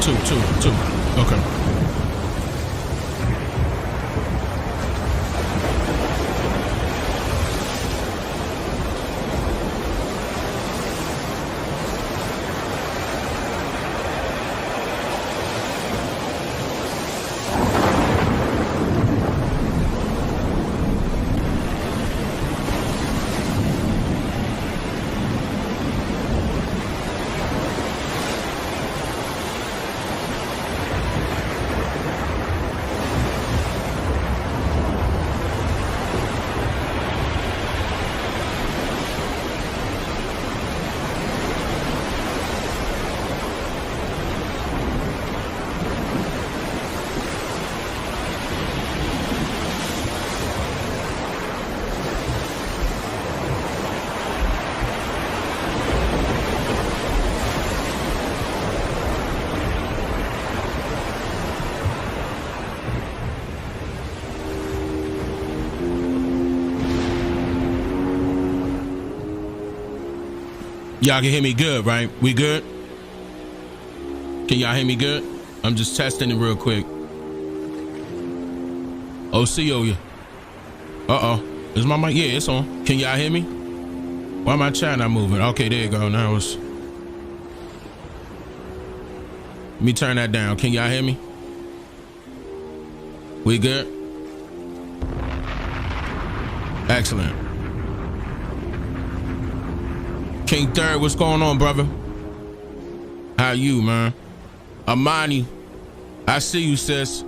Two. Okay. Y'all can hear me good, right? We good? Can y'all hear me good? I'm just testing it real quick. OCO, uh-oh. Is my mic? Yeah, it's on. Can y'all hear me? Why my chat not moving? Okay, there you go. Now it's... Let me turn that down. Can y'all hear me? We good? Excellent. King Third, what's going on, brother? How you, man? Amani, I see you, sis.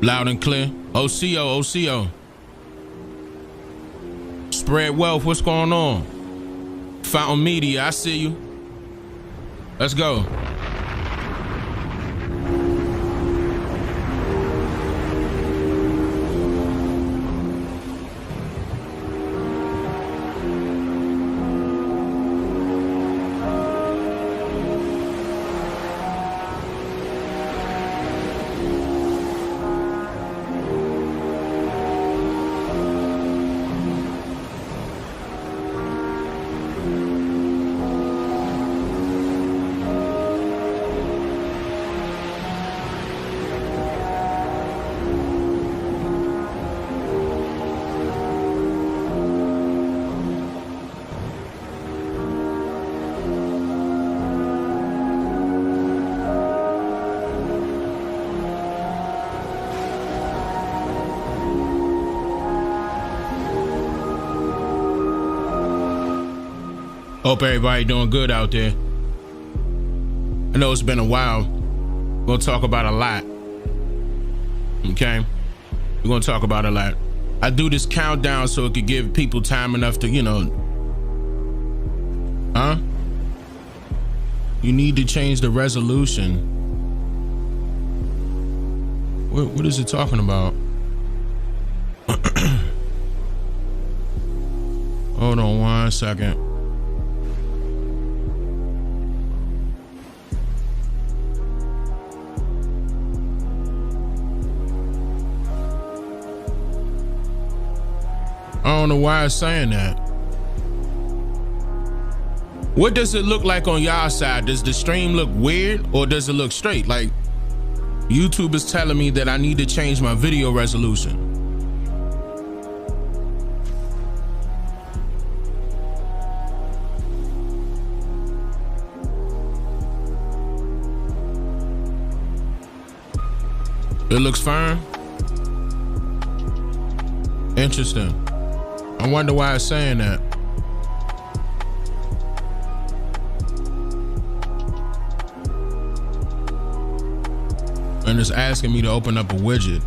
Loud and clear. OCO. Spread Wealth, what's going on? Fountain Media, I see you. Let's go. Hope everybody doing good out there. I know it's been a while. We're gonna talk about a lot. Okay? We're gonna talk about a lot. I do this countdown so it could give people time enough to, you know. Huh? You need to change the resolution. What is it talking about? Hold on 1 second. I don't know why it's saying that. What does it look like on y'all side? Does the stream look weird or does it look straight? Like, YouTube is telling me that I need to change my video resolution. It looks fine. Interesting. I wonder why it's saying that. And it's asking me to open up a widget.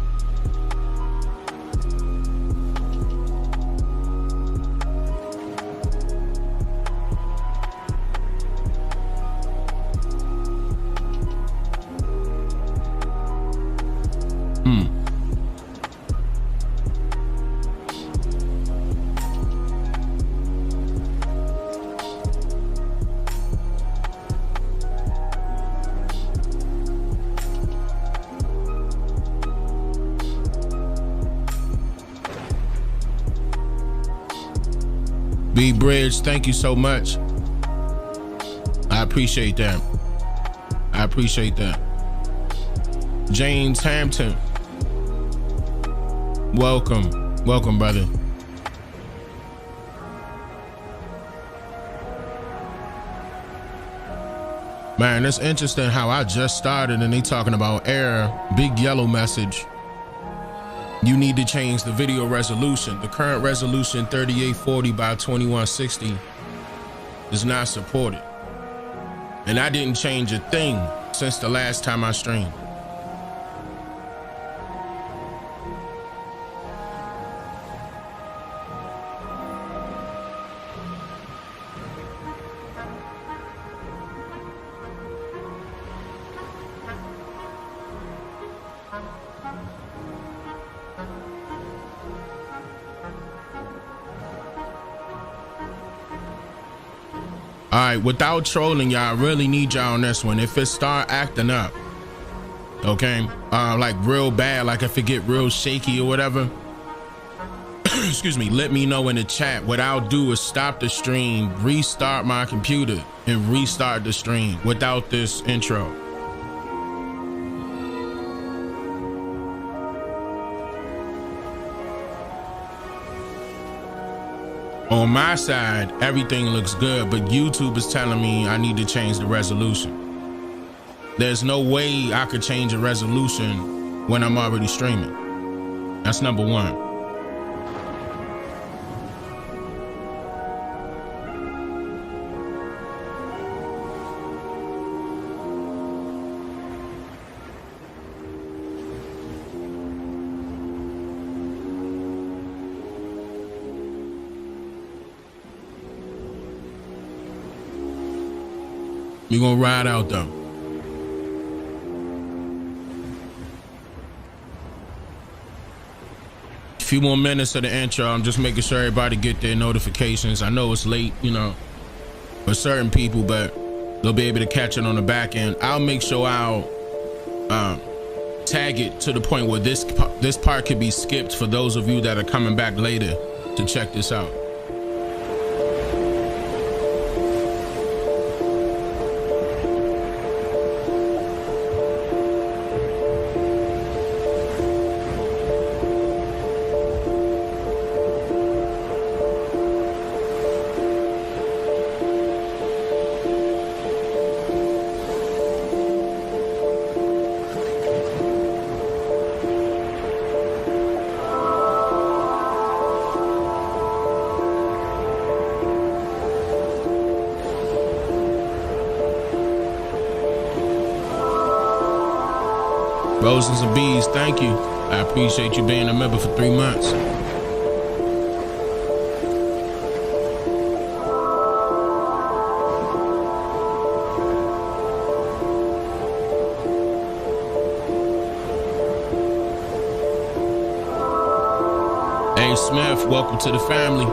B Bridge, thank you so much. I appreciate that. I appreciate that. James Hampton, welcome. Welcome, brother. Man, it's interesting how I just started and they talking about error, big yellow message. You need to change the video resolution. The current resolution 3840 by 2160 is not supported. And I didn't change a thing since the last time I streamed. All right, without trolling y'all, I really need y'all on this one. If it start acting up, okay, like real bad, like if it get real shaky or whatever, excuse me, let me know in the chat. What I'll do is stop the stream, restart my computer, and restart the stream without this intro. On my side, everything looks good, but YouTube is telling me I need to change the resolution. There's no way I could change a resolution when I'm already streaming. That's number one. We're gonna ride out though. A few more minutes of the intro. I'm just making sure everybody get their notifications. I know it's late, you know, for certain people, but they'll be able to catch it on the back end. I'll make sure I'll tag it to the point where this part could be skipped for those of you that are coming back later to check this out. Roses and bees, thank you. I appreciate you being a member for 3 months. Hey Smith, welcome to the family.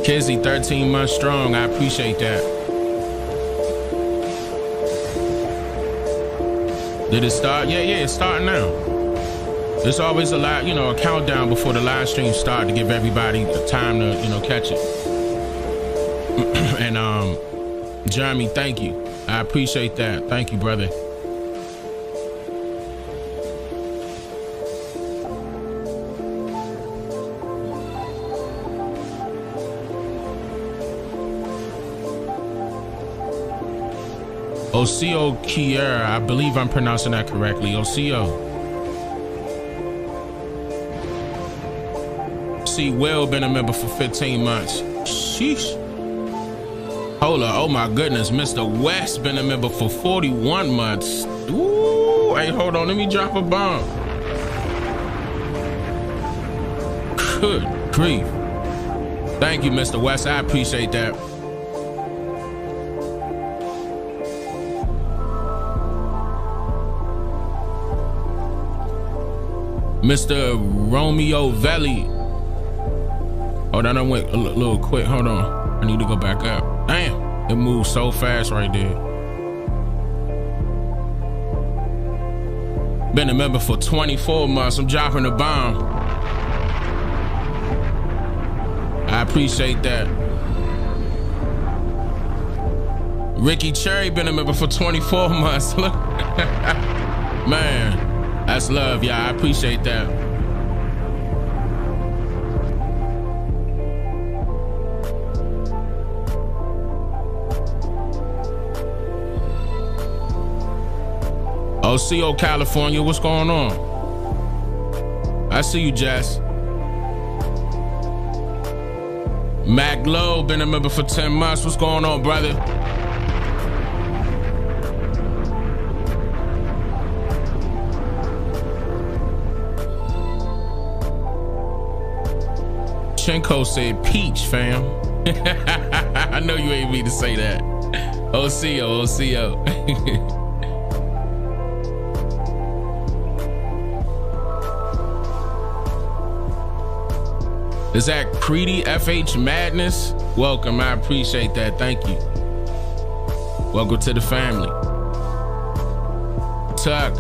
Kizzy, 13 months strong. I appreciate that. Did it start? Yeah, it's starting now. There's always a lot, you know, a countdown before the live stream start to give everybody the time to, you know, catch it. And Jeremy, thank you. I appreciate that. Thank you, brother. Osio Kier, I believe I'm pronouncing that correctly. Osio. See, Will been a member for 15 months. Sheesh. Hold up. Oh my goodness. Mr. West been a member for 41 months. Ooh. Hey, hold on. Let me drop a bomb. Good grief. Thank you, Mr. West. I appreciate that. Mr. Romeo Velli. Hold on, I went a little quick. Hold on. I need to go back up. Damn, it moved so fast right there. Been a member for 24 months. I'm dropping a bomb. I appreciate that. Ricky Cherry been a member for 24 months. Look. Man, that's love, y'all. I appreciate that. OCO, California, what's going on? I see you, Jess. Mac Lowe, been a member for 10 months. What's going on, brother? Chenko said peach, fam. I know you ain't mean to say that. OCO. Is that Creedy FH Madness? Welcome, I appreciate that, thank you. Welcome to the family. Tuck,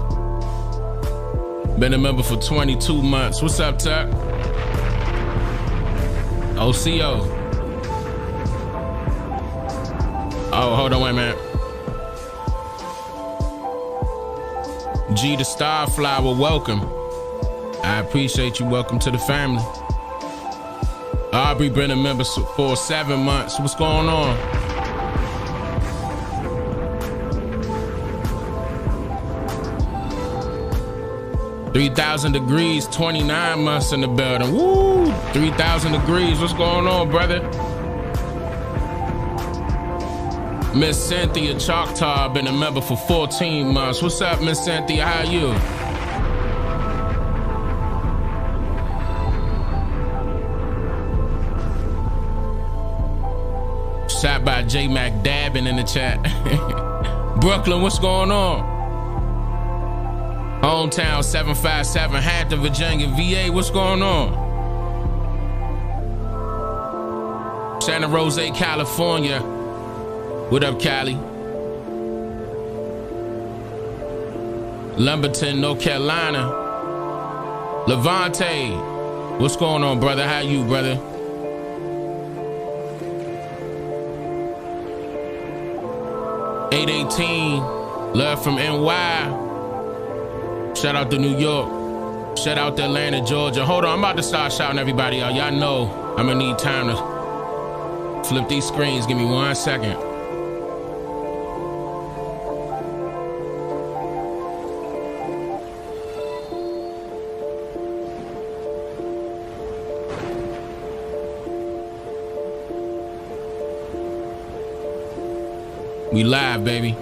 been a member for 22 months. What's up, Tuck? OCO. Oh, hold on, wait a minute. G the Starflower, welcome. I appreciate you, welcome to the family. Aubrey been a member for 7 months. What's going on? $3,000 degrees, 29 months in the building. Woo! 3,000 degrees. What's going on, brother? Miss Cynthia Choctaw been a member for 14 months. What's up, Miss Cynthia? How are you? Shot by J Mac dabbing in the chat. Brooklyn, what's going on? Hometown 757, Hampton, Virginia, VA, what's going on? Santa Rosa, California. What up, Cali? Lumberton, North Carolina. Levante, what's going on, brother? How you, brother? $818, love from NY. Shout out to New York. Shout out to Atlanta, Georgia. Hold on, I'm about to start shouting everybody out. Y'all know I'm gonna need time to flip these screens. Give me 1 second. We live, baby.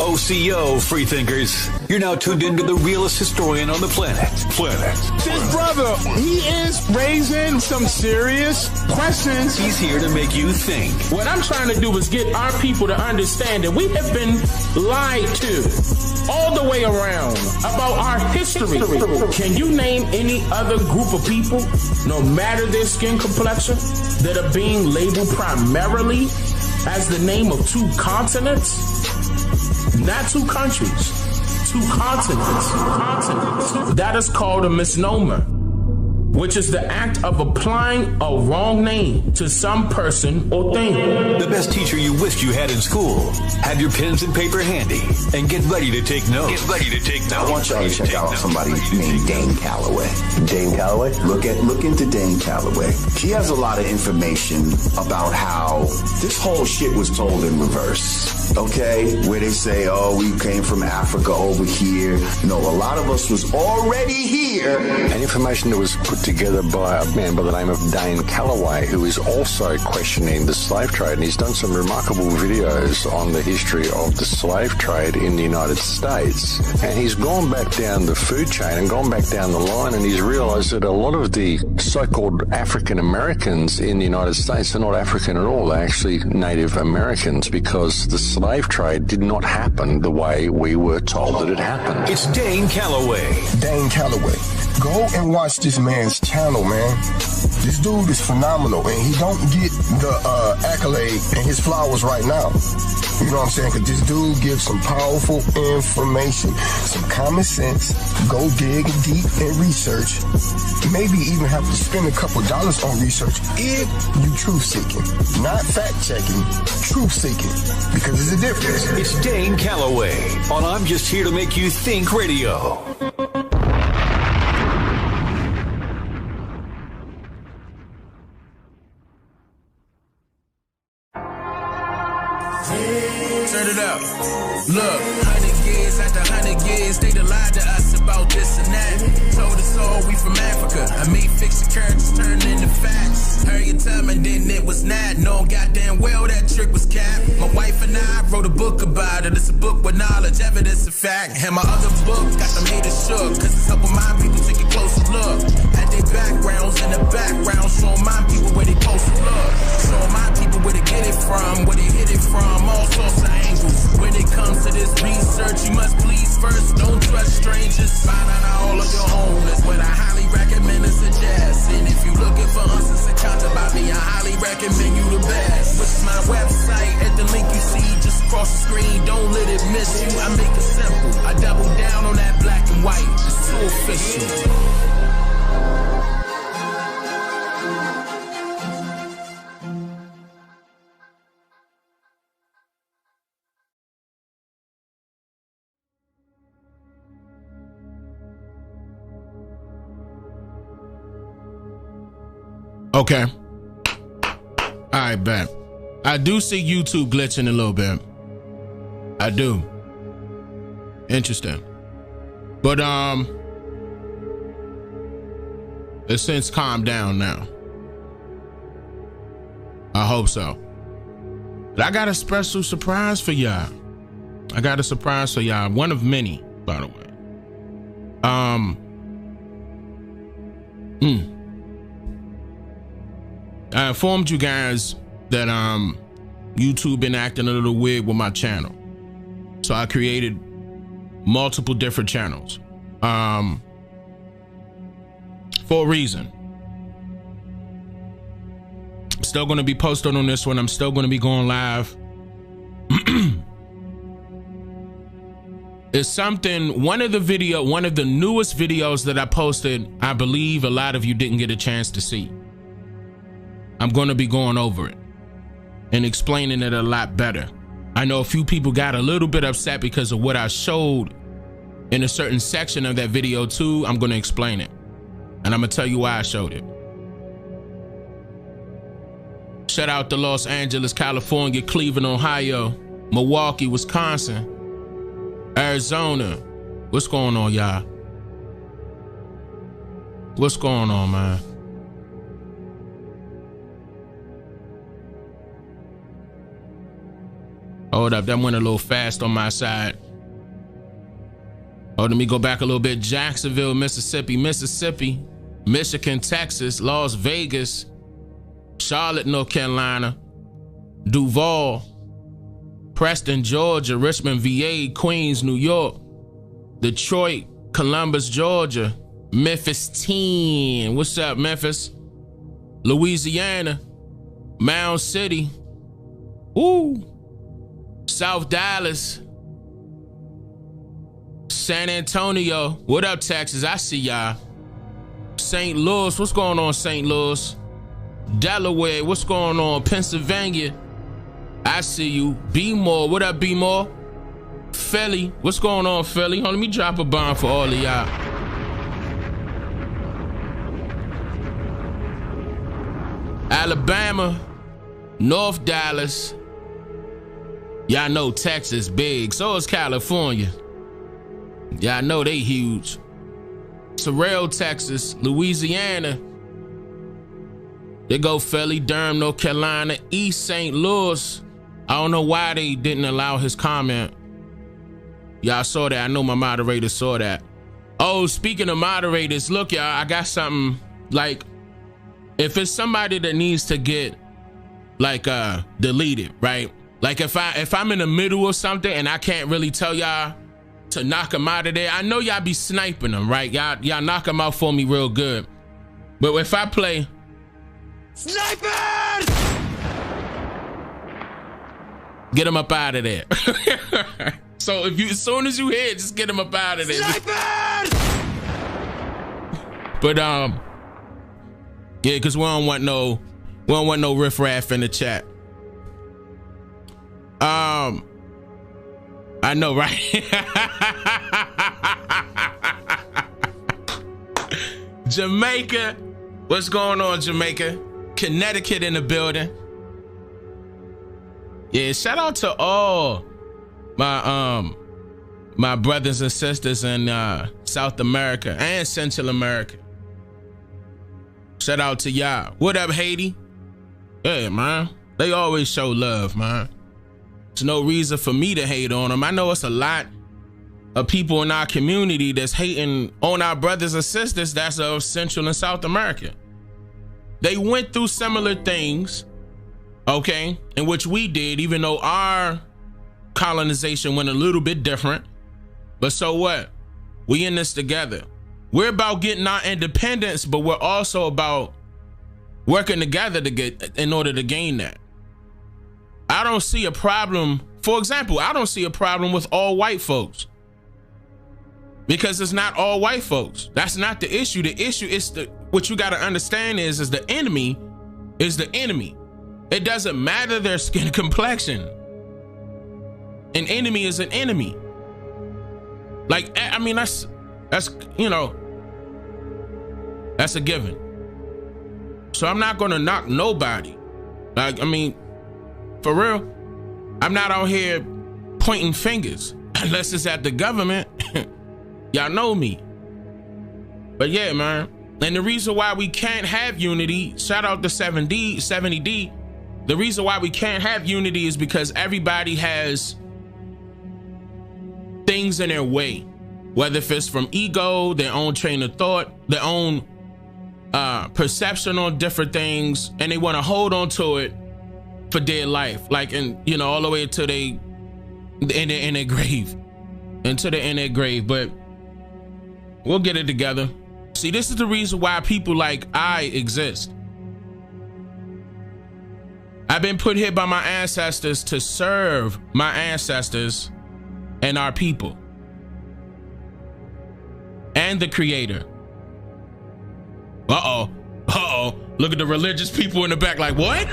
OCO, freethinkers. You're now tuned into the realest historian on the planet. This brother, he is raising some serious questions. He's here to make you think. What I'm trying to do is get our people to understand that we have been lied to all the way around about our history. Can you name any other group of people, no matter their skin complexion, that are being labeled primarily as the name of two continents? Not two countries, two continents. That is called a misnomer, which is the act of applying a wrong name to some person or thing. The best teacher you wished you had in school. Have your pens and paper handy and get ready to take notes. I want y'all to check out somebody named Dane Calloway. Dane Calloway? Look into Dane Calloway. He has a lot of information about how this whole shit was told in reverse. Okay, where they say, oh, we came from Africa over here. No, a lot of us was already here. And information that was put together by a man by the name of Dane Calloway, who is also questioning the slave trade. And he's done some remarkable videos on the history of the slave trade in the United States. And he's gone back down the food chain and gone back down the line, and he's realized that a lot of the so-called African Americans in the United States are not African at all. They're actually Native Americans, because the slave trade did not happen the way we were told that it happened. It's Dane Calloway. Dane Calloway. Go and watch this man's channel, man. This dude is phenomenal, and he don't get the accolade and his flowers right now. You know what I'm saying? Because this dude gives some powerful information, some common sense. Go dig deep and research. Maybe even have to spend a couple dollars on research if you truth seeking. Not fact checking, truth seeking. Because there's a difference. It's Dane Calloway on I'm Just Here to Make You Think Radio. Turn it up. Look, 100 years after 100 years, they done lied to us about this and that. Told us all we from Africa. I made fiction characters turn into facts. Heard your time and then it was not. Knowing goddamn well that trick was capped. My wife and I wrote a book about it. It's a book with knowledge, evidence, and fact. And my other book got them haters shook, cause it's helping my people take a closer look at their backgrounds in the background, showing my people where they supposed to look. Showing my people where they get it from, where they hit it from, all sorts of angles. When it comes to this research, you must please first, don't trust strangers. Find out all of your own is what I highly recommend and suggest. And if you're looking for answers and content about me, I highly recommend you the best. Which is my website at the link you see just across the screen. Don't let it miss you. I make it simple. I double down on that black and white. It's too official. Okay. All right, bet. I do see YouTube glitching a little bit. I do. Interesting. But it's since calmed down now. I hope so. But I got a special surprise for y'all. One of many, by the way. I informed you guys that YouTube been acting a little weird with my channel. So I created multiple different channels for a reason. I'm still going to be posting on this one. I'm still going to be going live. It's something, one of the newest videos that I posted, I believe a lot of you didn't get a chance to see. I'm going to be going over it and explaining it a lot better. I know a few people got a little bit upset because of what I showed in a certain section of that video too. I'm going to explain it, and I'm going to tell you why I showed it. Shout out to Los Angeles, California, Cleveland, Ohio, Milwaukee, Wisconsin, Arizona. What's going on, y'all? What's going on, man? Hold up, that went a little fast on my side. Oh, let me go back a little bit. Jacksonville, Mississippi, Michigan, Texas, Las Vegas, Charlotte, North Carolina, Duval, Preston, Georgia, Richmond, VA, Queens, New York, Detroit, Columbus, Georgia, Memphis 10. What's up, Memphis? Louisiana, Mound City, South Dallas, San Antonio. What up, Texas? I see y'all. St. Louis. What's going on, St. Louis? Delaware. What's going on? Pennsylvania. I see you. B-More. What up, B-More? Philly. What's going on, Philly? Hold on, let me drop a bomb for all of y'all. Alabama, North Dallas. Y'all know Texas big. So is California. Y'all know they huge. Terrell, Texas, Louisiana. They go Philly, Durham, North Carolina, East St. Louis. I don't know why they didn't allow his comment. Y'all saw that. I know my moderators saw that. Oh, speaking of moderators, look, y'all, I got something. Like, if it's somebody that needs to get like deleted, right? Like if I'm in the middle of something and I can't really tell y'all to knock them out of there, I know y'all be sniping them, right? Y'all knock them out for me real good. But if I play snipers, get them up out of there. So if you, as soon as you hear it, just get them up out of there. Snipers! But yeah, because we don't want no riffraff in the chat. I know, right? Jamaica, what's going on, Jamaica? Connecticut in the building. Yeah, shout out to all my brothers and sisters in South America and Central America. Shout out to y'all. What up, Haiti? Yeah, man. They always show love, man. There's no reason for me to hate on them. I know it's a lot of people in our community that's hating on our brothers and sisters that's of Central and South America. They went through similar things, okay, in which we did, even though our colonization went a little bit different. But so what? We in this together. We're about getting our independence, but we're also about working together to get in order to gain that. I don't see a problem. For example, I don't see a problem with all white folks, because it's not all white folks. That's not the issue. The issue is what you got to understand is the enemy is the enemy. It doesn't matter their skin complexion. An enemy is an enemy. Like, I mean, that's, you know, that's a given. So I'm not going to knock nobody. Like, I mean, for real, I'm not out here pointing fingers unless it's at the government. Y'all know me. But yeah, man. And the reason why we can't have unity, shout out to 70D, the reason why we can't have unity is because everybody has things in their way, whether if it's from ego, their own train of thought, their own perception on different things, and they want to hold on to it for dear life, like, and you know, all the way to in their grave, into the in their grave. But we'll get it together. See, this is the reason why people like I exist. I've been put here by my ancestors to serve my ancestors and our people and the creator. Look at the religious people in the back like, what?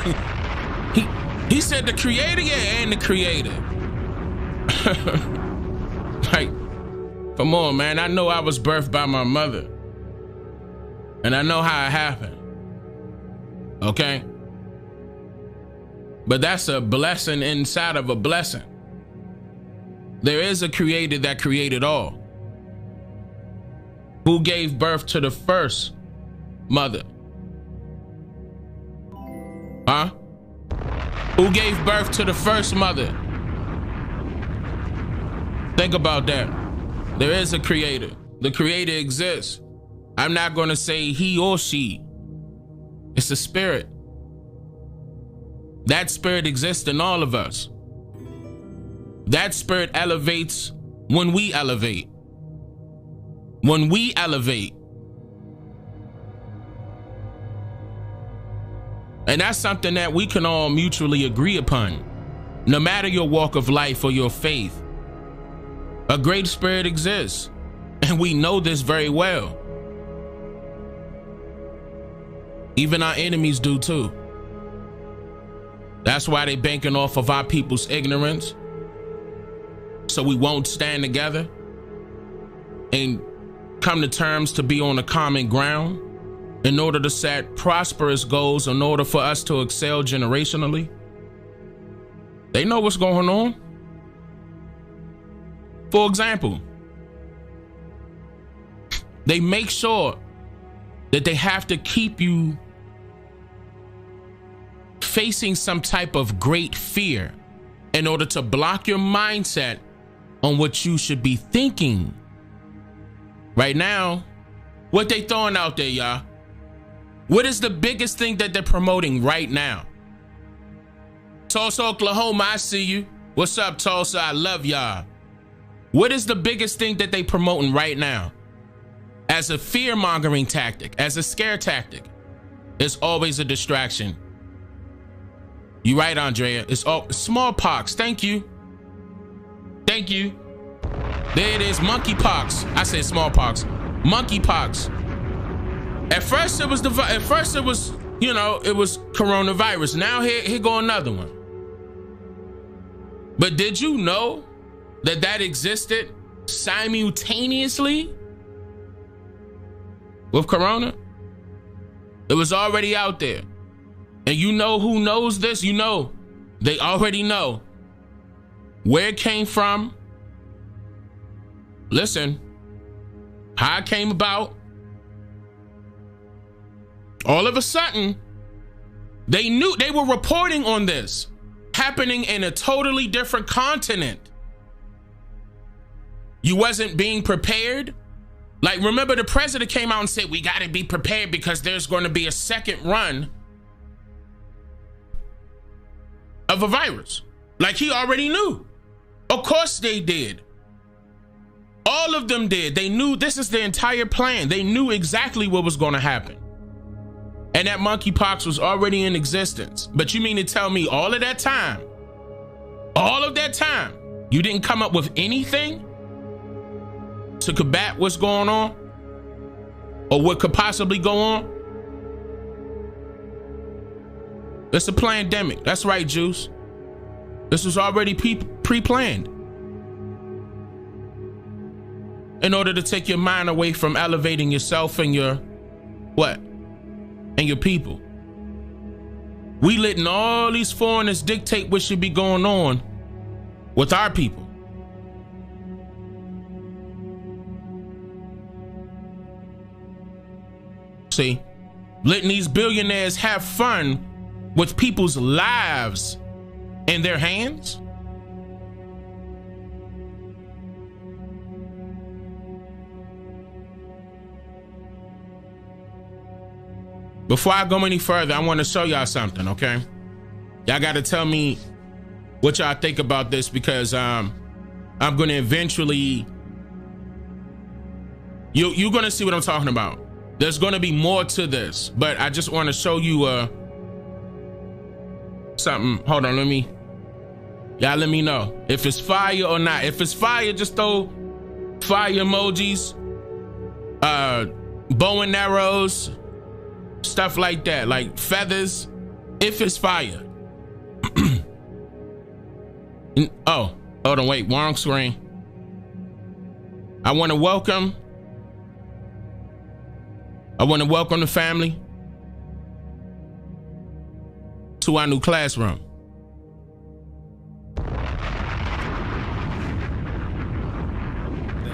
He said the creator? Yeah, and the creator. Like, come on, man. I know I was birthed by my mother, and I know how it happened. Okay? But that's a blessing inside of a blessing. There is a creator that created all, who gave birth to the first mother. Huh? Who gave birth to the first mother? Think about that. There is a creator. The creator exists. I'm not going to say he or she. It's a spirit. That spirit exists in all of us. That spirit elevates when we elevate. When we elevate. And that's something that we can all mutually agree upon. No matter your walk of life or your faith, a great spirit exists. And we know this very well. Even our enemies do too. That's why they banking off of our people's ignorance. So we won't stand together and come to terms to be on a common ground in order to set prosperous goals, in order for us to excel generationally. They know what's going on. For example, they make sure that they have to keep you facing some type of great fear in order to block your mindset on what you should be thinking. Right now, what they throwing out there, y'all? What is the biggest thing that they're promoting right now? Tulsa, Oklahoma, I see you. What's up, Tulsa? I love y'all. What is the biggest thing that they promoting right now? As a fear-mongering tactic, as a scare tactic, it's always a distraction. You right, Andrea. It's all smallpox. Thank you. Thank you. There it is. Monkeypox. I said smallpox. Monkeypox. At first it was you know, it was coronavirus. Now here go another one. But did you know that that existed simultaneously with corona? It was already out there. And you know who knows this? You know, they already know where it came from. Listen, how it came about. All of a sudden, they knew, they were reporting on this happening in a totally different continent. You wasn't being prepared. Like, remember the president came out and said, we got to be prepared because there's going to be a second run of a virus. Like, he already knew. Of course they did. All of them did. They knew this is the entire plan. They knew exactly what was going to happen. And that monkeypox was already in existence. But you mean to tell me all of that time, you didn't come up with anything to combat what's going on or what could possibly go on? It's a pandemic. That's right, Juice. This was already pre-planned in order to take your mind away from elevating yourself and your what? And your people. We letting all these foreigners dictate what should be going on with our people. See, letting these billionaires have fun with people's lives in their hands. Before I go any further, I want to show y'all something, okay? Y'all got to tell me what y'all think about this because I'm going to eventually, you're going to see what I'm talking about. There's going to be more to this, but I just want to show you something. Hold on, y'all let me know if it's fire or not. If it's fire, just throw fire emojis, bow and arrows, stuff like that, like feathers, if it's fire. Oh, hold on, wait, wrong screen. I want to welcome the family to our new classroom.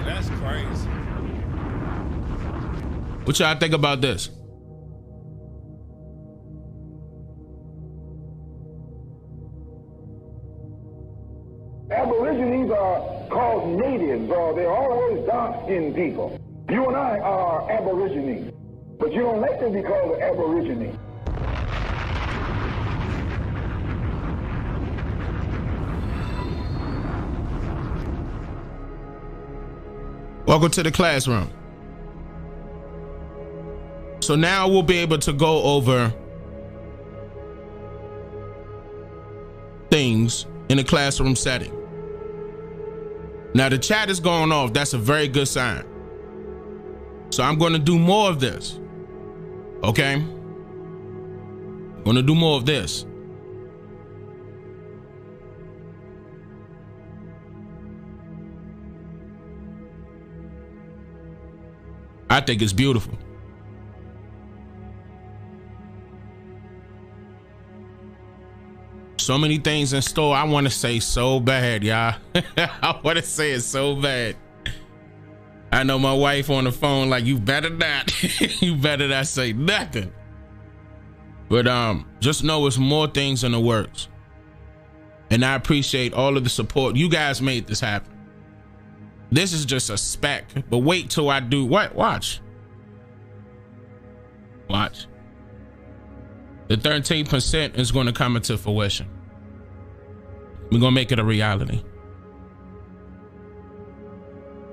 That's crazy. What y'all think about this? Aborigines are called natives, or they're always dark-skinned people. You and I are aborigines, but you don't let them be called an aborigine. Welcome to the classroom. So now we'll be able to go over things in a classroom setting. Now the chat is going off. That's a very good sign. So I'm going to do more of this. Okay? I'm going to do more of this. I think it's beautiful. So many things in store. I want to say so bad, y'all. I want to say it so bad. I know my wife on the phone like, you better not. You better not say nothing. But just know it's more things in the works. And I appreciate all of the support. You guys made this happen. This is just a spec, but wait till I do what? Watch. Watch. The 13% is going to come into fruition. We're going to make it a reality.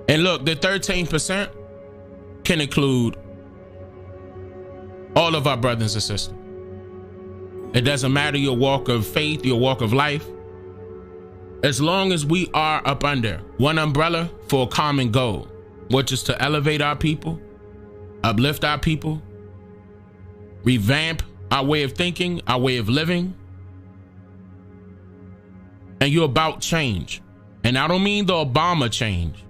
And look, the 13% can include all of our brothers and sisters. It doesn't matter your walk of faith, your walk of life. As long as we are up under one umbrella for a common goal, which is to elevate our people, uplift our people, revamp our way of thinking, our way of living, and you're about change. And I don't mean the Obama change.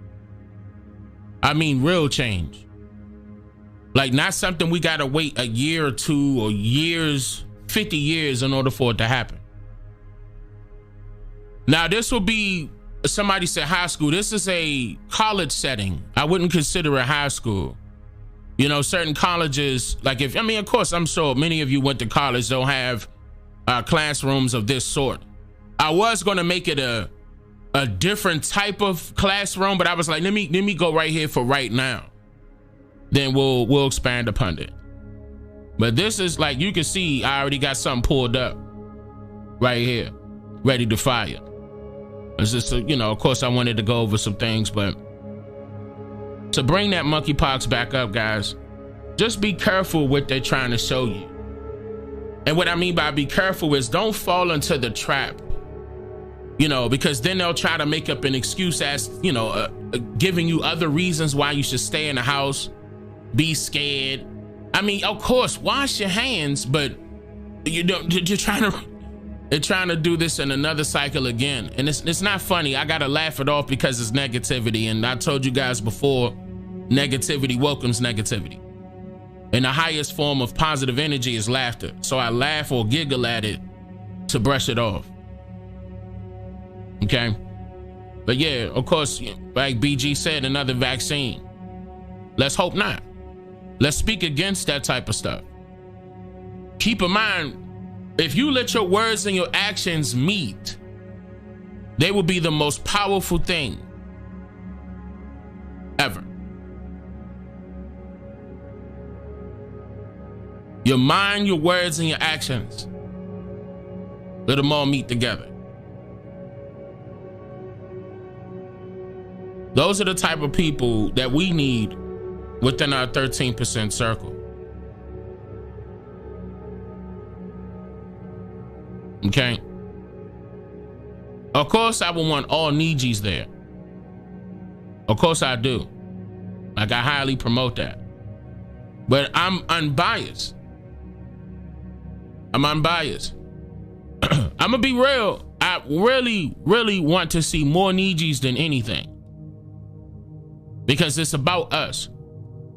I mean real change. Like not something we gotta wait a year or two or years, 50 years in order for it to happen. Now this will be, somebody said high school. This is a college setting. I wouldn't consider it high school. You know, certain colleges, like of course, I'm sure many of you went to college, don't have classrooms of this sort. I was going to make it a different type of classroom, but I was like, let me go right here for right now. Then we'll expand upon it. But this is like, you can see I already got something pulled up right here, ready to fire. It's just, of course I wanted to go over some things, but to bring that monkeypox back up, guys, just be careful what they're trying to show you. And what I mean by be careful is don't fall into the trap, because then they'll try to make up an excuse as, giving you other reasons why you should stay in the house, be scared. I mean, of course, wash your hands, but you're trying to do this in another cycle again. And it's not funny. I gotta laugh it off because it's negativity. And I told you guys before, negativity welcomes negativity. And the highest form of positive energy is laughter. So I laugh or giggle at it to brush it off. Okay? But yeah, of course, like BG said, another vaccine. Let's hope not. Let's speak against that type of stuff. Keep in mind, if you let your words and your actions meet, they will be the most powerful thing ever. Your mind, your words, and your actions, let them all meet together. Those are the type of people that we need within our 13% circle. Okay. Of course, I would want all Nijis there. Of course I do. Like, I highly promote that. But I'm unbiased. I'm unbiased. I'm gonna be real. I really, really want to see more Nijis than anything. Because it's about us.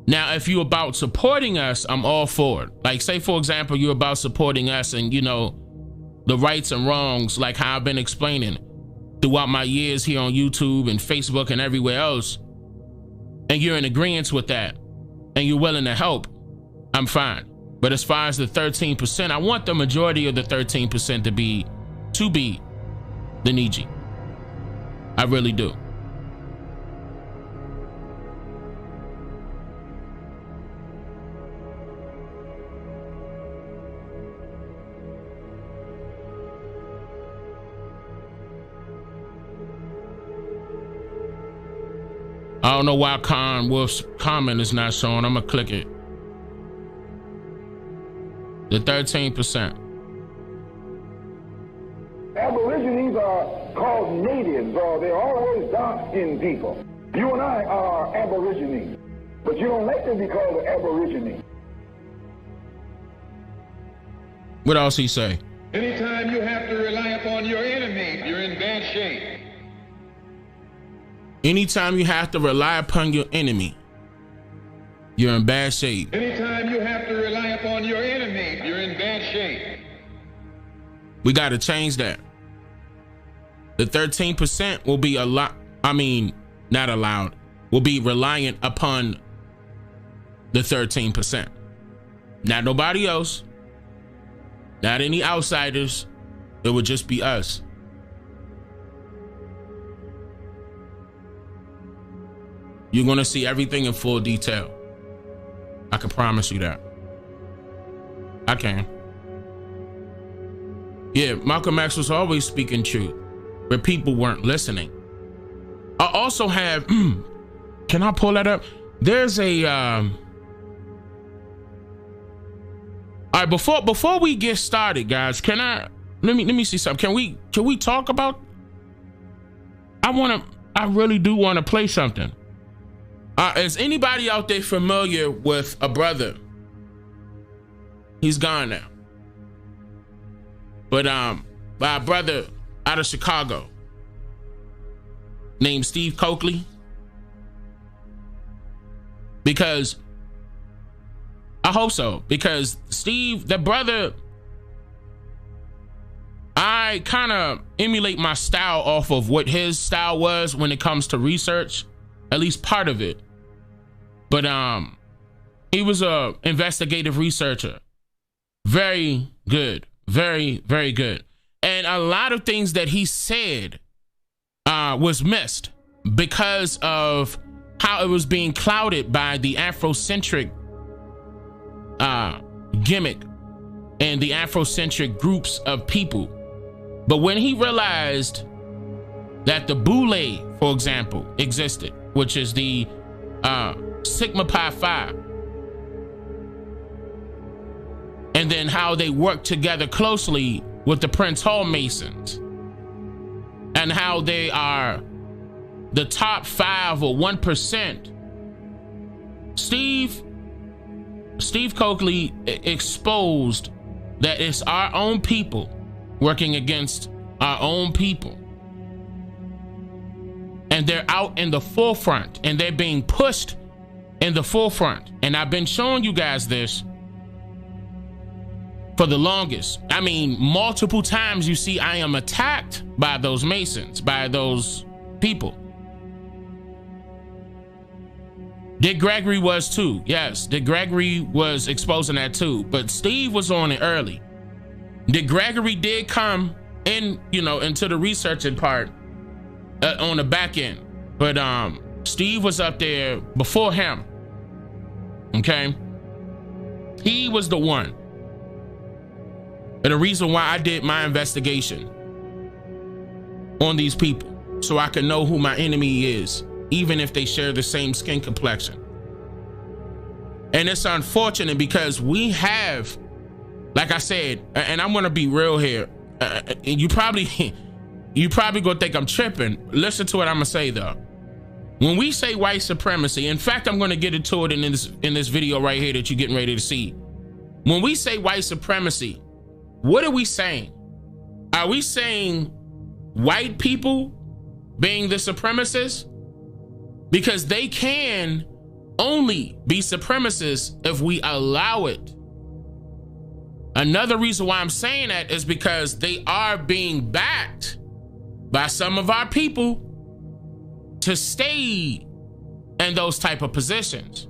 Now, if you're about supporting us, I'm all for it. Like, say, for example, you're about supporting us and, the rights and wrongs, like how I've been explaining throughout my years here on YouTube and Facebook and everywhere else, and you're in agreement with that, and you're willing to help, I'm fine. But as far as the 13%, I want the majority of the 13% to be the Niji. I really do. I don't know why Con Wolf's comment is not showing. I'm gonna click it. The 13%. Aborigines are called natives, or they're always dark-skinned people. You and I are aborigines, but you don't like to be called an aborigine. What else he say? Anytime you have to rely upon your enemy, you're in bad shape. Anytime you have to rely upon your enemy, you're in bad shape. Anytime you have to rely upon your enemy, you're in bad shape. We got to change that. The 13% will be not allowed, will be reliant upon the 13%. Not nobody else, not any outsiders. It would just be us. You're going to see everything in full detail. I can promise you that. I can. Yeah, Malcolm X was always speaking truth, but people weren't listening. I also have, can I pull that up? There's a, all right, before we get started, guys, let me see something. Can we talk about, I really do want to play something. Is anybody out there familiar with a brother? He's gone now. But by a brother out of Chicago named Steve Coakley. Because I hope so, because Steve, the brother, I kind of emulate my style off of what his style was when it comes to research, at least part of it. But he was a investigative researcher. Very good. Very, very good. And a lot of things that he said was missed because of how it was being clouded by the Afrocentric gimmick and the Afrocentric groups of people. But when he realized that the Boule, for example, existed, which is the Sigma Pi Phi, and then how they work together closely with the Prince Hall Masons, and how they are the top 5 or 1%. Steve Coakley exposed that it's our own people working against our own people. And they're out in the forefront, and they're being pushed in the forefront. And I've been showing you guys this for the longest. I mean, multiple times you see I am attacked by those Masons, by those people. Dick Gregory was too. Yes, Dick Gregory was exposing that too, but Steve was on it early. Dick Gregory did come in, into the researching part on the back end, but Steve was up there before him. Okay, he was the one, and the reason why I did my investigation on these people, so I can know who my enemy is, even if they share the same skin complexion. And it's unfortunate because we have, like I said, and I'm gonna be real here, and you probably gonna think I'm tripping. Listen to what I'm gonna say though. When we say white supremacy, in fact, I'm gonna get into it in this video right here that you're getting ready to see. When we say white supremacy, what are we saying? Are we saying white people being the supremacists? Because they can only be supremacists if we allow it. Another reason why I'm saying that is because they are being backed by some of our people to stay in those type of positions.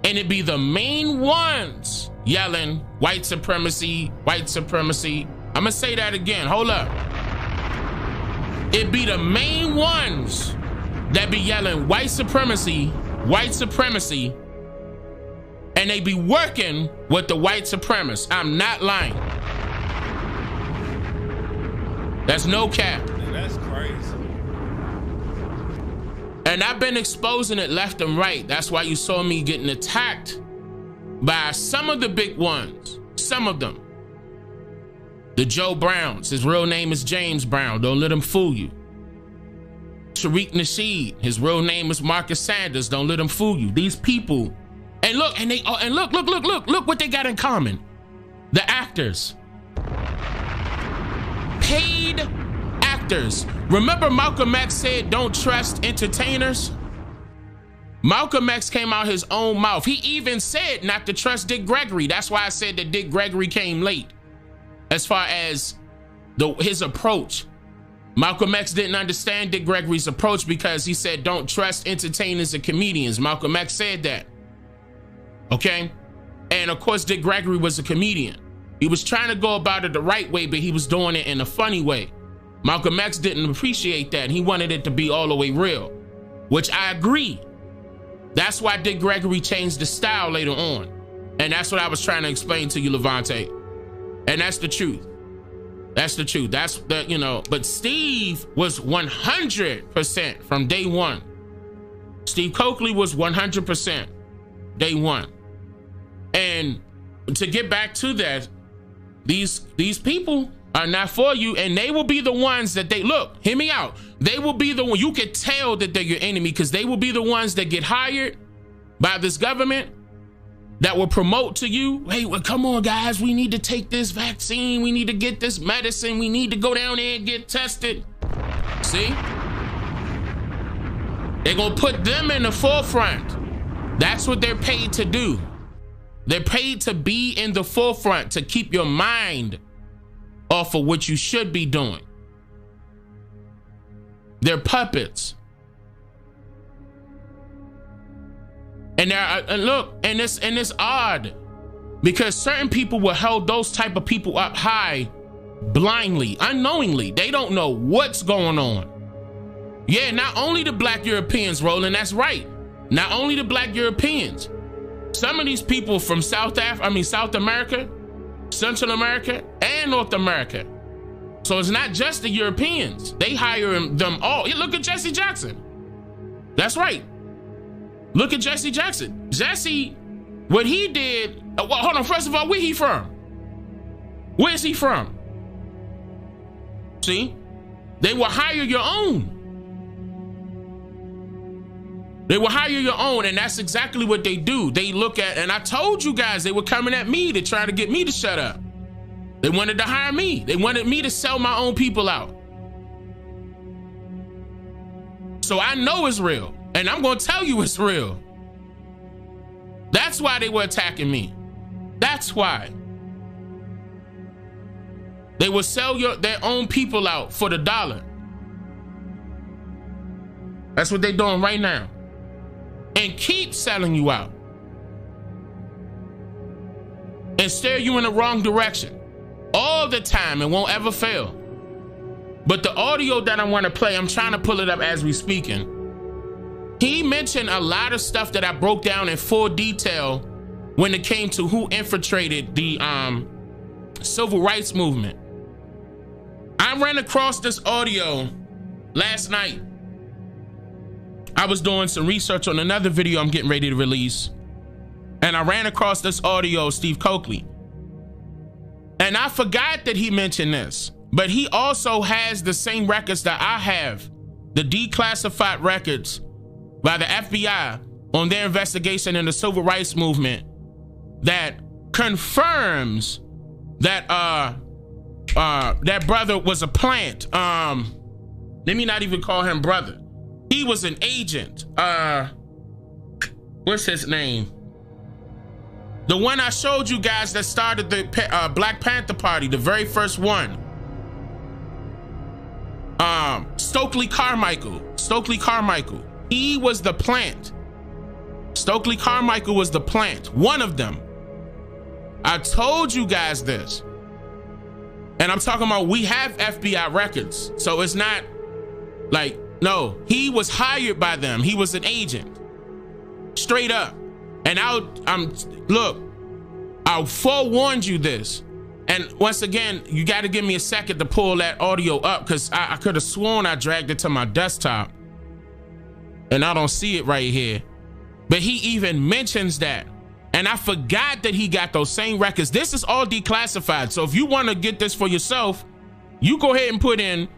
And it be the main ones yelling white supremacy, white supremacy. I'm gonna say that again, hold up. it be the main ones that be yelling white supremacy, and they be working with the white supremacists. I'm not lying. That's no cap. That's crazy. And I've been exposing it left and right. That's why you saw me getting attacked by some of the big ones, some of them. The Joe Browns, his real name is James Brown. Don't let him fool you. Tariq Nasheed, his real name is Marcus Sanders. Don't let him fool you. These people, and look, and they, and look what they got in common. The actors, paid actors. Remember Malcolm X said, "Don't trust entertainers." Malcolm X came out his own mouth. He even said not to trust Dick Gregory. That's why I said that Dick Gregory came late. As far as his approach, Malcolm X didn't understand Dick Gregory's approach because he said, "Don't trust entertainers and comedians." Malcolm X said that. Okay? And of course, Dick Gregory was a comedian. He was trying to go about it the right way, but he was doing it in a funny way. Malcolm X didn't appreciate that. He wanted it to be all the way real, which I agree. That's why Dick Gregory changed the style later on. And that's what I was trying to explain to you, Levante. And that's the truth. That's the truth. That's the, you know, but Steve was 100% from day one. Steve Coakley was 100% day one. And to get back to that, these people are not for you, and they will be the ones that they, look, hear me out. They will be the one, you could tell that they're your enemy because they will be the ones that get hired by this government that will promote to you, "Hey, well, come on, guys, we need to take this vaccine. We need to get this medicine. We need to go down there and get tested." See? They're gonna put them in the forefront. That's what they're paid to do. They're paid to be in the forefront, to keep your mind off of what you should be doing. They're puppets. And it's odd because certain people will hold those type of people up high blindly, unknowingly. They don't know what's going on. Yeah, not only the black Europeans, Roland, that's right. Not only the black Europeans. Some of these people from South America, Central America, and North America. So it's not just the Europeans. They hire them all. Yeah, look at Jesse Jackson. That's right. Look at Jesse Jackson. Jesse, what he did, well, hold on, first of all, where he from? Where's he from? See? They will hire your own. They will hire your own, and that's exactly what they do. They look at, and I told you guys, they were coming at me to try to get me to shut up. They wanted to hire me. They wanted me to sell my own people out. So I know it's real. And I'm going to tell you it's real. That's why they were attacking me. That's why. They will sell their own people out for the dollar. That's what they're doing right now. And keep selling you out. And steer you in the wrong direction. All the time. It won't ever fail. But the audio that I want to play, I'm trying to pull it up as we speaking. He mentioned a lot of stuff that I broke down in full detail when it came to who infiltrated the civil rights movement. I ran across this audio last night. I was doing some research on another video I'm getting ready to release, and I ran across this audio of Steve Coakley. And I forgot that he mentioned this, but he also has the same records that I have, the declassified records by the FBI on their investigation in the civil rights movement that confirms that that brother was a plant. Let me not even call him brother. He was an agent. What's his name? The one I showed you guys that started the Black Panther Party, the very first one. Stokely Carmichael. He was the plant. Stokely Carmichael was the plant, one of them. I told you guys this. And I'm talking about, we have FBI records. So it's not Like, no, he was hired by them. He was an agent, straight up. And look, I forewarned you this. And once again, you got to give me a second to pull that audio up, because I could have sworn I dragged it to my desktop and I don't see it right here. But he even mentions that. And I forgot that he got those same records. This is all declassified. So if you want to get this for yourself, you go ahead and put in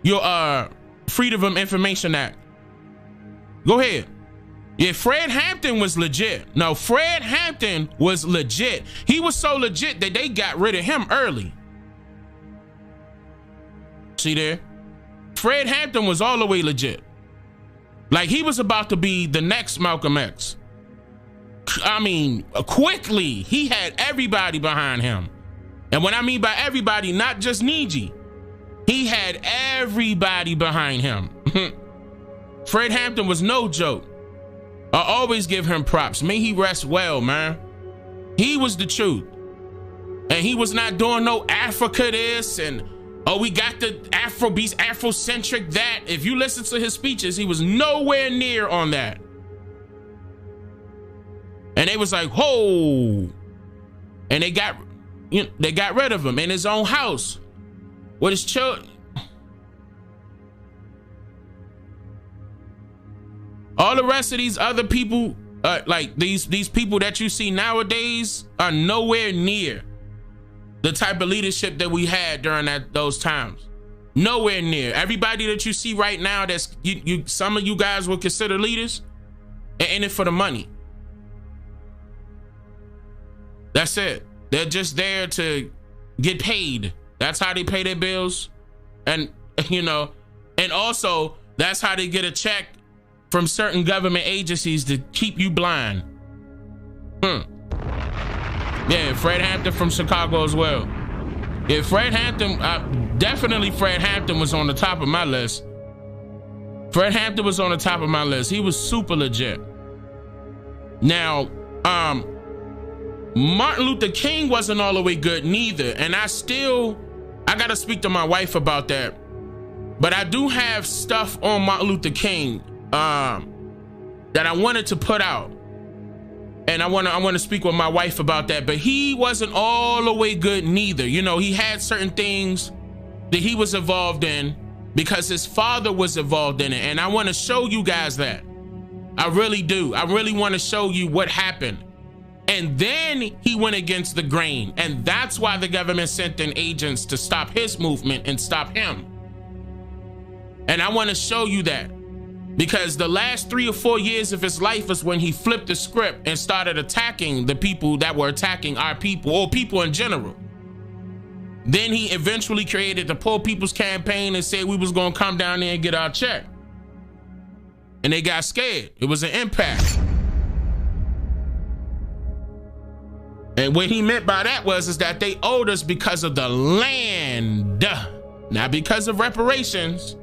your Freedom of Information Act. Go ahead. Yeah, Fred Hampton was legit. No, Fred Hampton was legit. He was so legit that they got rid of him early. See there? Fred Hampton was all the way legit. Like, he was about to be the next Malcolm X. I mean, quickly, he had everybody behind him. And when I mean by everybody, not just Niji. He had everybody behind him. Fred Hampton was no joke. I always give him props. May he rest well, man. He was the truth. And he was not doing no Africa this and, oh, we got the Afro beast, Afrocentric that. If you listen to his speeches, he was nowhere near on that. And they was like, whoa. And they got rid of him in his own house with his children. All the rest of these other people, like these people that you see nowadays, are nowhere near the type of leadership that we had during those times. Nowhere near. Everybody that you see right now, that's some of you guys would consider leaders, are in it for the money. That's it. They're just there to get paid. That's how they pay their bills. And, and also that's how they get a check from certain government agencies to keep you blind. Yeah, Fred Hampton from Chicago as well. Yeah, Fred Hampton, definitely Fred Hampton was on the top of my list. Fred Hampton was on the top of my list. He was super legit. Now, Martin Luther King wasn't all the way good neither. And I gotta speak to my wife about that. But I do have stuff on Martin Luther King that I wanted to put out. And I want to speak with my wife about that. But he wasn't all the way good neither. He had certain things that he was involved in because his father was involved in it. And I want to show you guys that. I really do. I really want to show you what happened. And then he went against the grain. And that's why the government sent in agents to stop his movement and stop him. And I want to show you that. Because the last 3 or 4 years of his life is when he flipped the script and started attacking the people that were attacking our people, or people in general. Then he eventually created the Poor People's Campaign and said we was going to come down there and get our check. And they got scared. It was an impact. And what he meant by that is that they owed us because of the land, not because of reparations.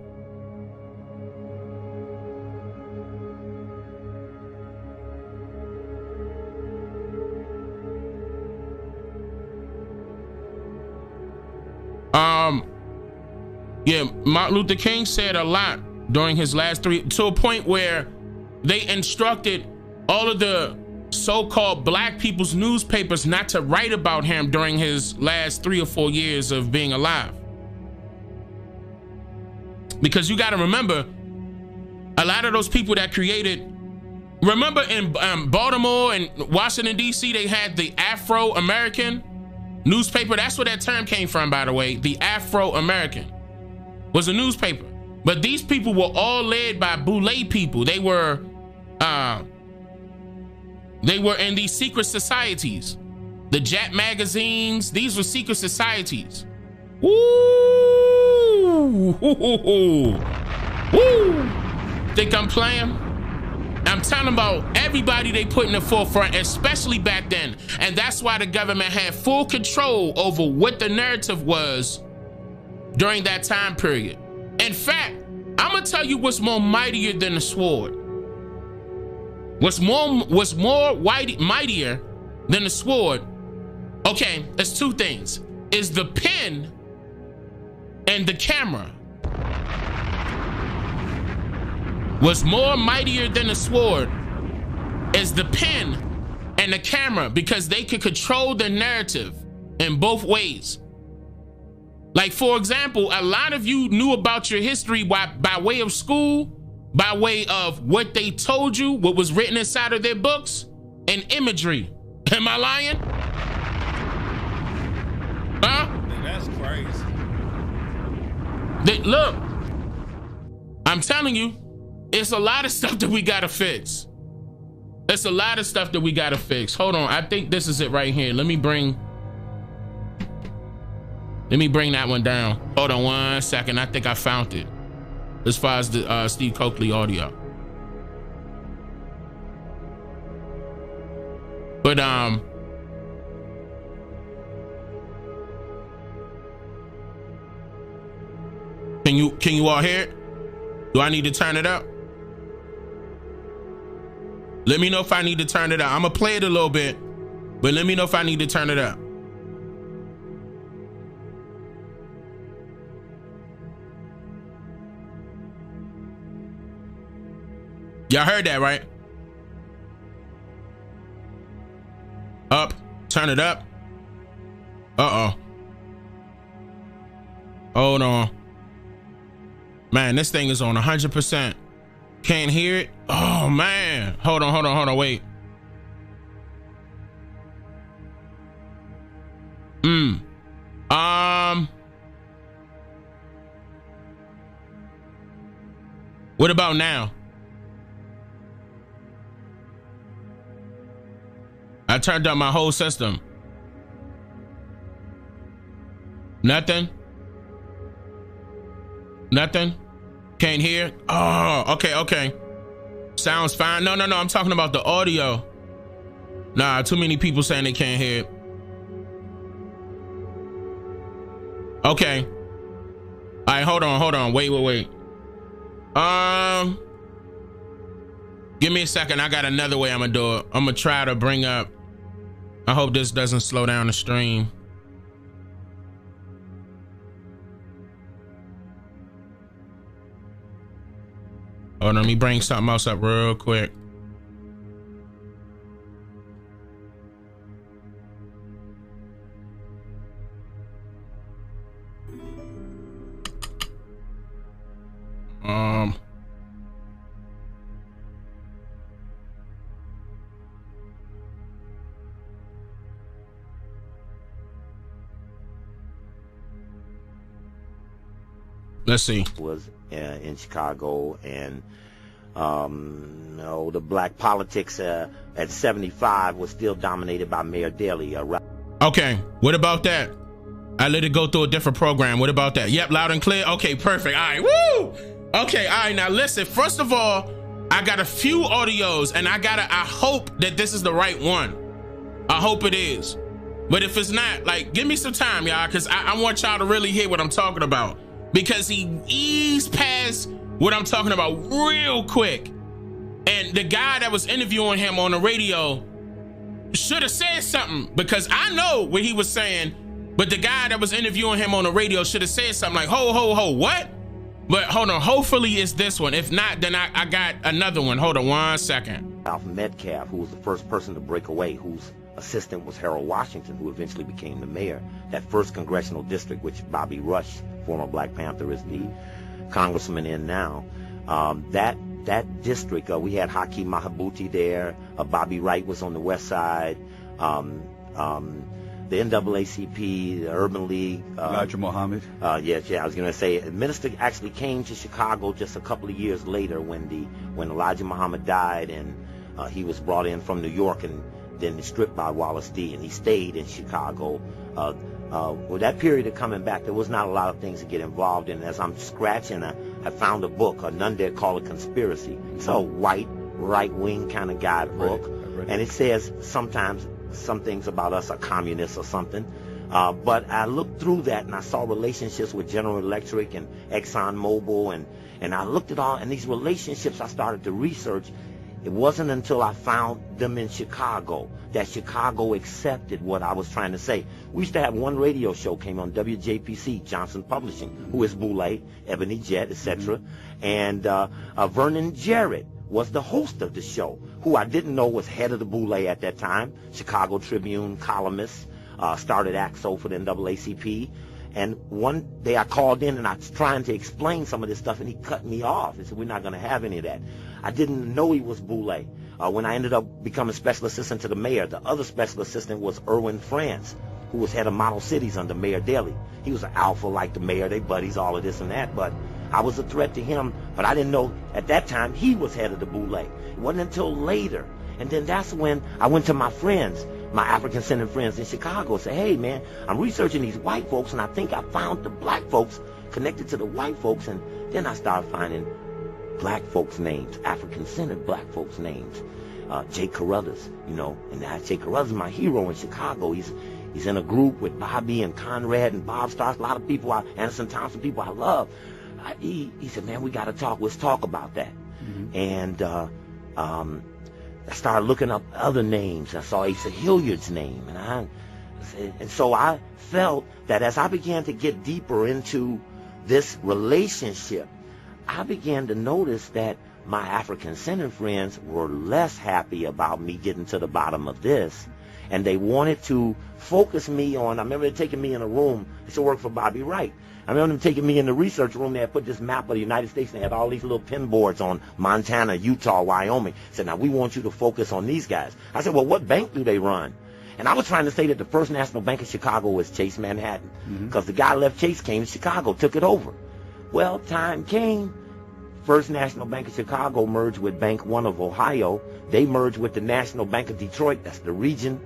Yeah, Martin Luther King said a lot during his last to a point where they instructed all of the so-called black people's newspapers not to write about him during his last 3 or 4 years of being alive. Because you got to remember, a lot of those people that remember in Baltimore and Washington, D.C., they had the Afro-American newspaper. That's where that term came from, by the way. The Afro-American was a newspaper. But these people were all led by Boule people. They were in these secret societies. The Jap magazines, these were secret societies. Ooh. Woo. Think I'm playing? I'm telling about everybody they put in the forefront, especially back then. And that's why the government had full control over what the narrative was during that time period. In fact, I'm gonna tell you what's more mightier than the sword. What's more mightier than the sword? Okay, it's 2 things. Is the pen and the camera. was more mightier than the sword is the pen and the camera, because they could control the narrative in both ways. Like, for example, a lot of you knew about your history by way of school, by way of what they told you, what was written inside of their books, and imagery. Am I lying? Huh? That's crazy. Look, I'm telling you, it's a lot of stuff that we gotta fix. It's a lot of stuff that we gotta fix. Hold on, I think this is it right here. Let me bring that one down. Hold on 1 second. I think I found it. As far as the Steve Coakley audio. But can you all hear it? Do I need to turn it up? Let me know if I need to turn it up. I'm gonna play it a little bit, but let me know if I need to turn it up. Y'all heard that, right? Up, turn it up. Uh-oh. Hold on. Man, this thing is on 100%. Can't hear it. Oh man. Hold on, wait. What about now? I turned up my whole system. Nothing? Nothing? Can't hear? Oh, okay. Sounds fine. No, I'm talking about the audio. Nah, too many people saying they can't hear it. Okay. All right, hold on. Wait. Give me a second. I got another way I'm gonna do it. I'm gonna try to bring up. I hope this doesn't slow down the stream. Hold on, let me bring something else up real quick. Let's see. Was in Chicago, and the black politics at 75 was still dominated by Mayor Daley. Okay, what about that? I let it go through a different program. What about that? Yep, loud and clear. Okay, perfect. All right, woo! Okay, all right, now listen. First of all, I got a few audios, and I hope that this is the right one. I hope it is. But if it's not, like, give me some time, y'all, because I want y'all to really hear what I'm talking about. Because he eased past what I'm talking about real quick. And the guy that was interviewing him on the radio should have said something, because I know what he was saying, but the guy that was interviewing him on the radio should have said something like, ho, what? But hold on, hopefully it's this one. If not, then I got another one. Hold on 1 second. Ralph Metcalf, who was the first person to break away, whose assistant was Harold Washington, who eventually became the mayor. That first congressional district, which Bobby Rush, former Black Panther, is the congressman in now. That district, we had Hakeem Mahabuti there. Bobby Wright was on the west side. The NAACP, the Urban League. Elijah Muhammad. Yes, I was going to say, the minister actually came to Chicago just a couple of years later when Elijah Muhammad died, and he was brought in from New York and then stripped by Wallace D, and he stayed in Chicago. With that period of coming back, there was not a lot of things to get involved in. As I'm scratching, I found a book, None Dare Call It Conspiracy. It's a white, right-wing kind of guidebook, and it says sometimes some things about us are communists or something. But I looked through that, and I saw relationships with General Electric and Exxon Mobil, and I looked at all, and these relationships I started to research. It wasn't until I found them in Chicago that Chicago accepted what I was trying to say. We used to have one radio show came on WJPC, Johnson Publishing, who is Boulay, Ebony Jet, etc. And Vernon Jarrett was the host of the show, who I didn't know was head of the Boulay at that time, Chicago Tribune columnist, started AXO for the NAACP. And one day I called in and I was trying to explain some of this stuff, and he cut me off and said, we're not going to have any of that. I didn't know he was Boulay. When I ended up becoming special assistant to the mayor, the other special assistant was Erwin France, who was head of Model Cities under Mayor Daley. He was an alpha like the mayor, they buddies, all of this and that, but I was a threat to him, but I didn't know at that time he was head of the Boulay. It wasn't until later. And then that's when I went to my friends, my African-centered friends in Chicago, and said, hey man, I'm researching these white folks and I think I found the black folks connected to the white folks. And then I started finding black folks' names, African-centered black folks' names. Jay Carruthers, you know, and Jay Carruthers is my hero in Chicago. He's in a group with Bobby and Conrad and Bob Starks, a lot of people, Anderson Thompson, people I love. He said, man, we got to talk. Let's talk about that. And I started looking up other names. I saw Asa Hilliard's name, and so I felt that as I began to get deeper into this relationship, I began to notice that my African-centered friends were less happy about me getting to the bottom of this, and they wanted to focus me on, I remember taking me in a room, I used to work for Bobby Wright. I remember them taking me in the research room. They had put this map of the United States, and they had all these little pin boards on Montana, Utah, Wyoming. Said, now we want you to focus on these guys. I said, well, what bank do they run? And I was trying to say that the First National Bank of Chicago was Chase Manhattan, because the guy left Chase, came to Chicago, took it over. Well, time came. First National Bank of Chicago merged with Bank One of Ohio. They merged with the National Bank of Detroit. That's the region.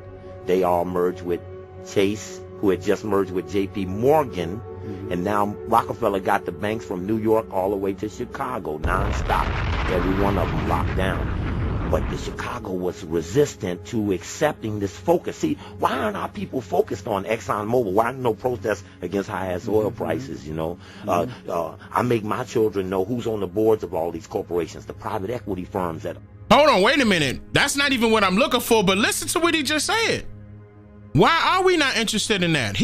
They all merged with Chase, who had just merged with J.P. Morgan. And now Rockefeller got the banks from New York all the way to Chicago, nonstop. Every one of them locked down. But the Chicago was resistant to accepting this focus. See, why aren't our people focused on ExxonMobil? Why aren't no protests against high-ass oil prices, you know? I make my children know who's on the boards of all these corporations, the private equity firms that... Hold on, wait a minute. That's not even what I'm looking for, but listen to what he just said. Why are we not interested in that?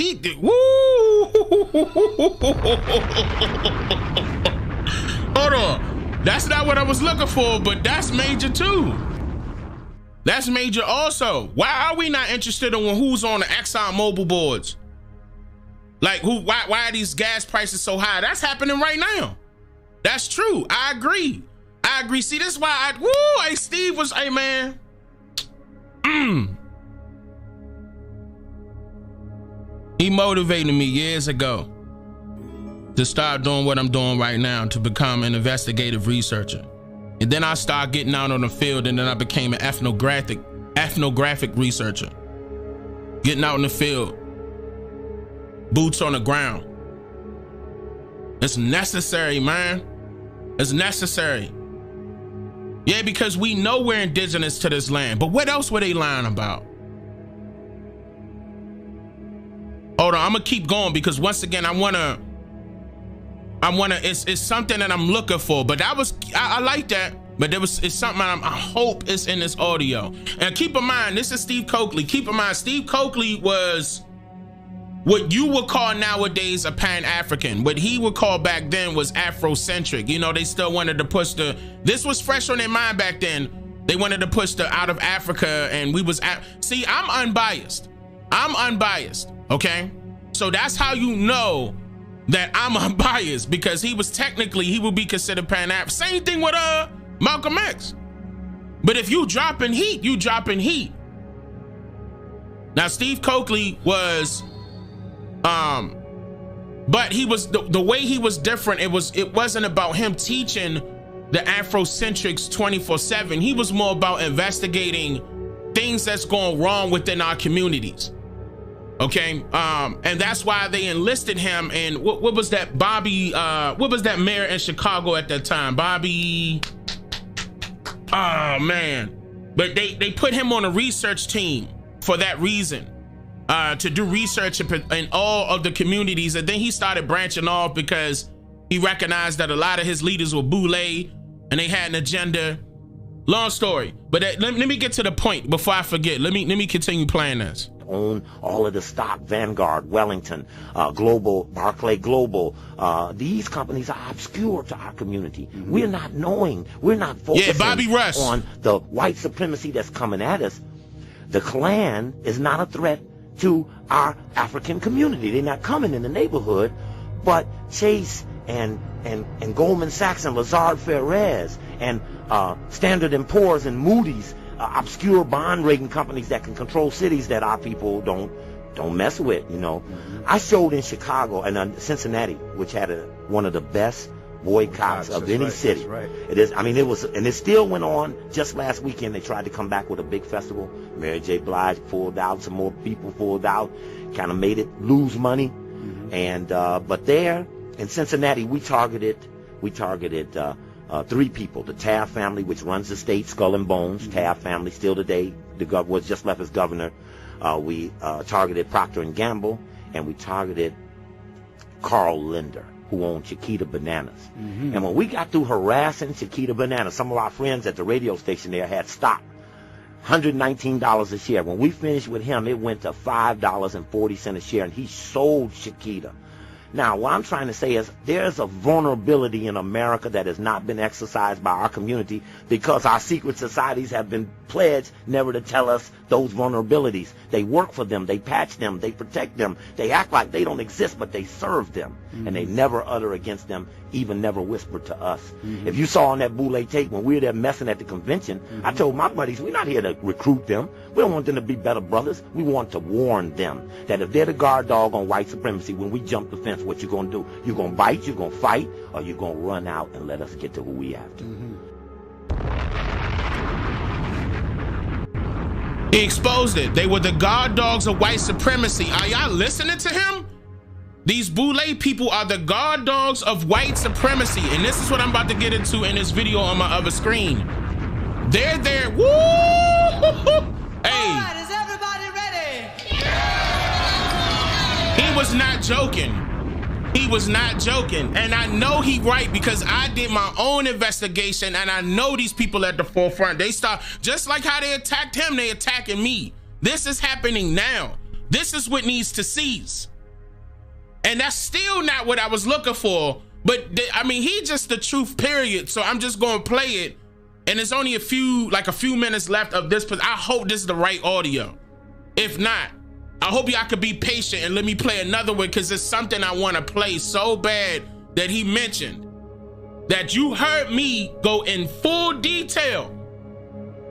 Hold on. That's not what I was looking for, but that's major too. That's major also. Why are we not interested in who's on the ExxonMobil boards? Like why are these gas prices so high? That's happening right now. That's true. I agree. See, this is why hey, Steve was, hey man. He motivated me years ago to start doing what I'm doing right now, to become an investigative researcher. And then I started getting out on the field, and then I became an ethnographic researcher. Getting out in the field, boots on the ground. It's necessary, man. It's necessary. Yeah, because we know we're indigenous to this land, but what else were they lying about? Hold on, I'm gonna keep going because once again, I wanna, it's something that I'm looking for, but I like that, but it's something I hope is in this audio. And keep in mind, this is Steve Coakley. Keep in mind, Steve Coakley was what you would call nowadays a Pan-African. What he would call back then was Afrocentric. You know, they still wanted to push this was fresh on their mind back then. They wanted to push the out of Africa, and we was, see, I'm unbiased. Okay, so that's how you know that I'm unbiased, because he would be considered Pan-African. Same thing with Malcolm X. But if you dropping heat, you dropping heat. Now Steve Coakley was, but he was the way he was different. It wasn't about him teaching the Afrocentrics 24/7. He was more about investigating things that's going wrong within our communities. Okay, and that's why they enlisted him. And what was that Bobby, what was that mayor in Chicago at that time? Bobby, oh man. But they put him on a research team for that reason, to do research in all of the communities. And then he started branching off because he recognized that a lot of his leaders were boule and they had an agenda. Long story, but let me get to the point before I forget. Let me continue playing this. Own all of the stock, Vanguard, Wellington, Global, Barclay Global. These companies are obscure to our community. We're not knowing. We're not focusing on the white supremacy that's coming at us. The Klan is not a threat to our African community. They're not coming in the neighborhood, but Chase and Goldman Sachs and Lazard Perez and Standard & Poor's and Moody's, obscure bond rating companies that can control cities that our people don't mess with, you know. I showed in Chicago and Cincinnati, which had one of the best boycotts of any city. It is. I mean, it was, and it still went on. Just last weekend, they tried to come back with a big festival. Mary J. Blige pulled out, some more people pulled out, kind of made it lose money. And but there in Cincinnati, we targeted 3 people: the Taft family, which runs the state, Skull and Bones. Taft family still today. The governor was just left as governor. We targeted Procter and Gamble, and we targeted Carl Linder, who owned Chiquita Bananas. And when we got through harassing Chiquita Bananas, some of our friends at the radio station there had stock, $119 a share. When we finished with him, it went to $5.40 a share, and he sold Chiquita. Now, what I'm trying to say is there's a vulnerability in America that has not been exercised by our community because our secret societies have been pledged never to tell us those vulnerabilities. They work for them, they patch them, they protect them, they act like they don't exist, but they serve them, and they never utter against them, even never whisper to us. If you saw on that Boule tape when we were there messing at the convention, I told my buddies, we're not here to recruit them. We don't want them to be better brothers. We want to warn them that if they're the guard dog on white supremacy, when we jump the fence, what you gonna do? You gonna bite, you gonna fight, or you gonna run out and let us get to who we have to? He exposed it. They were the guard dogs of white supremacy. Are y'all listening to him? These Boule people are the guard dogs of white supremacy. And this is what I'm about to get into in this video on my other screen. They're there. Woo! Hey. All right, is everybody ready? He was not joking. He was not joking. And I know he right because I did my own investigation and I know these people at the forefront. They start, just like how they attacked him, they attacking me. This is happening now. This is what needs to cease. And that's still not what I was looking for. But I mean, he just the truth, period. So I'm just going to play it. And there's only a few minutes left of this. But I hope this is the right audio. If not, I hope y'all could be patient and let me play another one because it's something I want to play so bad that he mentioned. That you heard me go in full detail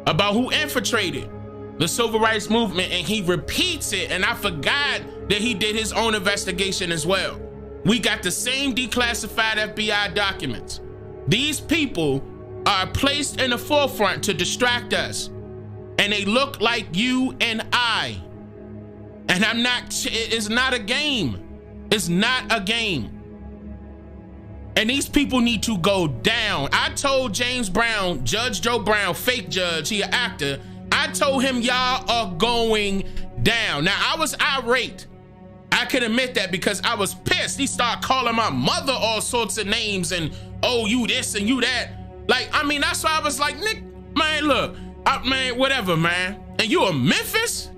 about who infiltrated the civil rights movement, and he repeats it, and I forgot that he did his own investigation as well. We got the same declassified FBI documents. These people are placed in the forefront to distract us, and they look like you and I. And I'm not, it's not a game. It's not a game. And these people need to go down. I told James Brown, Judge Joe Brown, fake judge, he an actor, I told him y'all are going down. Now, I was irate. I can admit that because I was pissed. He started calling my mother all sorts of names and, oh, you this and you that. Like, I mean, that's why I was like, Nick, man, look, man, whatever, man. And you a Memphis?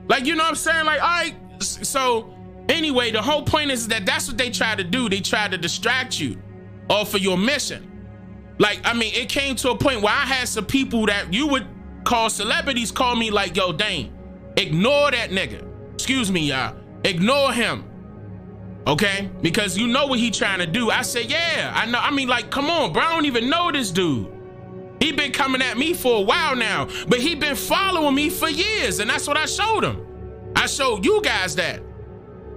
Like, you know what I'm saying? Like, all right. So anyway, the whole point is that that's what they try to do. They try to distract you off of your mission. Like, I mean, it came to a point where I had some people that you would call celebrities call me like, yo, Dane, ignore that nigga. Excuse me, y'all. Ignore him. Okay? Because you know what he trying to do. I said, yeah, I know. I mean, like, come on, bro. I don't even know this dude. He been coming at me for a while now, but he been following me for years, and that's what I showed him. I showed you guys that.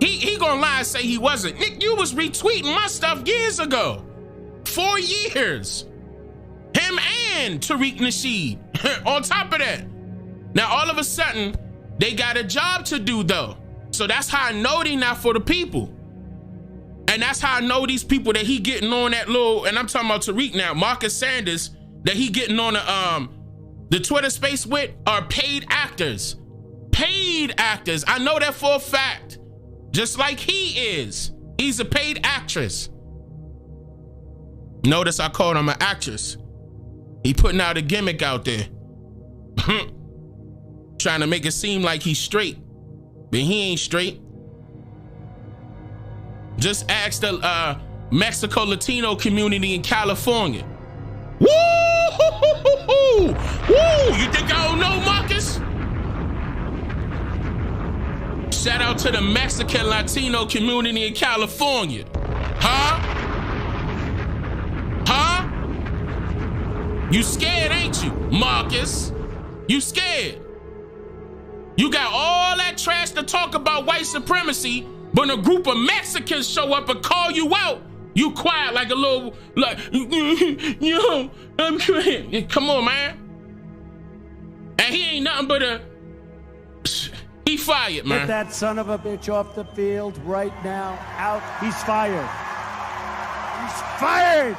He gonna lie and say he wasn't. Nick, you was retweeting my stuff years ago. 4 years. Him and Tariq Nasheed. On top of that. Now, all of a sudden, they got a job to do, though. So that's how I know they not for the people. And that's how I know these people that he getting on that little, and I'm talking about Tariq now, Marcus Sanders, that he getting on the Twitter space with are paid actors. Paid actors. I know that for a fact. Just like he is. He's a paid actress. Notice I called him an actress. He putting out a gimmick out there. Trying to make it seem like he's straight. But he ain't straight. Just ask the Mexico Latino community in California. Woo! Woo! You think I don't know, Marcus? Shout out to the Mexican Latino community in California. Huh? Huh? You scared, ain't you, Marcus? You scared. You got all that trash to talk about white supremacy, but a group of Mexicans show up and call you out. You quiet like a little, like, yo, I'm crying. Come on, man. And he ain't nothing but a, he fired, man. Get that son of a bitch off the field right now. Out. He's fired. He's fired.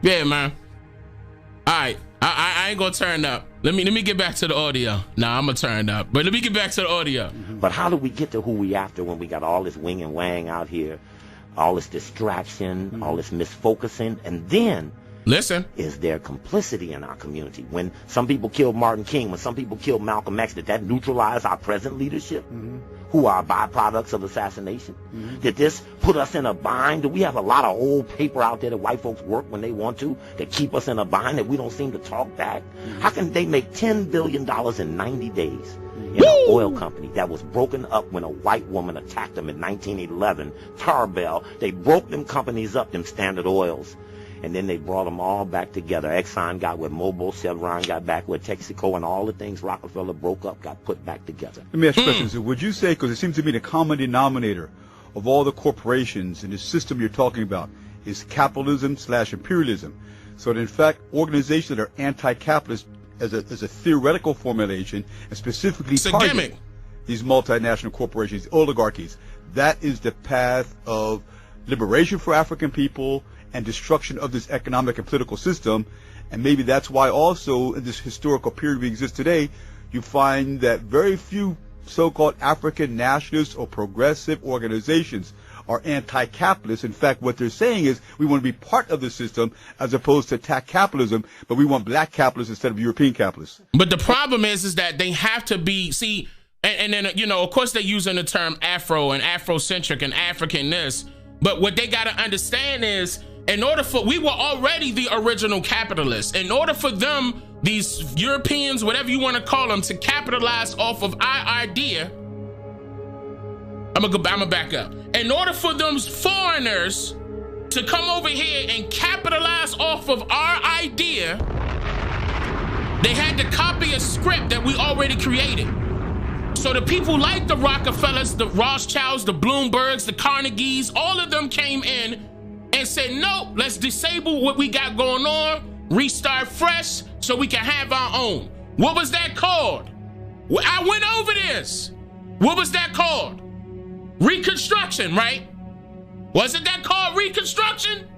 Yeah, man. All right, I ain't gonna turn up. Let me get back to the audio. Nah, I'm gonna turn up, but let me get back to the audio. But how do we get to who we after when we got all this wing and wang out here, all this distraction, all this misfocusing, and then listen, is there complicity in our community? When some people killed Martin King, when some people killed Malcolm X, did that neutralize our present leadership? Who are byproducts of assassination? Did this put us in a bind? Do we have a lot of old paper out there that white folks work when they want to keep us in a bind that we don't seem to talk back? How can they make $10 billion in 90 days in an oil company that was broken up when a white woman attacked them in 1911, Tarbell? They broke them companies up, them Standard Oils. And then they brought them all back together. Exxon got with Mobil, Chevron got back with Texaco, and all the things Rockefeller broke up got put back together. Let me ask you a question. So would you say, because it seems to me the common denominator of all the corporations in the system you're talking about is capitalism/imperialism. So that in fact, organizations that are anti-capitalist as a theoretical formulation and specifically target these multinational corporations, oligarchies, that is the path of liberation for African people and destruction of this economic and political system. And maybe that's why also in this historical period we exist today, you find that very few so-called African nationalist or progressive organizations are anti-capitalist. In fact, what they're saying is we want to be part of the system as opposed to attack capitalism, but we want black capitalists instead of European capitalists. But the problem is that they have to be, see, and then, you know, of course they're using the term Afro and Afrocentric and African this, but what they got to understand is, in order for, we were already the original capitalists. In order for them, these Europeans, whatever you want to call them, to capitalize off of our idea, I'm gonna back up. In order for them foreigners to come over here and capitalize off of our idea, they had to copy a script that we already created. So the people like the Rockefellers, the Rothschilds, the Bloombergs, the Carnegies, all of them came in and said, no, let's disable what we got going on, restart fresh so we can have our own. What was that called? Well, I went over this. What was that called? Reconstruction, right? Wasn't that called Reconstruction?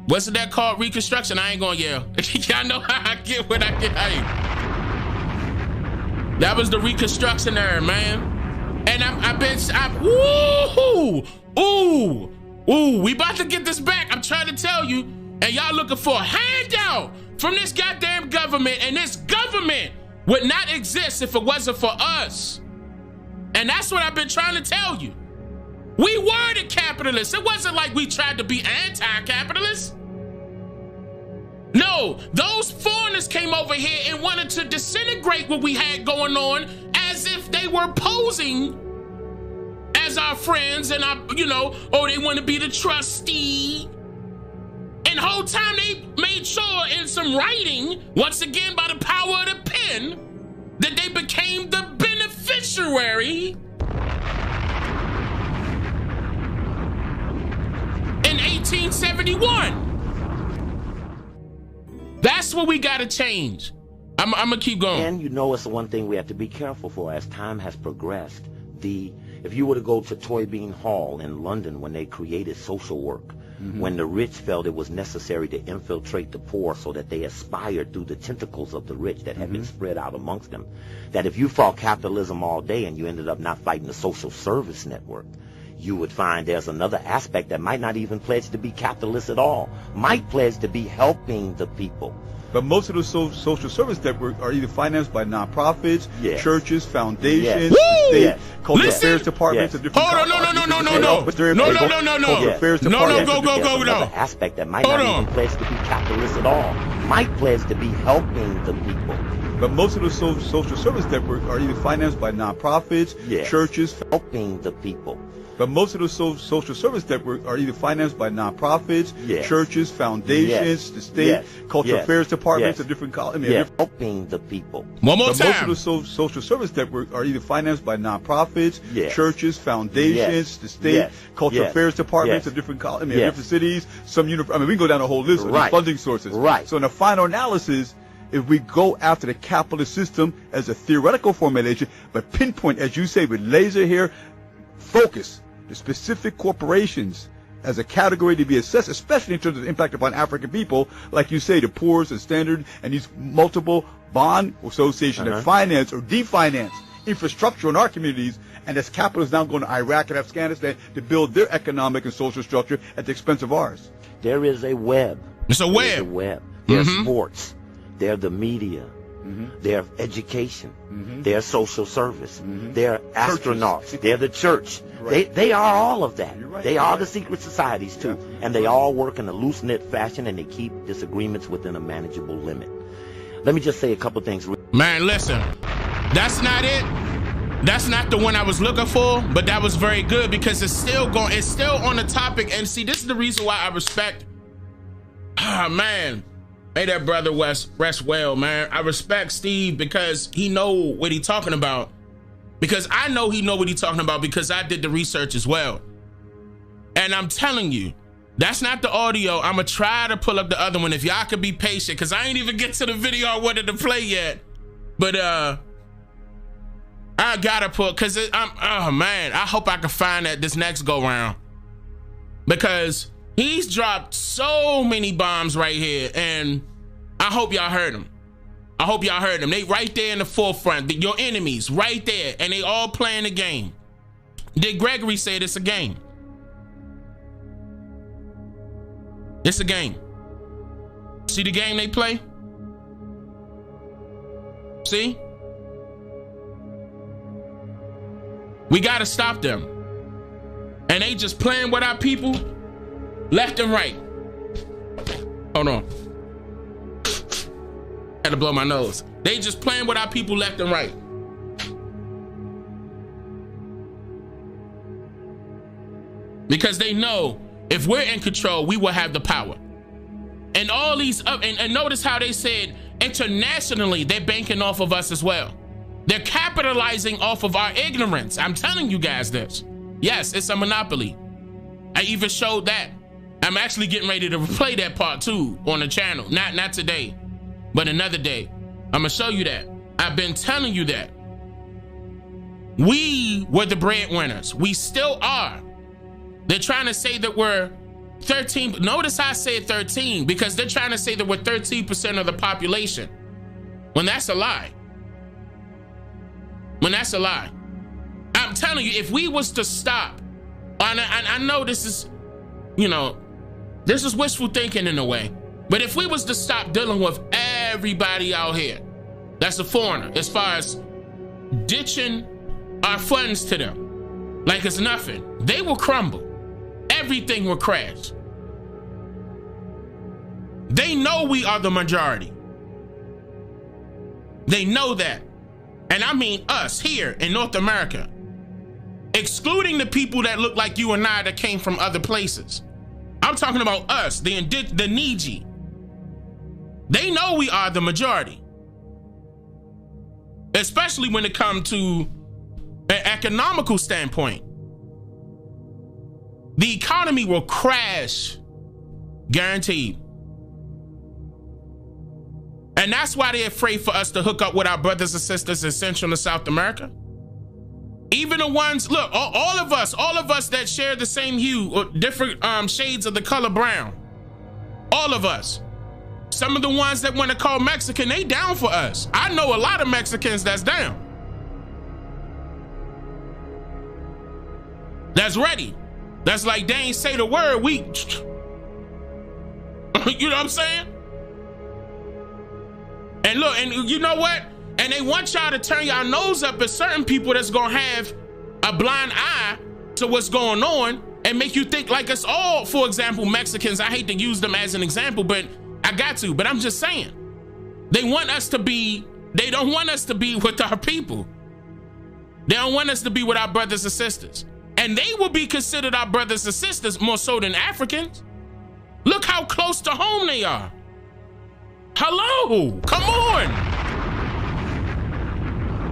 Wasn't that called Reconstruction? I ain't gonna yell. Y'all know how I get what I get. That was the Reconstruction era, man. And we about to get this back. I'm trying to tell you, and y'all looking for a handout from this goddamn government, and this government would not exist if it wasn't for us. And that's what I've been trying to tell you. We were the capitalists. It wasn't like we tried to be anti-capitalists. No, those foreigners came over here and wanted to disintegrate what we had going on as if they were posing as our friends and our, you know, oh, they want to be the trustee. And the whole time they made sure in some writing, once again by the power of the pen, that they became the beneficiary in 1871. That's what we gotta change. I'm gonna keep going. And you know, it's the one thing we have to be careful for as time has progressed. If you were to go to Toynbee Hall in London when they created social work, when the rich felt it was necessary to infiltrate the poor so that they aspired through the tentacles of the rich that had been spread out amongst them. That if you fought capitalism all day and you ended up not fighting the social service network, you would find there's another aspect that might not even pledge to be capitalist at all, might pledge to be helping the people. But most of the social service networks are either financed by nonprofits, churches, foundations, the state, cultural affairs departments, and different. Hold on, no. Aspect that might not even pledge to be capitalist at all, might pledge to be helping the people. But most of the social service networks are either financed by nonprofits, churches, helping the people. But most of the social service networks are either financed by nonprofits, churches, foundations, the state, cultural affairs departments, and different helping the people. One more time. Most of the social service networks are either financed by nonprofits, churches, foundations, the state, cultural affairs departments, and different different cities. Some we can go down a whole list of these funding sources. So in the final analysis, if we go after the capitalist system as a theoretical formulation, but pinpoint, as you say, with laser here, focus the specific corporations as a category to be assessed, especially in terms of the impact upon African people, like you say, the poor, the standard, and these multiple bond associations that finance or definance infrastructure in our communities, and as capital is now going to Iraq and Afghanistan to build their economic and social structure at the expense of ours. There is a web. It's a web. There's a web. There's sports. They're the media. They're education. They're social service. They're astronauts. They're the church. They are all of that. They are the secret societies too. And they all work in a loose-knit fashion, and they keep disagreements within a manageable limit. Let me just say a couple things. Man, listen, that's not it. That's not the one I was looking for, but that was very good because it's still on the topic. And see, this is the reason why I respect, man. May that brother rest well, man. I respect Steve because he know what he talking about. Because I know he know what he talking about because I did the research as well. And I'm telling you, that's not the audio. I'm gonna try to pull up the other one if y'all could be patient, because I ain't even get to the video I wanted to play yet. But I gotta put, because oh man, I hope I can find that this next go round. Because he's dropped so many bombs right here, and I hope y'all heard him. I hope y'all heard them. They right there in the forefront. Your enemies right there, and they all playing the game. Did Gregory said it's a game? It's a game. See the game they play? See? We gotta stop them. And they just playing with our people left and right. Hold on. Had to blow my nose. They just playing with our people left and right. Because they know if we're in control, we will have the power. And all these and notice how they said internationally they're banking off of us as well. They're capitalizing off of our ignorance. I'm telling you guys this. Yes, it's a monopoly. I even showed that. I'm actually getting ready to replay that part too on the channel. Not today, but another day. I'm gonna show you that. I've been telling you that. We were the breadwinners. We still are. They're trying to say that we're 13. Notice I said 13 because they're trying to say that we're 13% of the population. When that's a lie. When that's a lie. I'm telling you, if we was to stop, and I know this is, you know, this is wishful thinking in a way, but if we was to stop dealing with everybody out here that's a foreigner, as far as ditching our funds to them like it's nothing, they will crumble. Everything will crash. They know we are the majority. They know that. And I mean us here in North America, excluding the people that look like you and I that came from other places. I'm talking about us, the Niji. They know we are the majority. Especially when it comes to an economical standpoint. The economy will crash, guaranteed. And that's why they're afraid for us to hook up with our brothers and sisters in Central and South America. Even the ones, look, all of us that share the same hue or different shades of the color brown, all of us. Some of the ones that want to call Mexican, they down for us. I know a lot of Mexicans that's down. That's ready. That's like Dane say the word, we, you know what I'm saying? And look, and you know what? And they want y'all to turn y'all nose up at certain people that's gonna have a blind eye to what's going on and make you think like it's all, for example, Mexicans. I hate to use them as an example, but I got to, but I'm just saying. They want us to be, they don't want us to be with our people. They don't want us to be with our brothers and sisters. And they will be considered our brothers and sisters more so than Africans. Look how close to home they are. Hello, come on.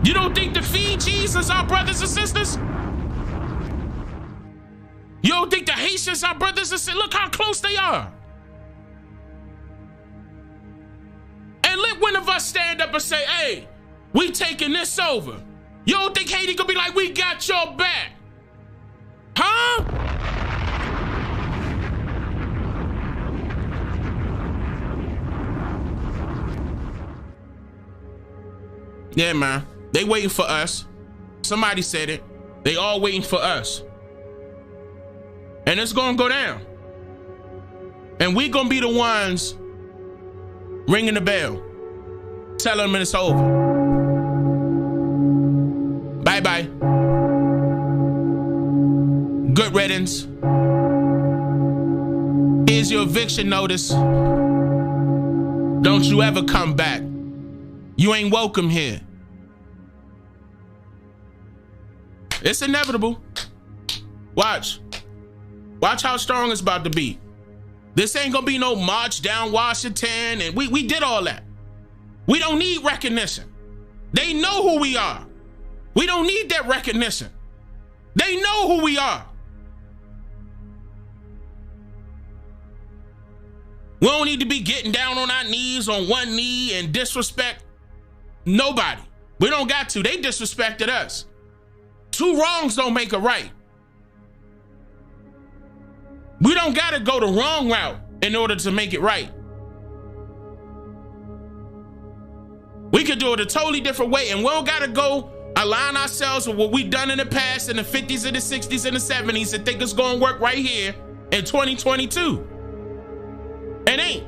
You don't think the Fijis is our brothers and sisters? You don't think the Haitians are brothers and sisters? Look how close they are. And let one of us stand up and say, hey, we taking this over. You don't think Haiti gonna be like, we got your back? Huh? Yeah, man. They waiting for us. Somebody said it. They all waiting for us. And it's gonna go down. And we gonna be the ones ringing the bell, telling them it's over. Bye-bye. Good riddance. Here's your eviction notice. Don't you ever come back. You ain't welcome here. It's inevitable. Watch. Watch how strong it's about to be. This ain't gonna be no march down Washington, and we did all that. We don't need recognition. They know who we are. We don't need that recognition. They know who we are. We don't need to be getting down on our knees on one knee and disrespect nobody. We don't got to. They disrespected us. Two wrongs don't make a right. We don't got to go the wrong route in order to make it right. We could do it a totally different way, and we don't got to go align ourselves with what we've done in the past in the 50s and the 60s and the 70s and think it's going to work right here in 2022. It ain't.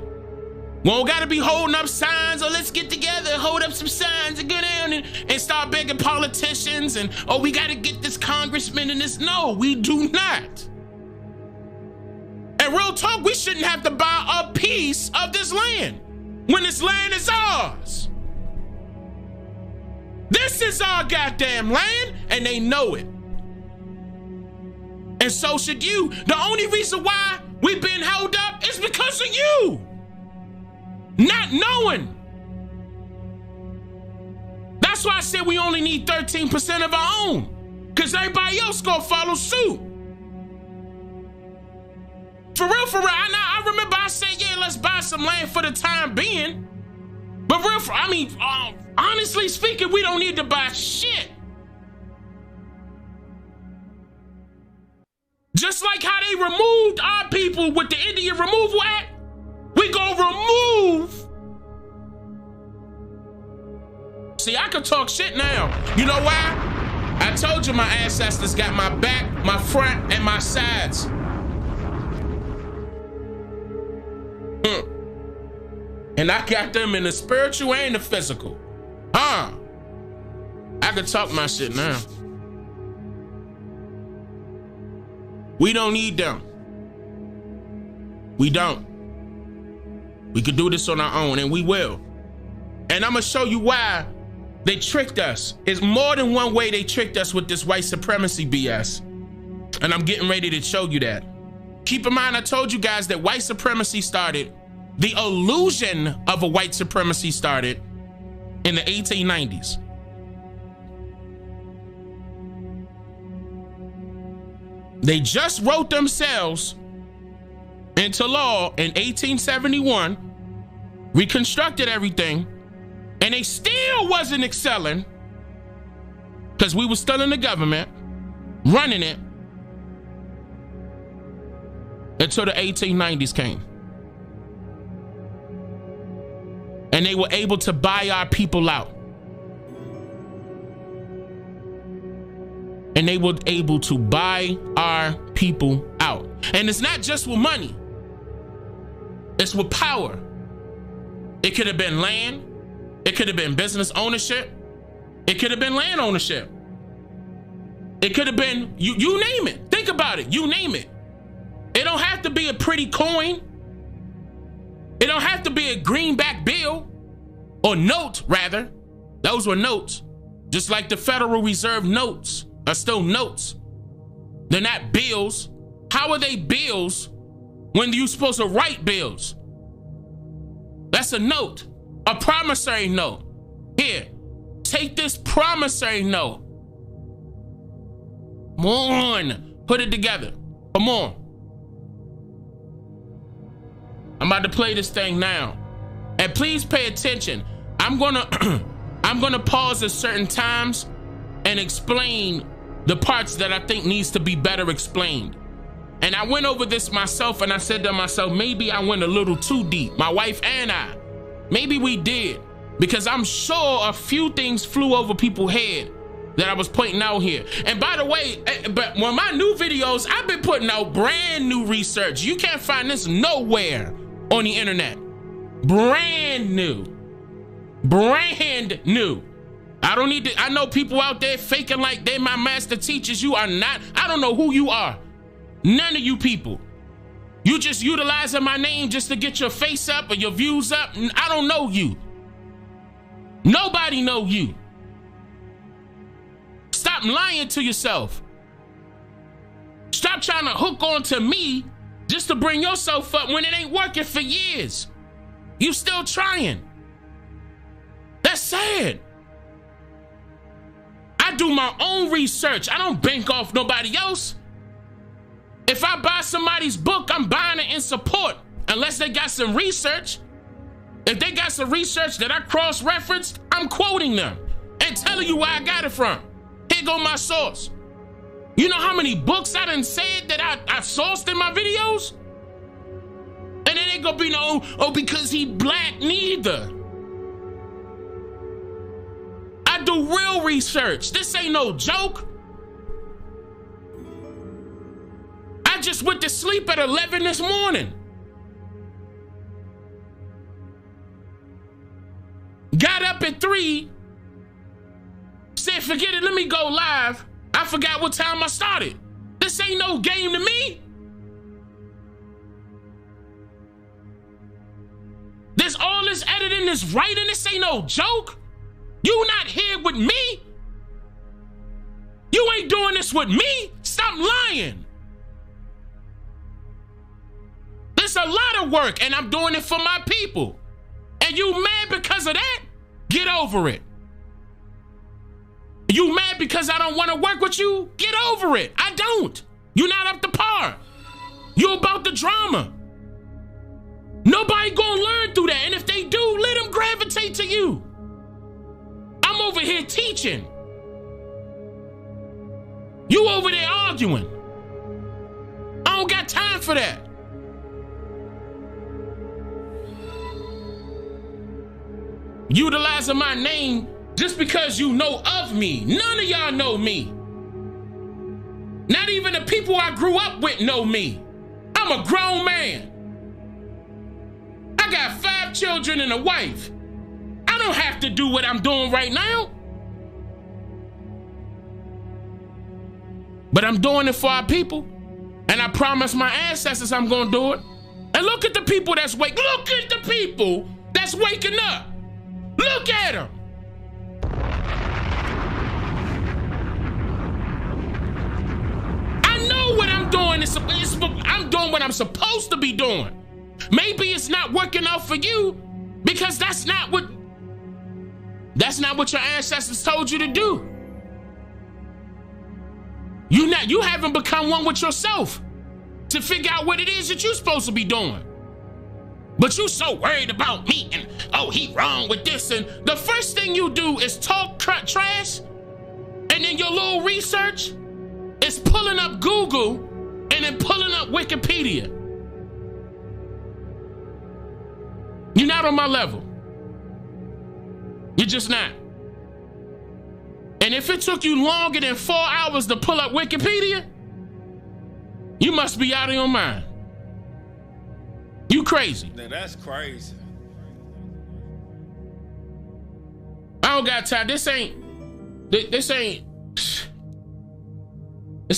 We don't got to be holding up signs, or let's get together and hold up some signs and go down and start begging politicians and, oh, we got to get this congressman and this. No, we do not. And real talk, we shouldn't have to buy a piece of this land when this land is ours. This is our goddamn land, and they know it. And so should you. The only reason why we've been held up is because of you. Not knowing. That's why I said we only need 13% of our own, because everybody else gonna follow suit. For real, I remember I said, yeah, let's buy some land for the time being. But honestly speaking, we don't need to buy shit. Just like how they removed our people with the Indian Removal Act, we gonna remove. See, I can talk shit now. You know why? I told you my ancestors got my back, my front, and my sides. And I got them in the spiritual and the physical. I can talk my shit now. We don't need them. We don't. We could do this on our own, and we will. And I'm gonna show you why they tricked us. It's more than one way they tricked us with this white supremacy BS. And I'm getting ready to show you that. Keep in mind, I told you guys that white supremacy started, the illusion of a white supremacy started in the 1890s. They just wrote themselves into law in 1871, reconstructed everything, and they still wasn't excelling because we were still in the government, running it, until the 1890s came. And they were able to buy our people out. And they were able to buy our people out. And it's not just with money. It's with power. It could have been land. It could have been business ownership. It could have been land ownership. It could have been, you name it. Think about it, you name it. It don't have to be a pretty coin. It don't have to be a greenback bill or note, rather. Those were notes. Just like the Federal Reserve notes are still notes. They're not bills. How are they bills when you're supposed to write bills? That's a note, a promissory note. Here, take this promissory note. Come on, put it together. Come on. I'm about to play this thing now. And please pay attention. I'm gonna pause at certain times and explain the parts that I think needs to be better explained. And I went over this myself and I said to myself, maybe I went a little too deep, my wife and I. Maybe we did, because I'm sure a few things flew over people's head that I was pointing out here. And by the way, but when my new videos, I've been putting out brand new research. You can't find this nowhere on the internet. Brand new. Brand new. I don't need to, I know people out there faking like they're my master teachers. You are not. I don't know who you are. None of you people. You just utilizing my name just to get your face up or your views up. I don't know you. Nobody know you. Stop lying to yourself. Stop trying to hook on to me just to bring yourself up when it ain't working for years. You still trying. That's sad. I do my own research. I don't bank off nobody else. If I buy somebody's book, I'm buying it in support, unless they got some research. If they got some research that I cross-referenced, I'm quoting them and telling you where I got it from. Here go my source. You know how many books I done said that I sourced in my videos? And it ain't gonna be no, oh, because he black, neither. I do real research. This ain't no joke. I just went to sleep at 11 this morning. Got up at 3. Said, forget it, let me go live. I forgot what time I started. This ain't no game to me. There's all this editing, this writing, this ain't no joke. You not here with me. You ain't doing this with me. Stop lying. It's a lot of work and I'm doing it for my people. And you mad because of that? Get over it. You mad because I don't want to work with you? Get over it. I don't. You're not up to par. You about the drama. Nobody gonna learn through that. And if they do, let them gravitate to you. I'm over here teaching. You over there arguing. I don't got time for that. Utilizing my name just because you know of me. None of y'all know me. Not even the people I grew up with know me. I'm a grown man. I got 5 children and a wife. I don't have to do what I'm doing right now. But I'm doing it for our people. And I promise my ancestors I'm gonna do it. And look at the people that's waking. Look at the people that's waking up. Look at them. I know what I'm doing. I'm doing what I'm supposed to be doing. Maybe it's not working out for you because that's not what your ancestors told you to do. You haven't become one with yourself to figure out what it is that you're supposed to be doing. But you so worried about me and, oh, he wrong with this. And the first thing you do is talk trash. And And then your little research is pulling up Google and then pulling up Wikipedia. You're not on my level. You're just not. And if it took you longer than 4 hours to pull up Wikipedia, you must be out of your mind. You crazy. Now that's crazy. I don't got time. This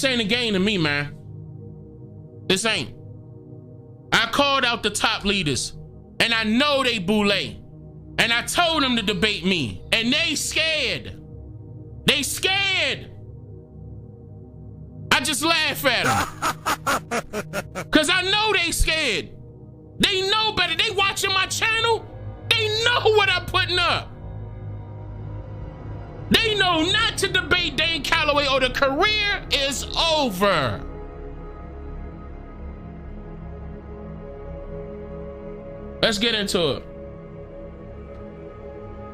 ain't a game to me, man. This ain't. I called out the top leaders, and I know they boule. And I told them to debate me, and they scared. They scared. I just laugh at them. Cause I know they scared. They know better. They watching my channel. They know what I'm putting up. They know not to debate Dane Calloway or the career is over. Let's get into it.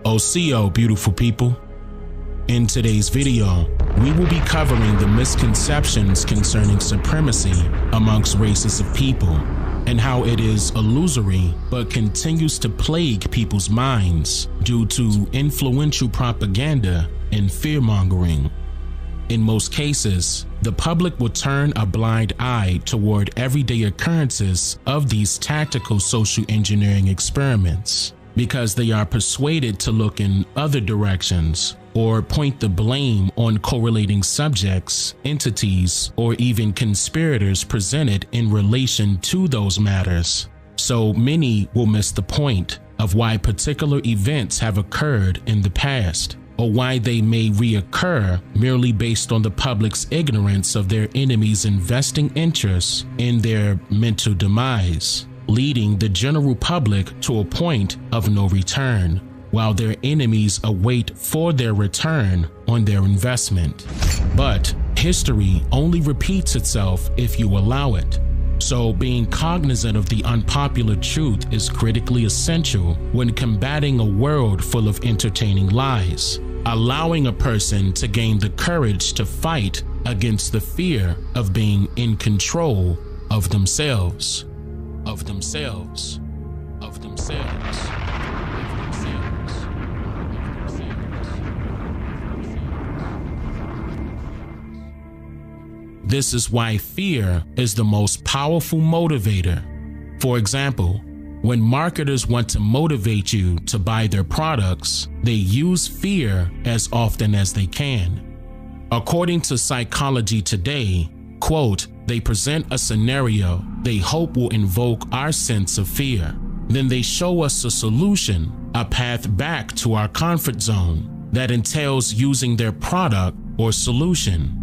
OCO, beautiful people. In today's video, we will be covering the misconceptions concerning supremacy amongst races of people and how it is illusory but continues to plague people's minds due to influential propaganda and fear-mongering. In most cases, the public will turn a blind eye toward everyday occurrences of these tactical social engineering experiments because they are persuaded to look in other directions or point the blame on correlating subjects, entities, or even conspirators presented in relation to those matters. So many will miss the point of why particular events have occurred in the past, or why they may reoccur merely based on the public's ignorance of their enemies' investing interests in their mental demise, leading the general public to a point of no return, while their enemies await for their return on their investment. But history only repeats itself if you allow it. So being cognizant of the unpopular truth is critically essential when combating a world full of entertaining lies, allowing a person to gain the courage to fight against the fear of being in control of themselves, of themselves, of themselves. This is why fear is the most powerful motivator. For example, when marketers want to motivate you to buy their products, they use fear as often as they can. According to Psychology Today, quote, they present a scenario they hope will invoke our sense of fear. Then they show us a solution, a path back to our comfort zone that entails using their product or solution.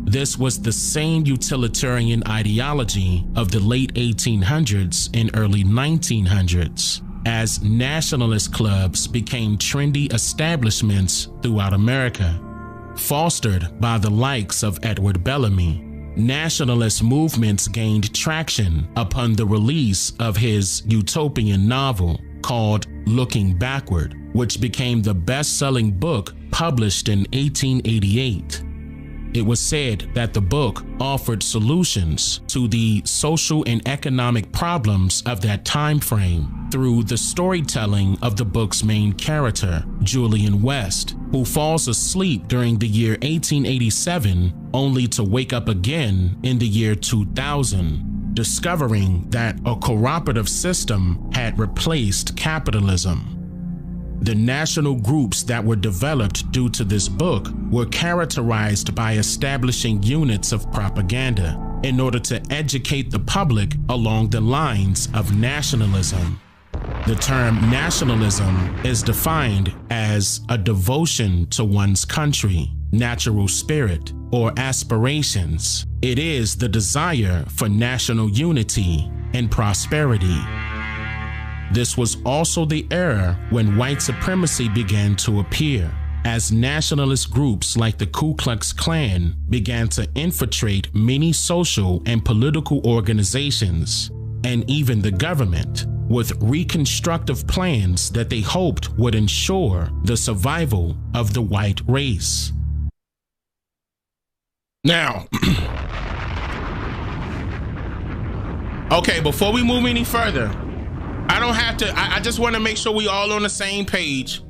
This was the same utilitarian ideology of the late 1800s and early 1900s, as nationalist clubs became trendy establishments throughout America. Fostered by the likes of Edward Bellamy, nationalist movements gained traction upon the release of his utopian novel called Looking Backward, which became the best-selling book published in 1888. It was said that the book offered solutions to the social and economic problems of that time frame through the storytelling of the book's main character, Julian West, who falls asleep during the year 1887 only to wake up again in the year 2000, discovering that a cooperative system had replaced capitalism. The national groups that were developed due to this book were characterized by establishing units of propaganda in order to educate the public along the lines of nationalism. The term nationalism is defined as a devotion to one's country, natural spirit, or aspirations. It is the desire for national unity and prosperity. This was also the era when white supremacy began to appear, as nationalist groups like the Ku Klux Klan began to infiltrate many social and political organizations, and even the government, with reconstructive plans that they hoped would ensure the survival of the white race. Now, okay, before we move any further, I don't have to, I just want to make sure we all on the same page.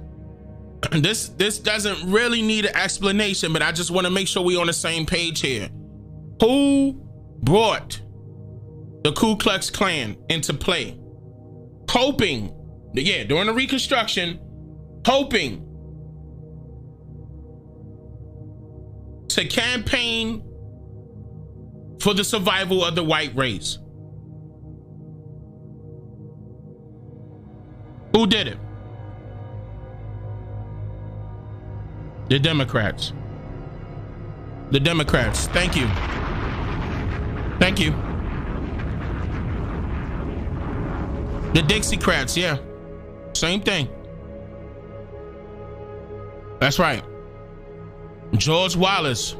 This doesn't really need an explanation, but I just want to make sure we on the same page here. Who brought the Ku Klux Klan into play? Hoping, yeah, during the Reconstruction, hoping to campaign for the survival of the white race. Who did it? The Democrats. The Democrats. Thank you. Thank you. The Dixiecrats, yeah. Same thing. That's right. George Wallace.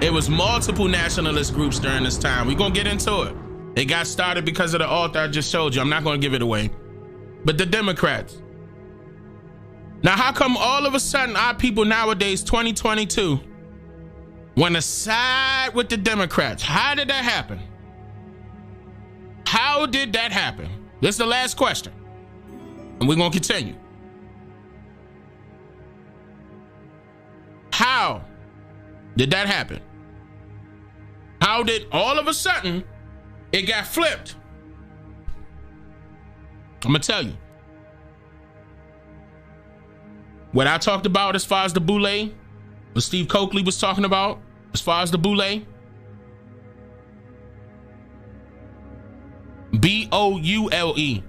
It was multiple nationalist groups during this time. We're gonna get into it. It got started because of the author I just showed you. I'm not gonna give it away. But the Democrats. Now, how come all of a sudden our people nowadays, 2022, want to side with the Democrats? How did that happen? How did that happen? This is the last question. And we're going to continue. How did that happen? How did all of a sudden it got flipped? I'm going to tell you. What I talked about as far as the boule, what Steve Coakley was talking about as far as the boule, B-O-U-L-E.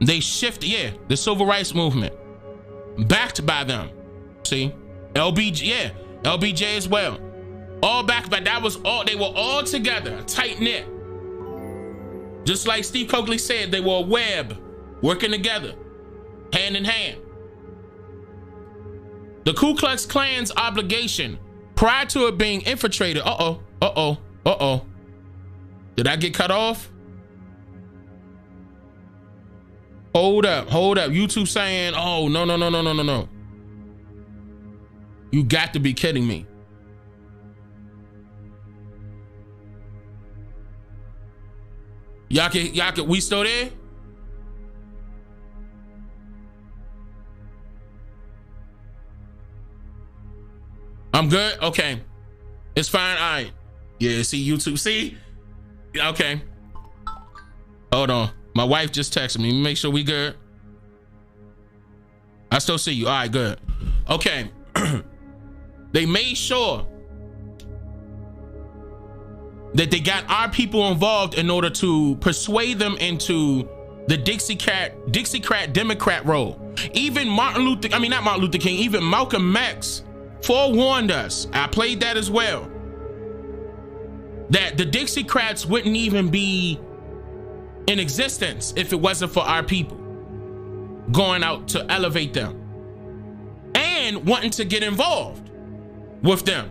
They shift, yeah, the civil rights movement, backed by them. See, LBJ, yeah, LBJ as well, all backed by, that was all, they were all together, tight knit. Just like Steve Coakley said, they were a web, working together, hand in hand. The Ku Klux Klan's obligation prior to it being infiltrated, did I get cut off? Hold up. YouTube saying, oh, no. You got to be kidding me. Y'all can, we still there? I'm good? Okay. It's fine, all right. Yeah, see YouTube, see? Okay. Hold on. My wife just texted me. Make sure we good. I still see you. All right, good. Okay. They made sure that they got our people involved in order to persuade them into the Dixiecrat Democrat role. Even even Malcolm X forewarned us. I played that as well. That the Dixiecrats wouldn't even be in existence if it wasn't for our people going out to elevate them and wanting to get involved with them.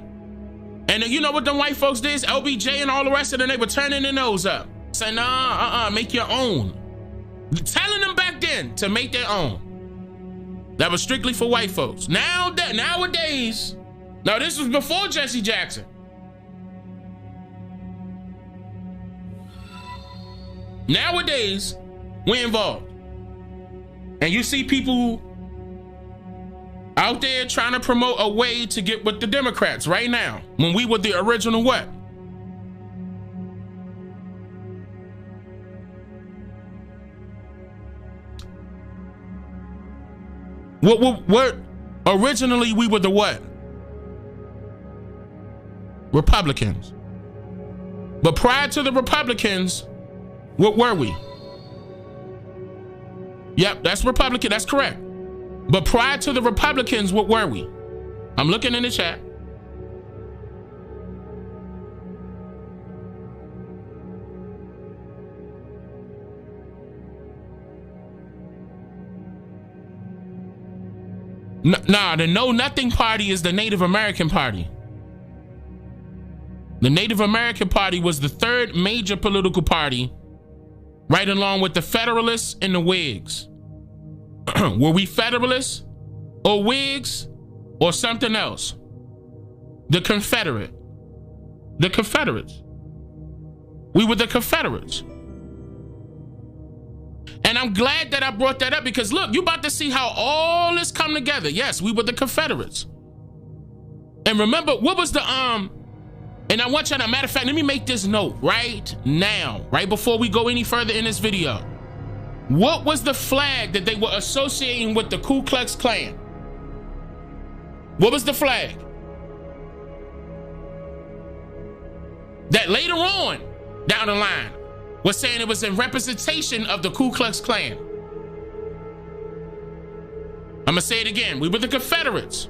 And you know what them white folks did? LBJ and all the rest of them, they were turning their nose up, saying, nah, make your own. Telling them back then to make their own. That was strictly for white folks. Nowadays, now this was before Jesse Jackson. Nowadays, we're involved. And you see people out there trying to promote a way to get with the Democrats right now, when we were the original what? What originally we were the what? Republicans. But prior to the Republicans, what were we? Yep, that's Republican, that's correct. But prior to the Republicans, what were we? I'm looking in the chat. Nah, the Know Nothing Party is the Native American Party. The Native American Party was the third major political party right along with the Federalists and the Whigs. Were we Federalists or Whigs or something else? The Confederate. The Confederates. We were the Confederates. And I'm glad that I brought that up because look, you about to see how all this come together. Yes, we were the Confederates. And remember, what was the, and I want you to, matter of fact, let me make this note right now, right before we go any further in this video. What was the flag that they were associating with the Ku Klux Klan? What was the flag? That later on, down the line, was saying it was in representation of the Ku Klux Klan. I'm gonna say it again. We were the Confederates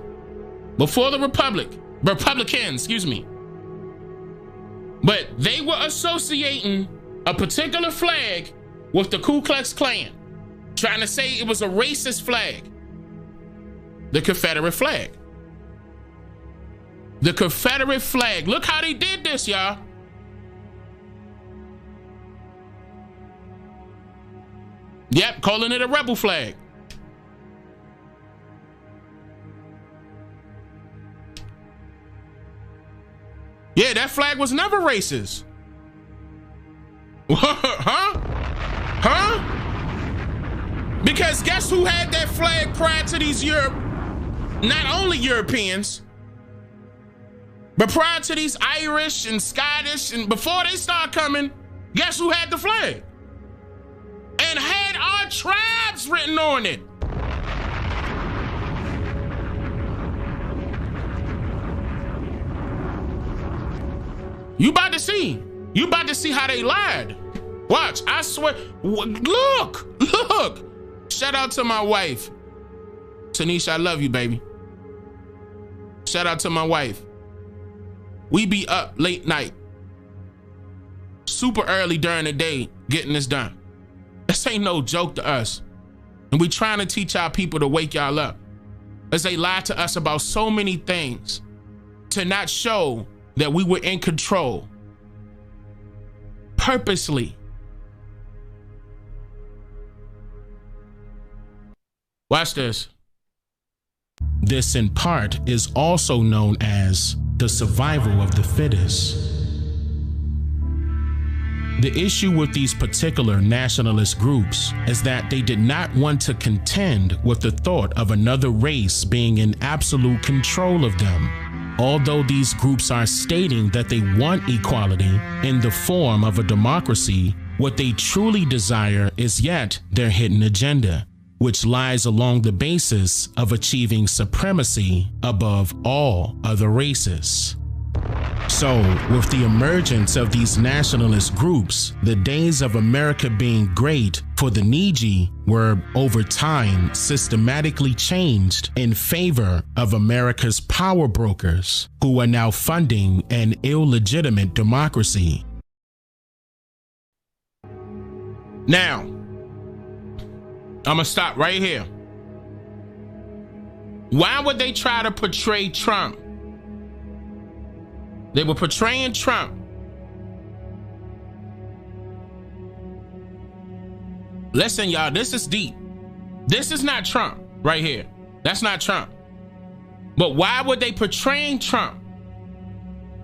before the Republicans, excuse me. But they were associating a particular flag with the Ku Klux Klan, trying to say it was a racist flag. The Confederate flag. The Confederate flag. Look how they did this, y'all. Yep, calling it a rebel flag. Yeah, that flag was never racist. Huh? Because guess who had that flag prior to these not only Europeans, but prior to these Irish and Scottish, and before they start coming, guess who had the flag? And had our tribes written on it. You about to see. You about to see how they lied. Watch, I swear. Look. Shout out to my wife. Tanisha, I love you, baby. Shout out to my wife. We be up late night, super early during the day, getting this done. This ain't no joke to us. And we trying to teach our people to wake y'all up, as they lie to us about so many things to not show that we were in control. Purposely. Watch this. This in part is also known as the survival of the fittest. The issue with these particular nationalist groups is that they did not want to contend with the thought of another race being in absolute control of them. Although these groups are stating that they want equality in the form of a democracy, what they truly desire is yet their hidden agenda, which lies along the basis of achieving supremacy above all other races. So, with the emergence of these nationalist groups, the days of America being great for the needy were, over time, systematically changed in favor of America's power brokers, who are now funding an illegitimate democracy. Now, I'm gonna stop right here. Why would they try to portray Trump? They were portraying Trump. Listen, y'all, this is deep. This is not Trump right here. That's not Trump. But why would they portray Trump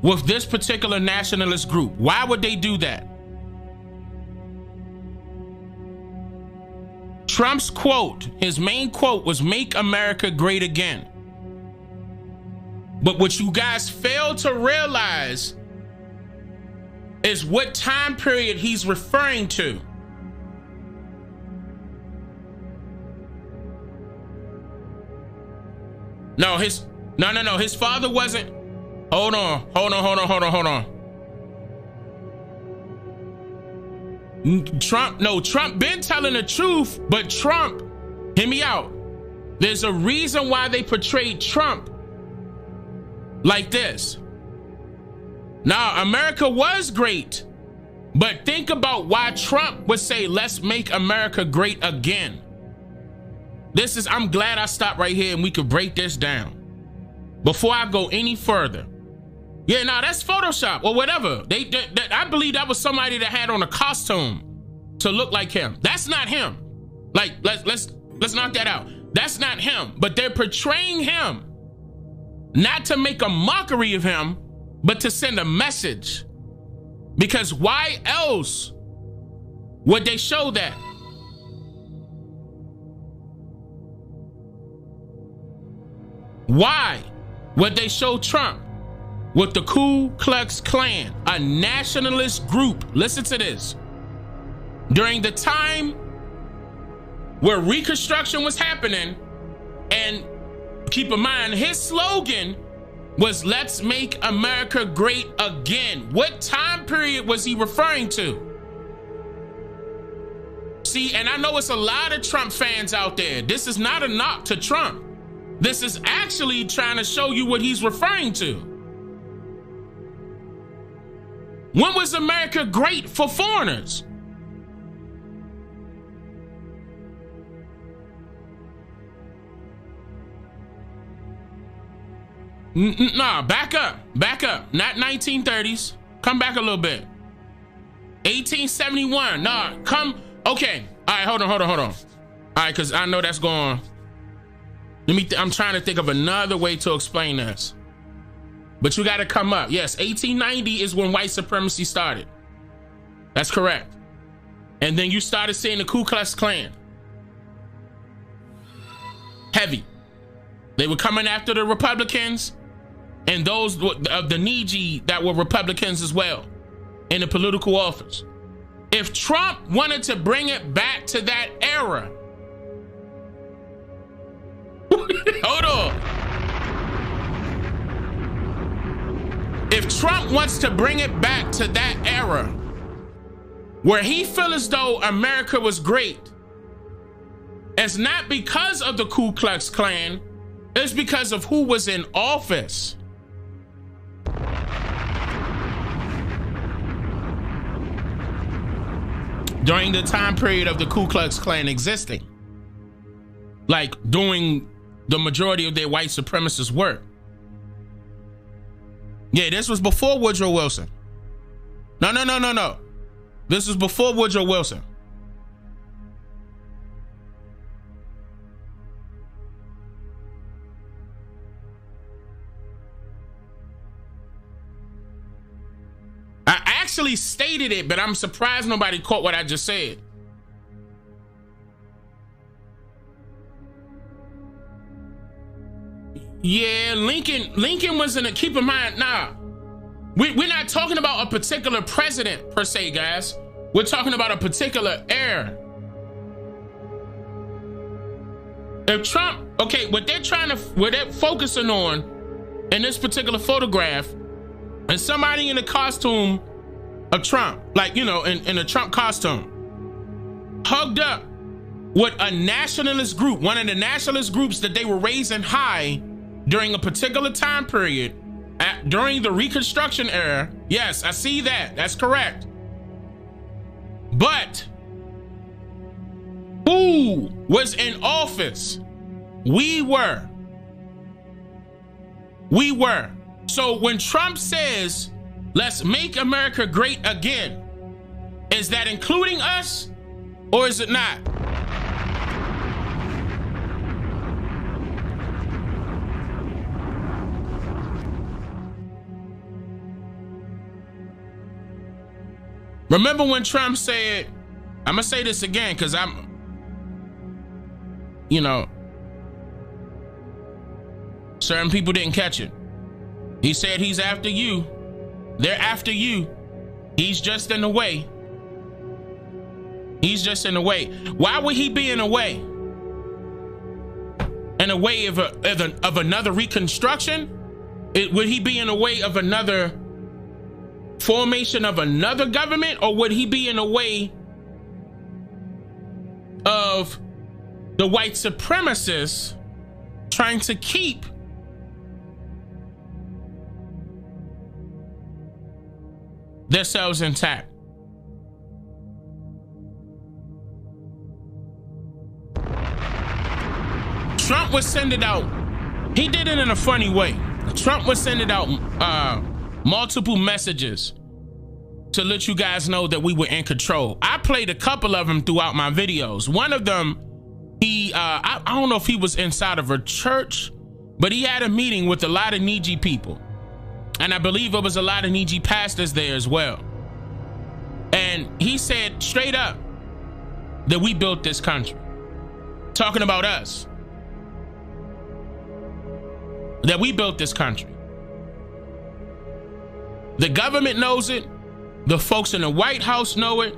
with this particular nationalist group? Why would they do that? Trump's quote, his main quote was "Make America Great Again." But what you guys fail to realize is what time period he's referring to. No, his father wasn't. Hold on. Trump been telling the truth, but Trump, hear me out. There's a reason why they portrayed Trump like this. Now, America was great, but think about why Trump would say, "Let's make America great again." I'm glad I stopped right here and we could break this down before I go any further. Yeah, now that's Photoshop or whatever. I believe that was somebody that had on a costume to look like him. That's not him. Like, let's knock that out. That's not him. But they're portraying him not to make a mockery of him, but to send a message. Because why else would they show that? Why would they show Trump with the Ku Klux Klan, a nationalist group? Listen to this. During the time where Reconstruction was happening, and keep in mind, his slogan was "Let's make America great again." What time period was he referring to? See, and I know it's a lot of Trump fans out there. This is not a knock to Trump. This is actually trying to show you what he's referring to. When was America great for foreigners? Nah, back up. Not 1930s. Come back a little bit. 1871. Nah, come. Okay. All right, hold on. All right, because I know that's going. I'm trying to think of another way to explain this. But you got to come up. Yes, 1890 is when white supremacy started. That's correct. And then you started seeing the Ku Klux Klan. Heavy. They were coming after the Republicans and those of the Negroes that were Republicans as well in the political office. If Trump wanted to bring it back to that era, hold on. If Trump wants to bring it back to that era where he felt as though America was great, it's not because of the Ku Klux Klan, it's because of who was in office. During the time period of the Ku Klux Klan existing, like doing the majority of their white supremacist work. Yeah, this was before Woodrow Wilson. No. This was before Woodrow Wilson. I actually stated it, but I'm surprised nobody caught what I just said. Yeah, Lincoln was in a, keep in mind, we're not talking about a particular president per se, guys. We're talking about a particular era. If Trump, okay, what they're focusing on in this particular photograph is somebody in the costume of Trump, like, you know, in a Trump costume, hugged up with a nationalist group, one of the nationalist groups that they were raising high during a particular time period, during the Reconstruction era. Yes, I see that. That's correct. But who was in office? We were. So when Trump says, "Let's make America great again," is that including us or is it not? Remember when Trump said, I'm gonna say this again because I'm, you know, certain people didn't catch it. He said he's after you. They're after you. He's just in the way. He's just in the way. Why would he be in the way? In a way of another Reconstruction? Would he be in the way of another formation of another government, or would he be in the way of the white supremacists trying to keep themselves intact? Trump was sending out, he did it in a funny way. Trump was sending out multiple messages to let you guys know that we were in control. I played a couple of them throughout my videos. One of them, I don't know if he was inside of a church, but he had a meeting with a lot of Negroes people. And I believe it was a lot of Negroes pastors there as well. And he said straight up that we built this country. Talking about us. That we built this country. The government knows it. The folks in the White House know it.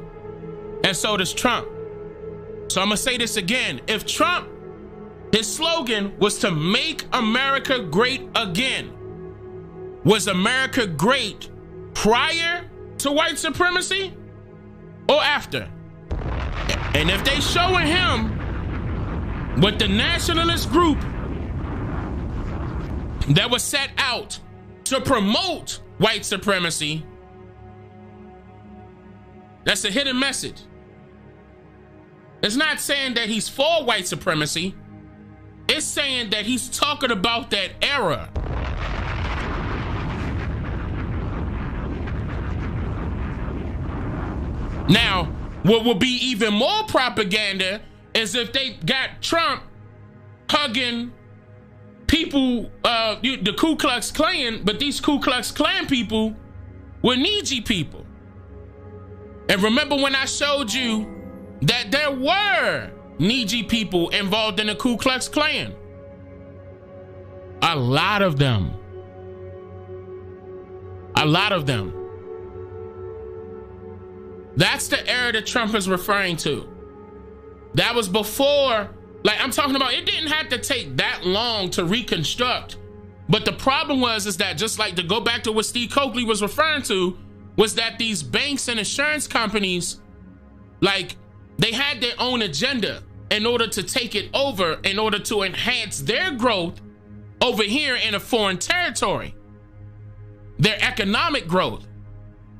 And so does Trump. So I'm gonna say this again. If Trump, his slogan was to make America great again, was America great prior to white supremacy or after? And if they showing him with the nationalist group that was set out to promote white supremacy, that's a hidden message. It's not saying that he's for white supremacy. It's saying that he's talking about that era. Now, what will be even more propaganda is if they got Trump hugging people, the Ku Klux Klan, but these Ku Klux Klan people were Negroes people. And remember when I showed you that there were Negroes people involved in the Ku Klux Klan? A lot of them. A lot of them. That's the era that Trump is referring to. That was before, like I'm talking about, it didn't have to take that long to reconstruct. But the problem is that, just like to go back to what Steve Coakley was referring to, was that these banks and insurance companies, like, they had their own agenda in order to take it over, in order to enhance their growth over here in a foreign territory, their economic growth.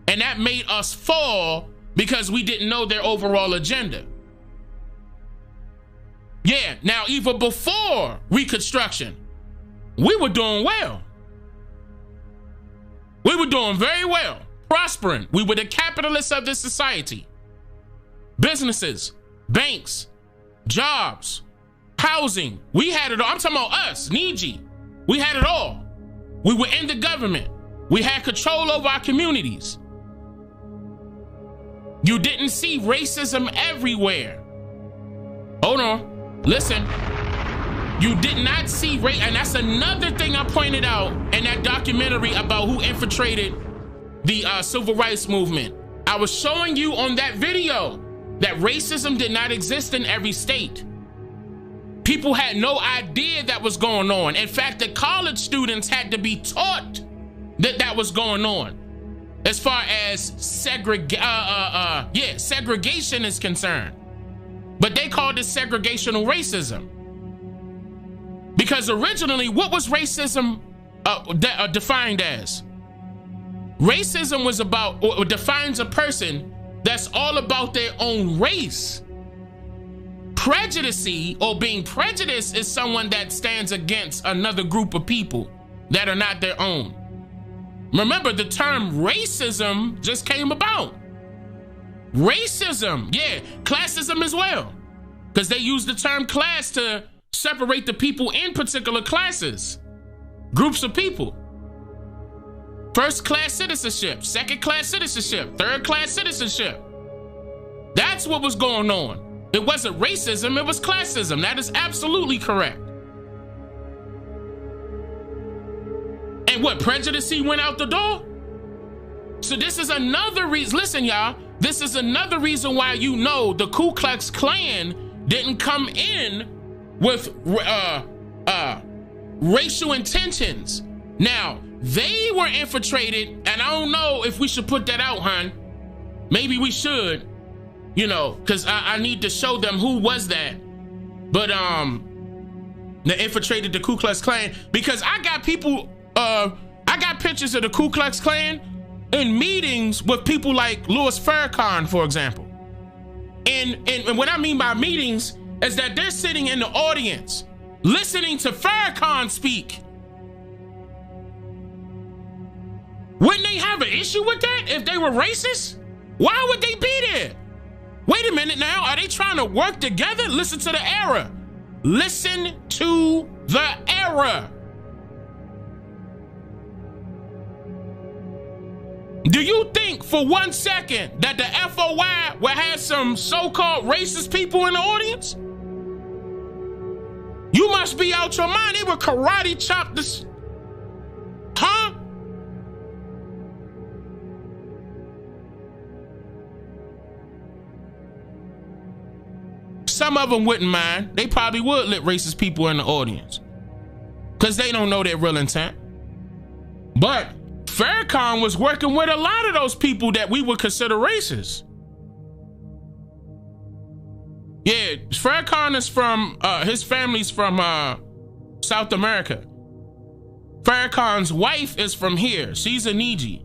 And that made us fall because we didn't know their overall agenda. Yeah, now even before Reconstruction, we were doing well. We were doing very well, prospering. We were the capitalists of this society. Businesses, banks, jobs, housing. We had it all. I'm talking about us, Negroes. We had it all. We were in the government. We had control over our communities. You didn't see racism everywhere. Hold on. Listen. You did not see race. And that's another thing I pointed out in that documentary about who infiltrated the civil rights movement. I was showing you on that video that racism did not exist in every state. People had no idea that was going on. In fact, the college students had to be taught that that was going on. As far as segregation is concerned. But they called it segregational racism. Because originally, what was racism defined as? Racism was about, or defines a person that's all about their own race. Prejudice, or being prejudiced, is someone that stands against another group of people that are not their own. Remember, the term racism just came about. Racism, yeah, classism as well. Because they use the term class to separate the people in particular classes, groups of people. First class citizenship, second class citizenship, third class citizenship. That's what was going on. It wasn't racism, it was classism. That is absolutely correct. And what, prejudice went out the door? So this is another reason, listen y'all, this is another reason why you know the Ku Klux Klan didn't come in with racial intentions. Now, they were infiltrated, and I don't know if we should put that out, hon. Maybe we should, you know, because I need to show them who was that. But they infiltrated the Ku Klux Klan, because I got people, I got pictures of the Ku Klux Klan in meetings with people like Louis Farrakhan, for example. And what I mean by meetings is that they're sitting in the audience listening to Farrakhan speak. Wouldn't they have an issue with that if they were racist? Why would they be there? Wait a minute now. Are they trying to work together? Listen to the era. Listen to the era. Do you think for 1 second that the FOI will have some so-called racist people in the audience? You must be out your mind. They would karate chop this. Huh? Some of them wouldn't mind. They probably would let racist people in the audience because they don't know their real intent. But Farrakhan was working with a lot of those people that we would consider racist. Yeah, Farrakhan is from, his family's from South America. Farrakhan's wife is from here. She's a Niji.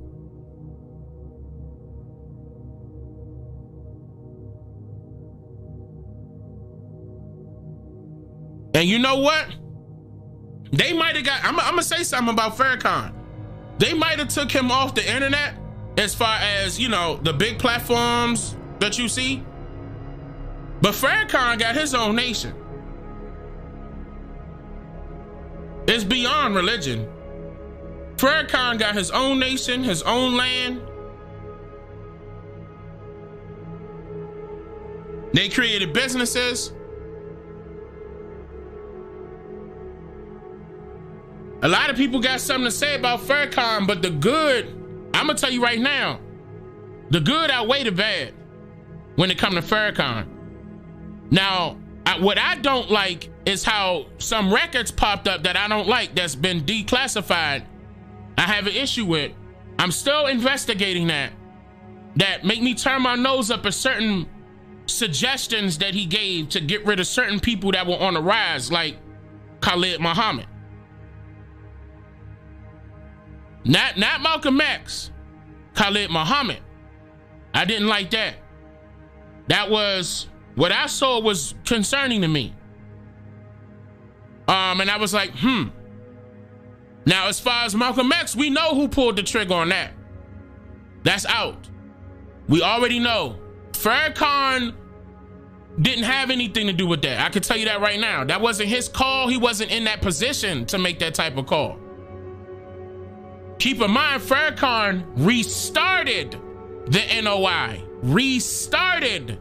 And you know what? They might have got, I'm gonna say something about Farrakhan. They might have took him off the internet as far as, you know, the big platforms that you see. But Farrakhan got his own nation. It's beyond religion. Farrakhan got his own nation, his own land. They created businesses. A lot of people got something to say about Farrakhan, but the good, I'm gonna tell you right now, the good outweigh the bad when it comes to Farrakhan. Now, what I don't like is how some records popped up that I don't like that's been declassified. I have an issue with. I'm still investigating that. That make me turn my nose up at certain suggestions that he gave to get rid of certain people that were on the rise, like Khalid Muhammad. Not Malcolm X, Khalid Muhammad. I didn't like that. That was, what I saw was concerning to me. And I was like, Now, as far as Malcolm X, we know who pulled the trigger on that. That's out. We already know. Farrakhan didn't have anything to do with that. I can tell you that right now. That wasn't his call. He wasn't in that position to make that type of call. Keep in mind, Farrakhan restarted the NOI. Restarted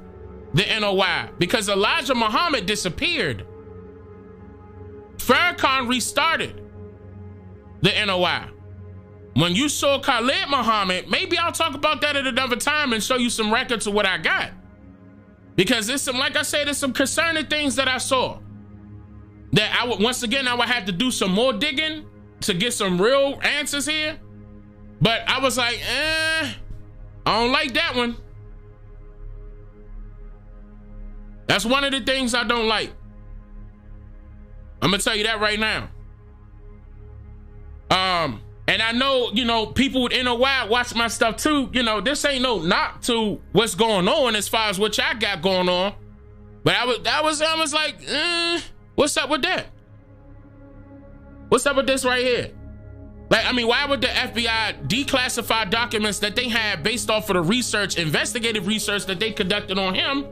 the NOI because Elijah Muhammad disappeared. Farrakhan restarted the NOI. When you saw Khalid Muhammad, maybe I'll talk about that at another time and show you some records of what I got. Because there's some, like I said, there's some concerning things that I saw that I would, once again, I would have to do some more digging to get some real answers here. But I was like, I don't like that one. That's one of the things I don't like. I'm gonna tell you that right now. And I know, you know, people with NOI watch my stuff too. You know, this ain't no knock to what's going on as far as what y'all got going on. But I was like, what's up with that? What's up with this right here? Like, I mean, why would the FBI declassify documents that they had based off of the research, investigative research that they conducted on him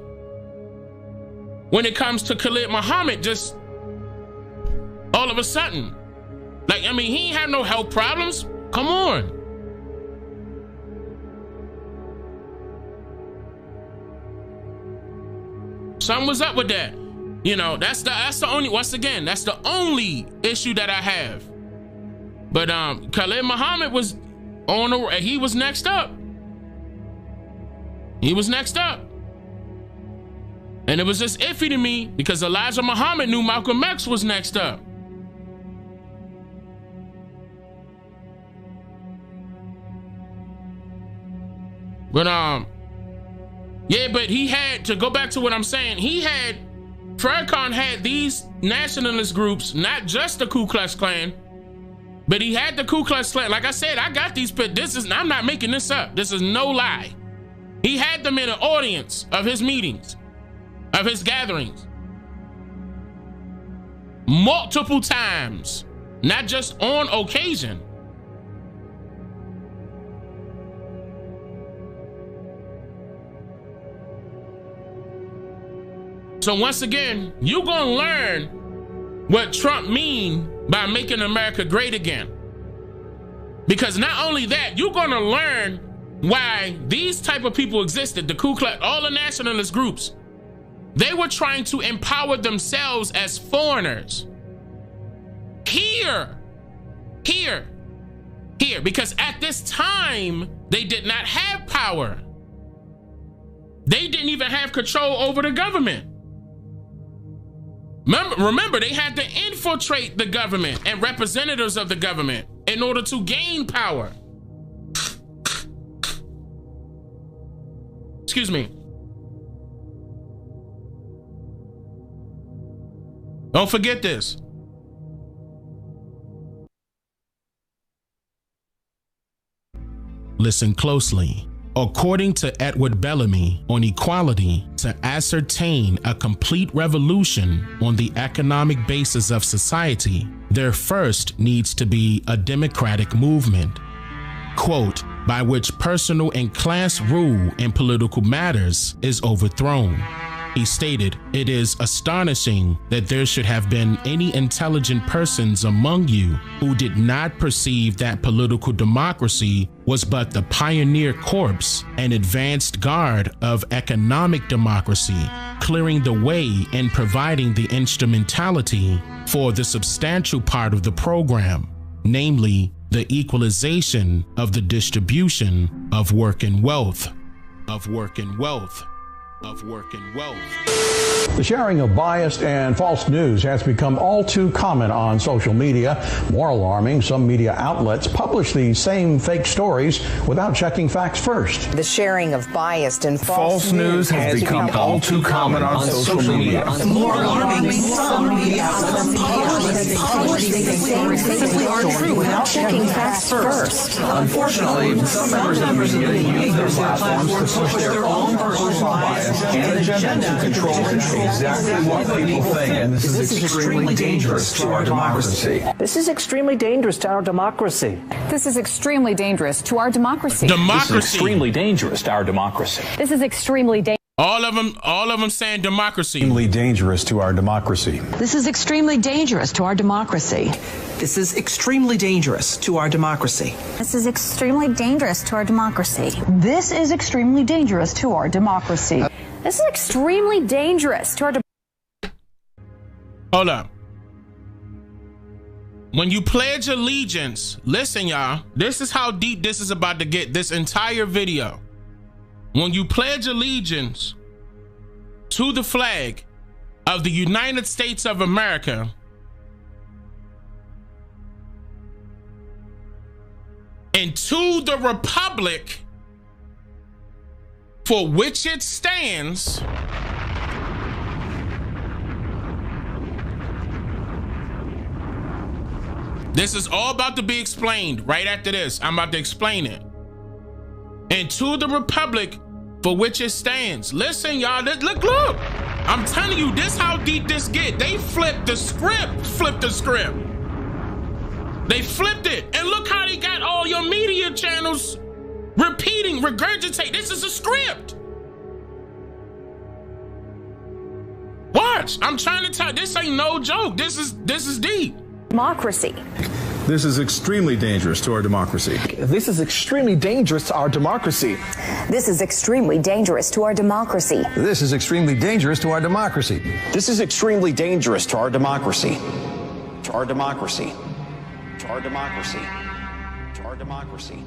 when it comes to Khalid Muhammad just all of a sudden? Like, I mean, he ain't have no health problems. Come on. Something was up with that. You know, that's the only, once again, that's the only issue that I have. But Khalid Muhammad was on the, he was next up. He was next up. And it was just iffy to me because Elijah Muhammad knew Malcolm X was next up. But yeah, but he had, to go back to what I'm saying, Farrakhan had these nationalist groups, not just the Ku Klux Klan, but he had the Ku Klux Klan. Like I said, I got these, but I'm not making this up. This is no lie. He had them in an audience of his meetings, of his gatherings. Multiple times, not just on occasion. So once again, you're gonna learn what Trump mean by making America great again. Because not only that, you're gonna learn why these type of people existed, the Ku Klux, all the nationalist groups. They were trying to empower themselves as foreigners. Here, because at this time, they did not have power. They didn't even have control over the government. Remember, they had to infiltrate the government and representatives of the government in order to gain power. Excuse me. Don't forget this. Listen closely. According to Edward Bellamy on equality, to ascertain a complete revolution on the economic basis of society, there first needs to be a democratic movement, quote, by which personal and class rule in political matters is overthrown. He stated, "It is astonishing that there should have been any intelligent persons among you who did not perceive that political democracy was but the pioneer corpse and advanced guard of economic democracy, clearing the way and providing the instrumentality for the substantial part of the program, namely the equalization of the distribution of work and wealth, The sharing of biased and false news has become all too common on social media. More alarming, some media outlets publish these same fake stories without checking facts first. The sharing of biased and false news has become all too common on social media. More alarming, some media outlets publish these same fake stories without checking facts first. Unfortunately, some members of the media use their platforms to push their own personal bias and agenda to control exactly what people think, and this is extremely dangerous to our democracy. This is extremely dangerous to our democracy. This is extremely dangerous to our democracy. Democracy. This is extremely dangerous to our democracy. This is extremely dangerous. All of them saying democracy. Extremely dangerous to our democracy. This is extremely dangerous to our democracy. This is extremely dangerous to our democracy. This is extremely dangerous to our democracy. This is extremely dangerous to our democracy. This is extremely dangerous to our Hold up. When you pledge allegiance, listen, y'all, this is how deep this is about to get, this entire video. When you pledge allegiance to the flag of the United States of America, and to the republic for which it stands, this is all about to be explained right after this. I'm about to explain it. And to the republic for which it stands. Listen, y'all, look. I'm telling you, this how deep this get. They flipped the script. They flipped it. And look how they got all your media channels repeating, regurgitate. This is a script. Watch, I'm trying to tell, this ain't no joke. This is deep. democracy. This is extremely dangerous to our democracy. This is extremely dangerous to our democracy. This is extremely dangerous to our democracy. This is extremely dangerous to our democracy. This is extremely dangerous to our democracy. To our democracy. To our democracy. To our democracy.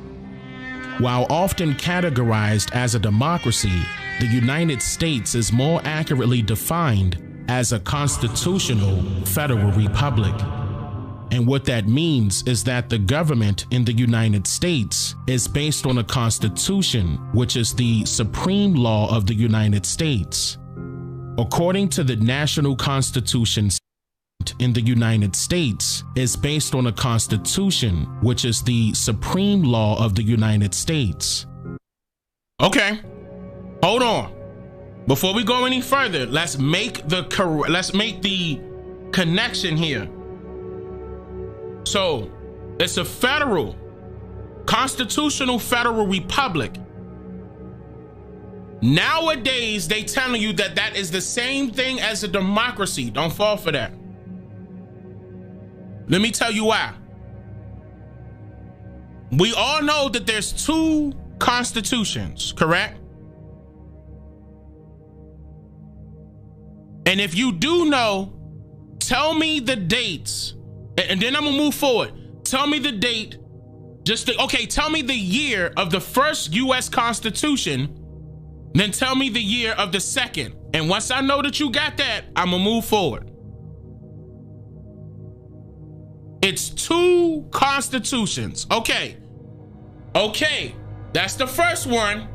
While often categorized as a democracy, the United States is more accurately defined as a constitutional federal republic. And what that means is that the government in the United States is based on a constitution, which is the supreme law of the United States. According to the national constitution in the United States is based on a constitution, which is the supreme law of the United States. Okay, hold on. Before we go any further, let's make the connection here. So it's a federal, constitutional federal republic. Nowadays, they telling you that that is the same thing as a democracy. Don't fall for that. Let me tell you why. We all know that there's 2 constitutions, correct? And if you do know, tell me the dates, and then I'm gonna move forward. Tell me the date, tell me the year of the first US Constitution, then tell me the year of the second. And once I know that you got that, I'm gonna move forward. It's 2 constitutions. Okay, that's the first one.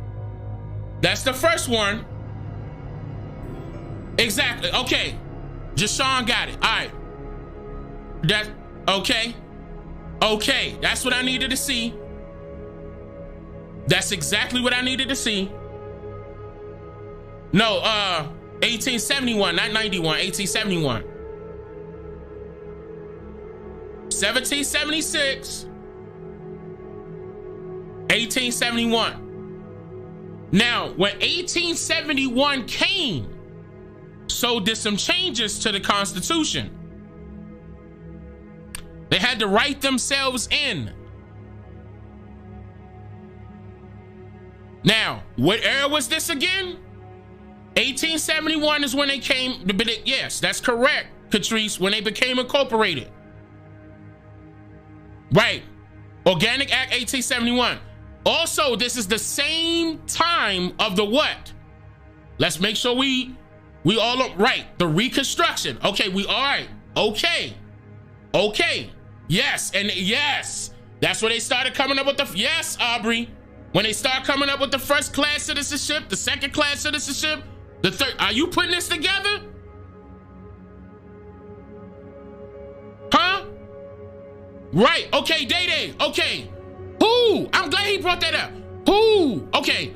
Exactly. Okay, Jashawn got it. All right. Okay, that's what I needed to see. That's exactly what I needed to see. No, 1871, not 91, 1871. 1776, 1871. Now, when 1871 came, so did some changes to the Constitution. They had to write themselves in. Now, what era was this again? 1871 is when they came, yes, that's correct, Catrice, when they became incorporated. Right, Organic Act 1871. Also, this is the same time of the what? Let's make sure we all up right. The Reconstruction. Okay, we all right. Okay. Yes, and yes, that's where they started coming up with the, yes, Aubrey. When they start coming up with the first class citizenship, the second class citizenship, the third. Are you putting this together? Huh? Right, okay, Day. Okay. Who? I'm glad he brought that up. Who? Okay.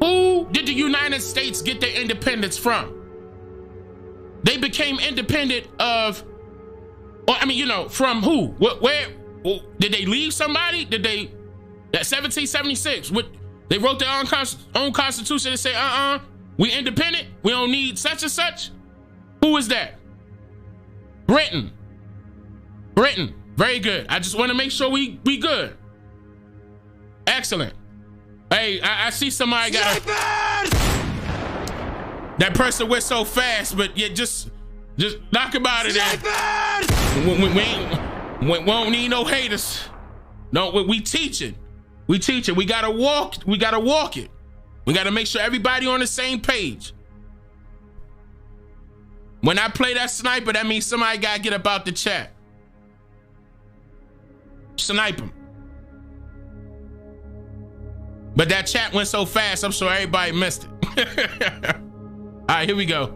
Who did the United States get their independence from? They became independent of, or I mean, you know, from who? Where did they leave somebody? Did they, that 1776, what, they wrote their own constitution and say, we independent, we don't need such and such? Who is that? Britain. Very good. I just want to make sure we good. Excellent. Hey, I see somebody got that person went so fast, but yeah, just knock him out of there. We don't need no haters. No, we teaching. We gotta walk it. We gotta make sure everybody on the same page. When I play that sniper, that means somebody gotta get about the chat. Snipe him. But that chat went so fast, I'm sure everybody missed it. All right, here we go.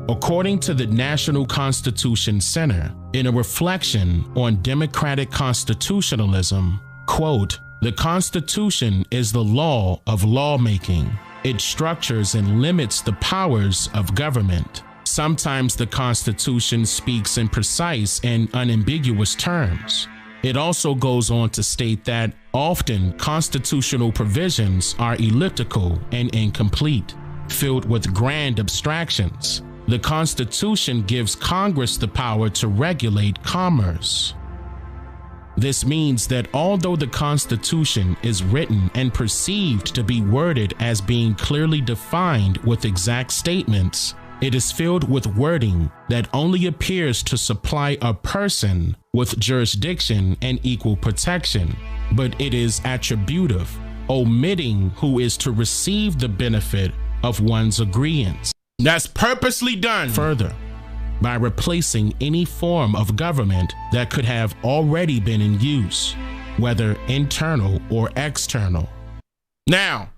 According to the National Constitution Center, in a reflection on democratic constitutionalism, quote, "The Constitution is the law of lawmaking. It structures and limits the powers of government. Sometimes the Constitution speaks in precise and unambiguous terms. It also goes on to state that often constitutional provisions are elliptical and incomplete, filled with grand abstractions. The Constitution gives Congress the power to regulate commerce. This means that although the Constitution is written and perceived to be worded as being clearly defined with exact statements, it is filled with wording that only appears to supply a person with jurisdiction and equal protection, but it is attributive, omitting who is to receive the benefit of one's agreeance. That's purposely done. Further, by replacing any form of government that could have already been in use, whether internal or external. Now,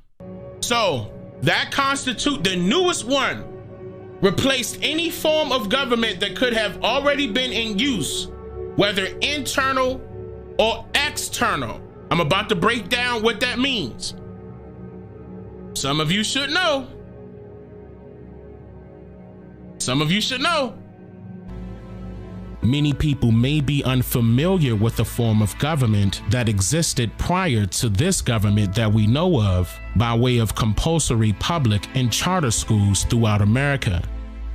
so that the newest one, replaced any form of government that could have already been in use, whether internal or external. I'm about to break down what that means. Some of you should know. Some of you should know. many people may be unfamiliar with the form of government that existed prior to this government that we know of by way of compulsory public and charter schools throughout America.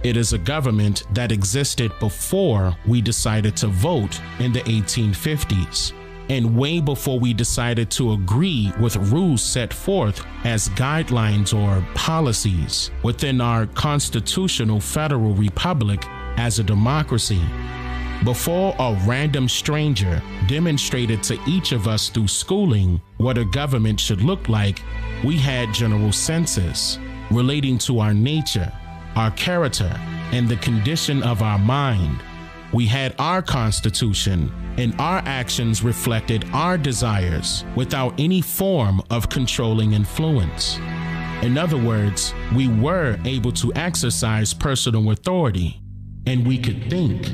It is a government that existed before we decided to vote in the 1850s, and way before we decided to agree with rules set forth as guidelines or policies within our constitutional federal republic as a democracy. Before a random stranger demonstrated to each of us through schooling what a government should look like, we had general senses relating to our nature, our character, and the condition of our mind. We had our constitution, and our actions reflected our desires without any form of controlling influence. In other words, we were able to exercise personal authority, and we could think.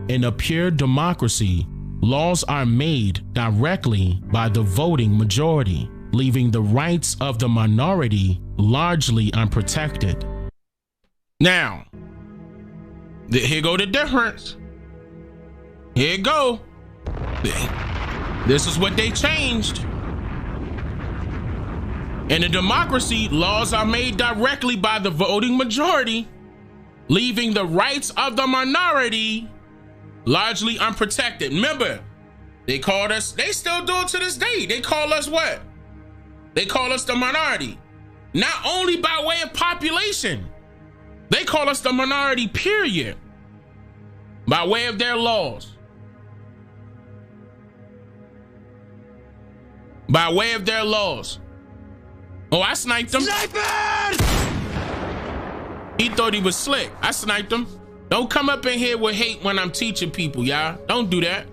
In a pure democracy, laws are made directly by the voting majority, leaving the rights of the minority largely unprotected. Now, here go the difference. Here go. This is what they changed. In a democracy, laws are made directly by the voting majority, leaving the rights of the minority largely unprotected. Remember, they called us, they still do it to this day. They call us what? They call us the minority. Not only by way of population, they call us the minority, period, by way of their laws. By way of their laws. Oh, I sniped him. Sniping! He thought he was slick. I sniped him. Don't come up in here with hate when I'm teaching people, y'all. Don't do that.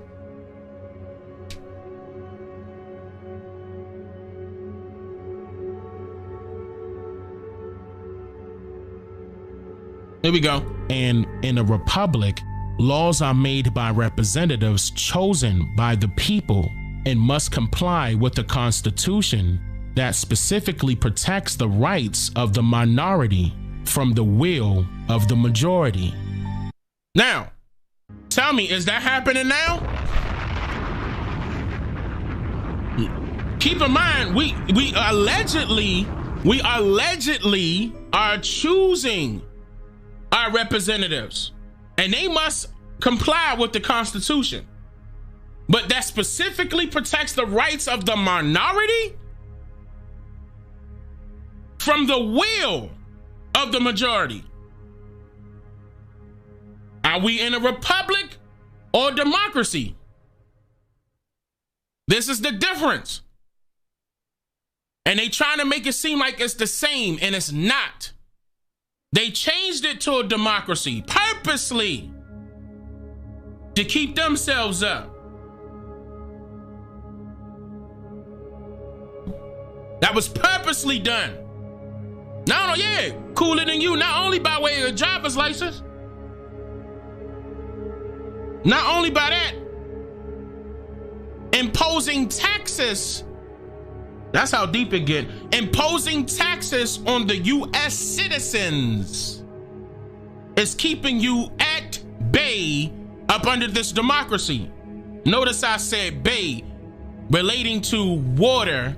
Here we go. And in a republic, laws are made by representatives chosen by the people and must comply with the Constitution that specifically protects the rights of the minority from the will of the majority. Now, tell me, is that happening now? Keep in mind, we allegedly are choosing our representatives, and they must comply with the Constitution. But that specifically protects the rights of the minority from the will of the majority. Are we in a republic or democracy? This is the difference. And they trying to make it seem like it's the same, and it's not. They changed it to a democracy purposely to keep themselves up. That was purposely done. No, yeah, cooler than you, not only by way of a driver's license, not only by that, imposing taxes. That's how deep it get. Imposing taxes on the U.S. citizens is keeping you at bay up under this democracy. Notice I said bay, relating to water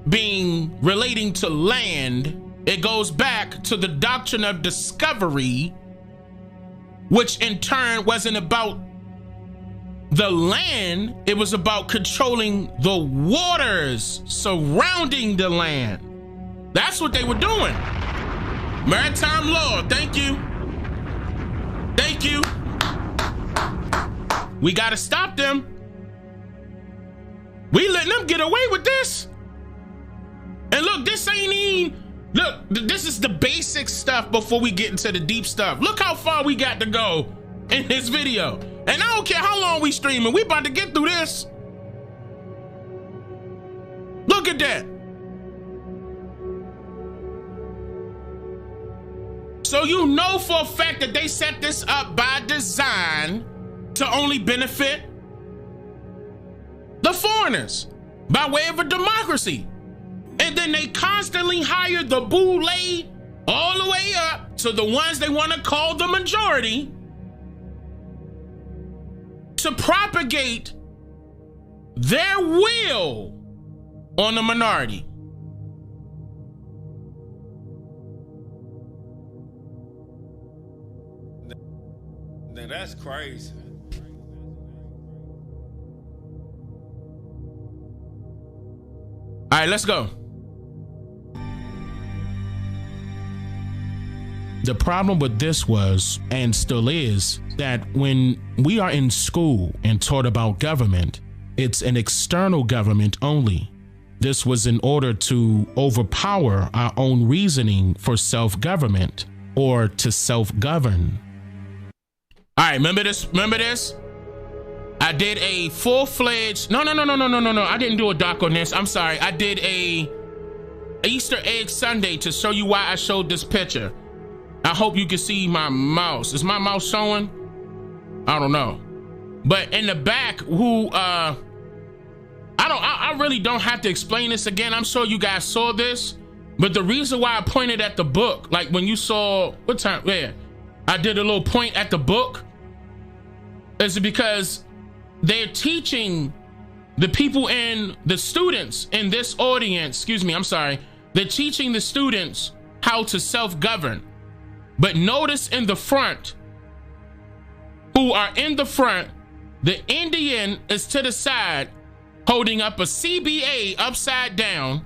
being relating to land. It goes back to the doctrine of discovery, which in turn wasn't about the land, it was about controlling the waters surrounding the land. That's what they were doing. Maritime law, thank you. Thank you. We gotta stop them. We letting them get away with this. And look, this ain't even, look, this is the basic stuff before we get into the deep stuff. Look how far we got to go in this video. And I don't care how long we streaming, we about to get through this. Look at that. So you know for a fact that they set this up by design to only benefit the foreigners by way of a democracy. And then they constantly hire the boule all the way up So the ones they want to call the majority to propagate their will on the minority. Now that's crazy. All right, let's go. The problem with this was, and still is, that when we are in school and taught about government, it's an external government only. This was in order to overpower our own reasoning for self-government or to self-govern. All right, remember this? Remember this? I did a full-fledged, no. I didn't do a doc on this. I'm sorry. I did a Easter egg Sunday to show you why I showed this picture. I hope you can see my mouse. Is my mouse showing? I don't know. But in the back, I really don't have to explain this again. I'm sure you guys saw this. But the reason why I pointed at the book, like when you saw, what time, yeah, I did a little point at the book, is because they're teaching the people the students in this audience, they're teaching the students how to self-govern. But notice in the front, who are in the front, the Indian is to the side holding up a CBA upside down.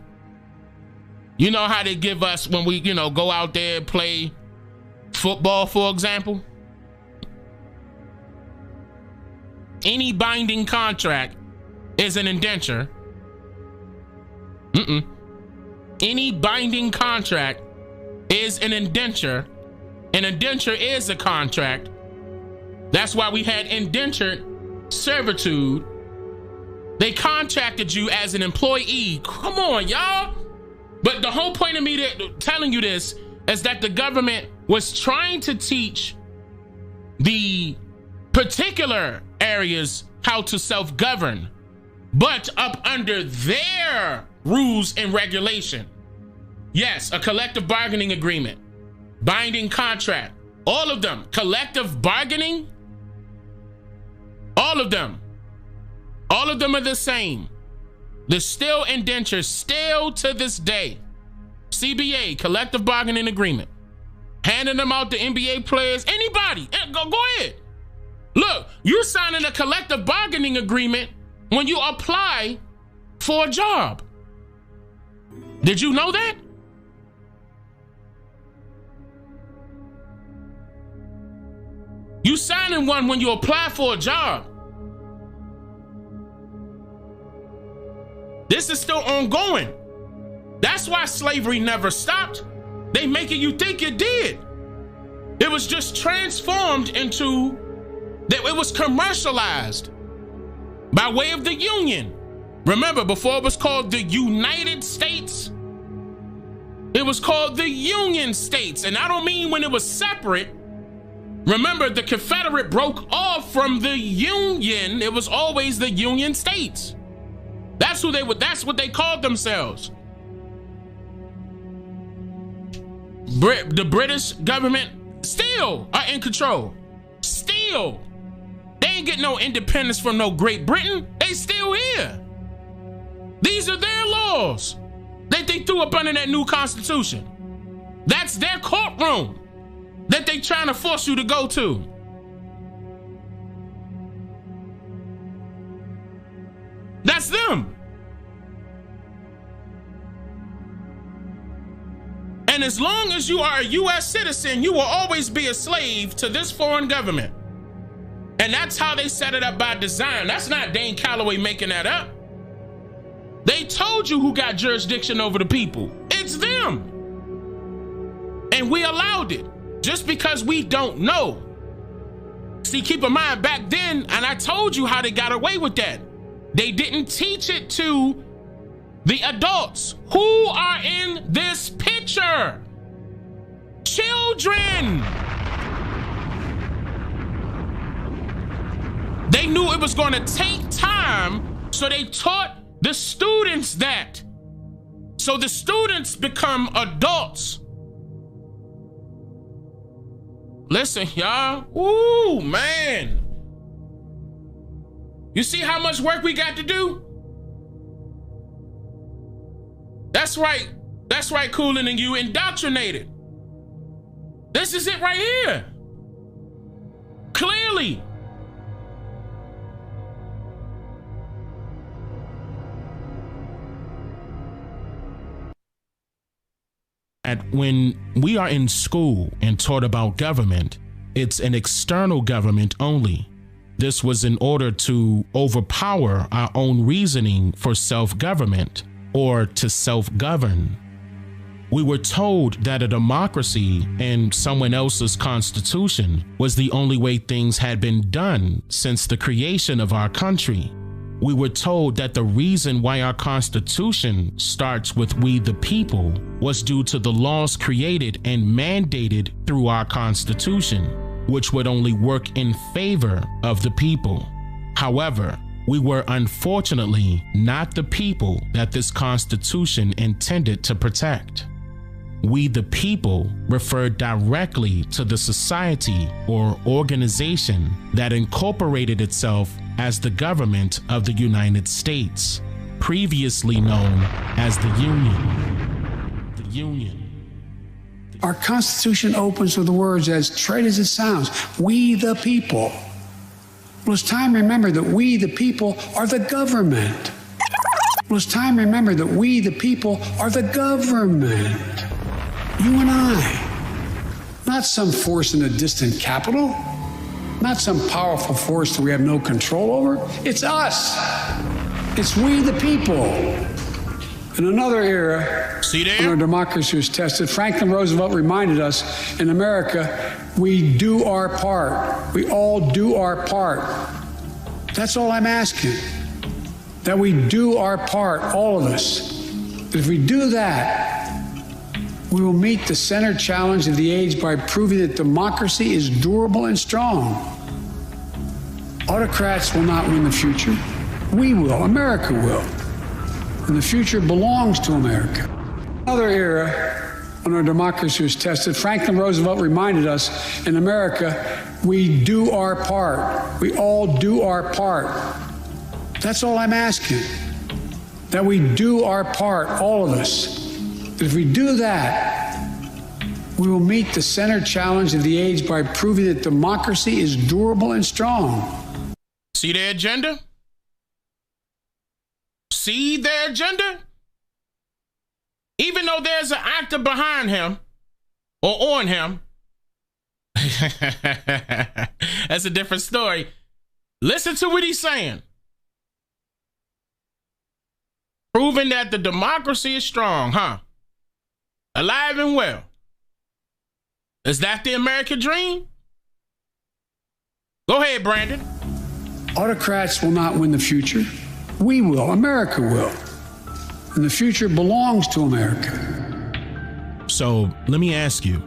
You know how they give us when we, go out there and play football, for example? Any binding contract is an indenture. Any binding contract is an indenture. An indenture is a contract. That's why we had indentured servitude. They contracted you as an employee. Come on, y'all. But the whole point of me telling you this is that the government was trying to teach the particular areas how to self-govern, but up under their rules and regulation. Yes, a collective bargaining agreement, binding contract, all of them, collective bargaining, all of them are the same. The still indentures, still to this day, CBA, collective bargaining agreement, handing them out to NBA players, anybody, go ahead. Look, you're signing a collective bargaining agreement when you apply for a job. Did you know that? You signing one when you apply for a job. This is still ongoing. That's why slavery never stopped. They making you think it did. It was just transformed into that. It was commercialized by way of the Union. Remember, before it was called the United States, it was called the Union States. And I don't mean when it was separate. Remember, the Confederate broke off from the Union. It was always the Union States. That's what they called themselves. The British government still are in control. Still. They ain't getting no independence from no Great Britain. They still here. These are their laws that they threw up under that new constitution. That's their courtroom that they trying to force you to go to. That's them. And as long as you are a U.S. citizen, you will always be a slave to this foreign government. And that's how they set it up by design. That's not Dane Calloway making that up. They told you who got jurisdiction over the people. It's them. And we allowed it just because we don't know. See, keep in mind back then, and I told you how they got away with that. They didn't teach it to the adults who are in this picture. Children. They knew it was going to take time, so they taught the students that. So the students become adults. Listen, y'all. Ooh, man. You see how much work we got to do? That's right. That's right, Coolin', and you indoctrinated. This is it right here. Clearly. When we are in school and taught about government, it's an external government only. This was in order to overpower our own reasoning for self-government or to self-govern. We were told that a democracy and someone else's constitution was the only way things had been done since the creation of our country. We were told that the reason why our Constitution starts with "we the people" was due to the laws created and mandated through our Constitution, which would only work in favor of the people. However, we were unfortunately not the people that this Constitution intended to protect. We the people referred directly to the society or organization that incorporated itself as the government of the United States, previously known as the Union. The Union. Our Constitution opens with the words, as trite as it sounds, "we the people." Well, it's time to remember that we the people are the government. Well, it's time to remember that we the people are the government. You and I. Not some force in a distant capital. Not some powerful force that we have no control over. It's us. It's we the people. In another era, when our democracy was tested, Franklin Roosevelt reminded us, in America, we do our part. We all do our part. That's all I'm asking. That we do our part, all of us. But if we do that, we will meet the center challenge of the age by proving that democracy is durable and strong. Autocrats will not win the future. We will. America will. And the future belongs to America. Another era, when our democracy was tested, Franklin Roosevelt reminded us, in America, we do our part. We all do our part. That's all I'm asking. That we do our part, all of us. But if we do that, we will meet the center challenge of the age by proving that democracy is durable and strong. See their agenda? See their agenda? Even though there's an actor behind him or on him, that's a different story. Listen to what he's saying. Proving that the democracy is strong, huh? Alive and well. Is that the American dream? Go ahead, Brandon. Autocrats will not win the future. We will. America will. And the future belongs to America. So let me ask you,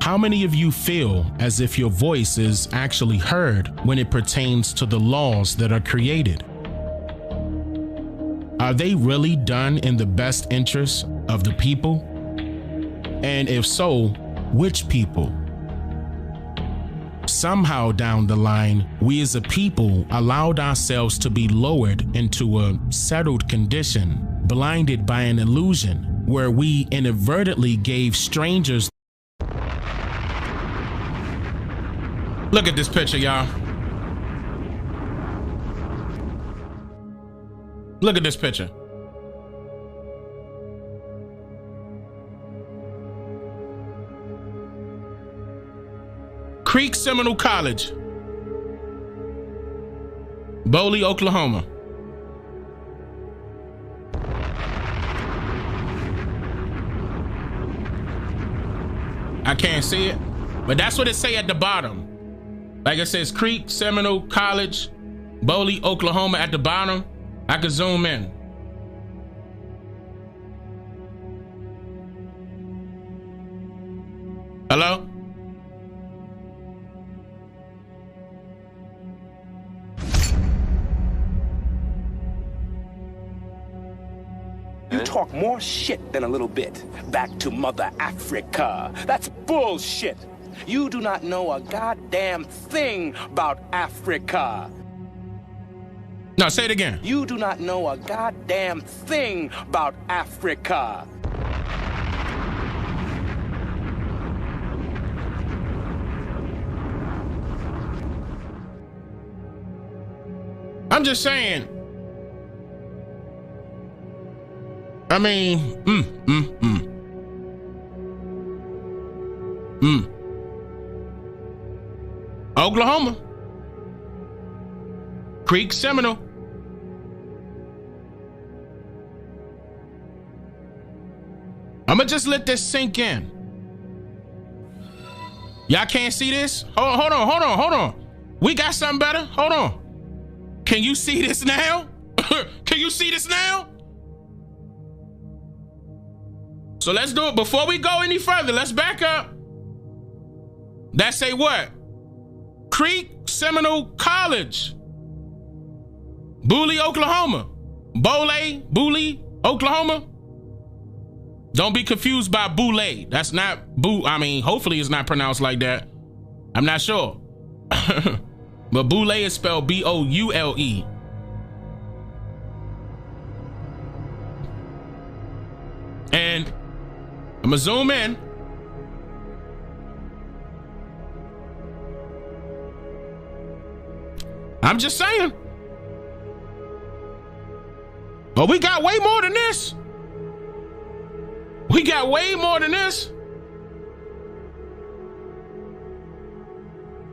how many of you feel as if your voice is actually heard when it pertains to the laws that are created? Are they really done in the best interest of the people? And if so, which people? Somehow down the line, we as a people allowed ourselves to be lowered into a settled condition, blinded by an illusion where we inadvertently gave strangers. Look at this picture, y'all. Look at this picture. Creek Seminole College, Boley, Oklahoma. I can't see it, but that's what it say at the bottom. Like it says Creek Seminole College, Boley, Oklahoma at the bottom. I could zoom in. Hello? You talk more shit than a little bit. Back to Mother Africa. That's bullshit. You do not know a goddamn thing about Africa. No, say it again. You do not know a goddamn thing about Africa. I'm just saying. I mean, Oklahoma, Creek, Seminole. I'm gonna just let this sink in. Y'all can't see this? Hold on. We got something better. Hold on. Can you see this now? Can you see this now? So let's do it. Before we go any further, let's back up. That say what? Creek Seminole College. Booley, Oklahoma. Booley, Oklahoma. Don't be confused by Boulay. That's not Boo. I mean, hopefully it's not pronounced like that. I'm not sure. But Boulay is spelled B-O-U-L-E. And I'm gonna zoom in. I'm just saying. But we got way more than this. We got way more than this.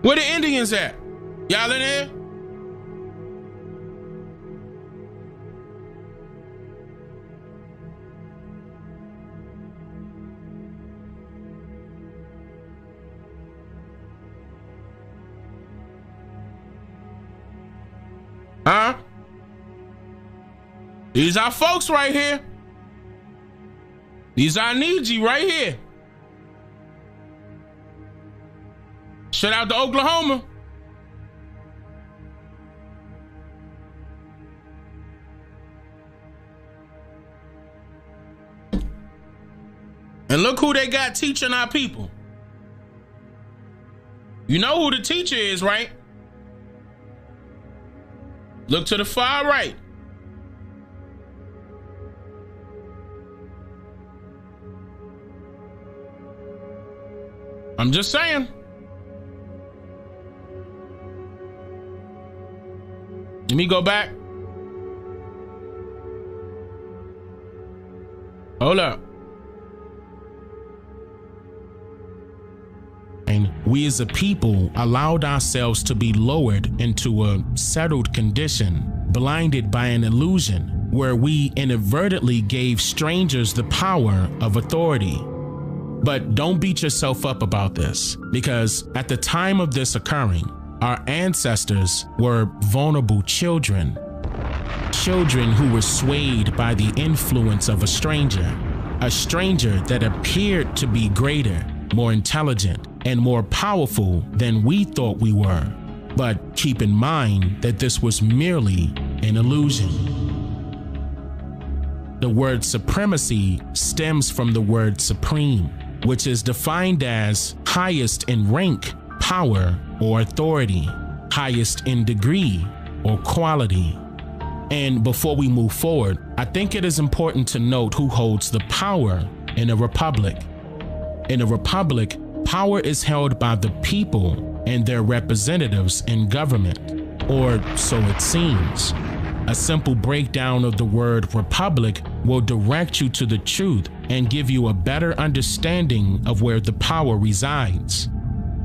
Where the Indians at? Y'all in there? Huh? These are folks right here. These are Niji right here. Shout out to Oklahoma. And look who they got teaching our people. You know who the teacher is, right? Look to the far right. I'm just saying. Let me go back. Hold up. And we as a people allowed ourselves to be lowered into a settled condition, blinded by an illusion where we inadvertently gave strangers the power of authority. But don't beat yourself up about this, because at the time of this occurring, our ancestors were vulnerable children. Children who were swayed by the influence of a stranger that appeared to be greater, more intelligent, and more powerful than we thought we were. But keep in mind that this was merely an illusion. The word supremacy stems from the word supreme, which is defined as highest in rank, power, or authority, highest in degree or quality. And before we move forward, I think it is important to note who holds the power in a republic. In a republic, power is held by the people and their representatives in government, or so it seems. A simple breakdown of the word republic will direct you to the truth and give you a better understanding of where the power resides.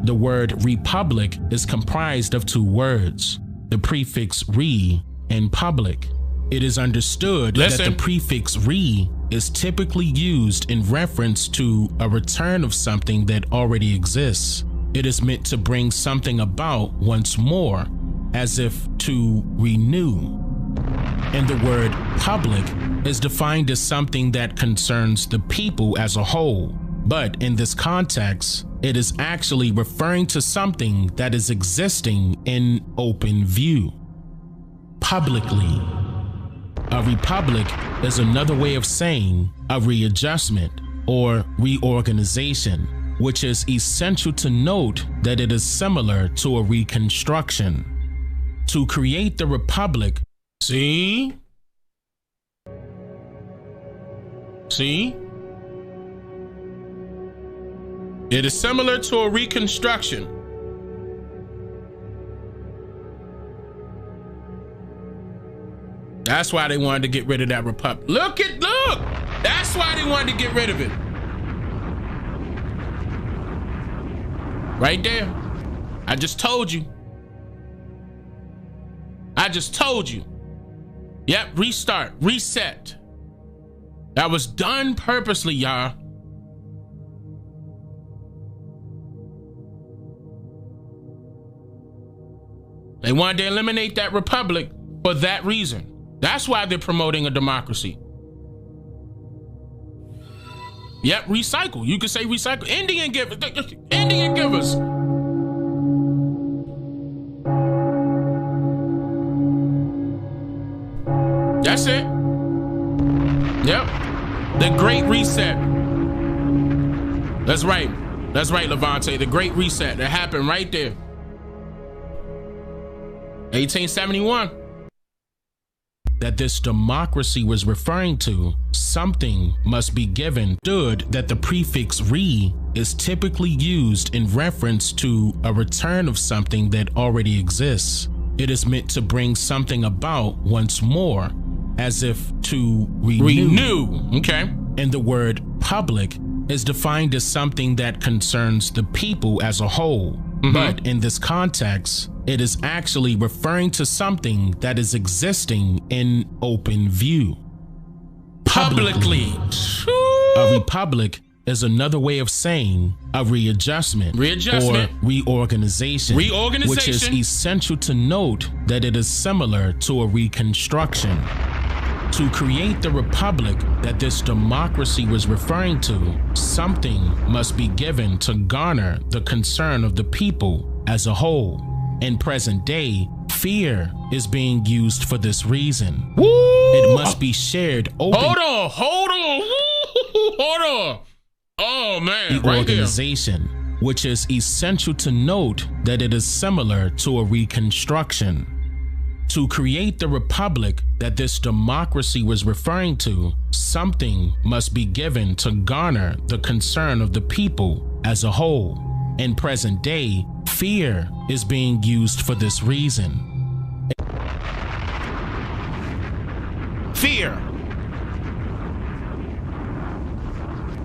The word republic is comprised of two words, the prefix re and public. It is understood that the prefix re is typically used in reference to a return of something that already exists. It is meant to bring something about once more, as if to renew. And the word public is defined as something that concerns the people as a whole. But in this context, it is actually referring to something that is existing in open view, publicly. A republic is another way of saying a readjustment or reorganization. which is essential to note that it is similar to a reconstruction. To create the republic, see? It is similar to a reconstruction. That's why they wanted to get rid of that republic. Look! That's why they wanted to get rid of it. Right there. I just told you. Yep, restart, reset. That was done purposely, y'all. They wanted to eliminate that republic for that reason. That's why they're promoting a democracy. Yep, recycle. You could say recycle. Indian givers. That's it. Yep. The Great Reset. That's right. That's right, Levante. The Great Reset. That happened right there. 1871. That this democracy was referring to, something must be given. Stood that the prefix "re" is typically used in reference to a return of something that already exists. It is meant to bring something about once more, as if to renew. Okay. And the word public is defined as something that concerns the people as a whole. But in this context, it is actually referring to something that is existing in open view. Publicly. A republic is another way of saying a readjustment. Or reorganization. Which is essential to note that it is similar to a reconstruction. To create the republic that this democracy was referring to, something must be given to garner the concern of the people as a whole. In present day, fear is being used for this reason. Woo! It must be shared open. Hold on. Oh man, the organization, which is essential to note that it is similar to a reconstruction. To create the republic that this democracy was referring to, something must be given to garner the concern of the people as a whole. In present day, fear is being used for this reason. Fear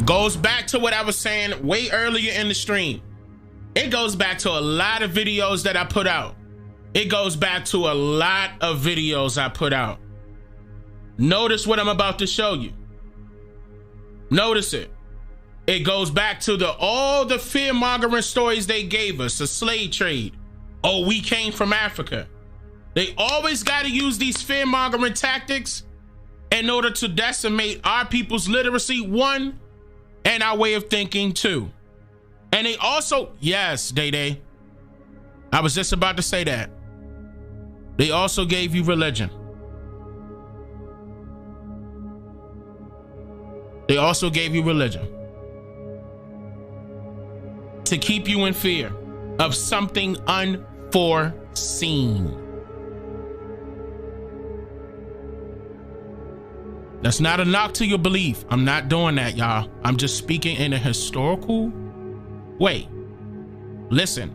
goes back to what I was saying way earlier in the stream. It goes back to a lot of videos that I put out. Notice what I'm about to show you. Notice it. It goes back to all the fear-mongering stories they gave us, the slave trade. Oh, we came from Africa. They always got to use these fear-mongering tactics in order to decimate our people's literacy, one, and our way of thinking, two. And they also, yes, Day. I was just about to say that. They also gave you religion. To keep you in fear of something unforeseen. That's not a knock to your belief. I'm not doing that, y'all. I'm just speaking in a historical way. Listen.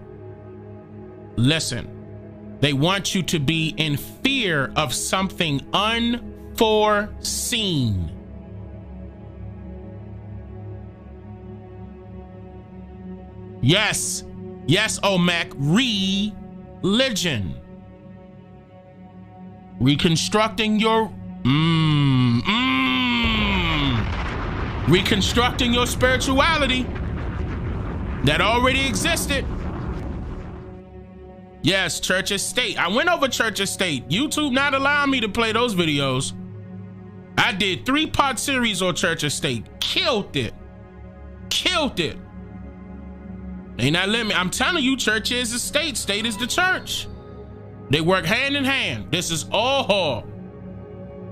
They want you to be in fear of something unforeseen. Yes, Omac, religion. Reconstructing your reconstructing your spirituality that already existed. Yes, Church Estate. I went over Church Estate. YouTube not allowing me to play those videos. I did 3-part series on Church Estate. Killed it. They not letting me. I'm telling you, church is the state. State is the church. They work hand in hand. This is all.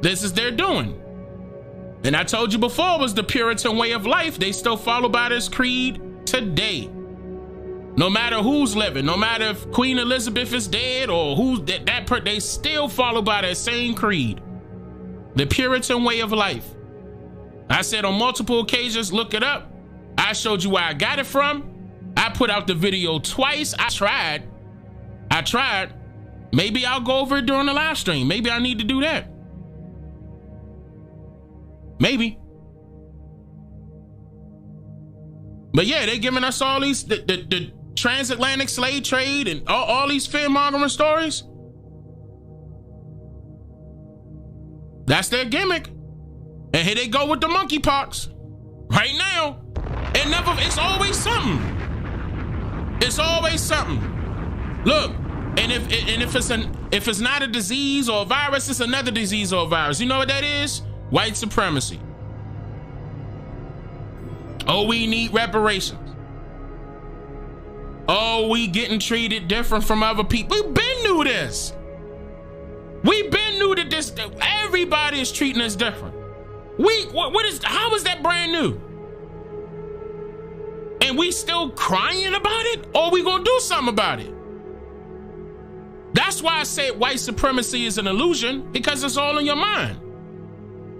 This is their doing. And I told you before, it was the Puritan way of life. They still follow by this creed today. No matter who's living, no matter if Queen Elizabeth is dead or who's they still follow by that same creed. The Puritan way of life. I said on multiple occasions, look it up. I showed you where I got it from. I put out the video twice. I tried. Maybe I'll go over it during the live stream. Maybe I need to do that. Maybe. But yeah, they're giving us all these, the transatlantic slave trade and all these fear-mongering stories. That's their gimmick. And here they go with the monkeypox. Right now. It's always something. It's always something. Look, and if it's not a disease or a virus, it's another disease or a virus. You know what that is? White supremacy. Oh, we need reparations. Oh, we getting treated different from other people. We've been knew this. We've been knew that this. Everybody is treating us different. How is that brand new? And we still crying about it? Or we gonna do something about it? That's why I said white supremacy is an illusion, because it's all in your mind.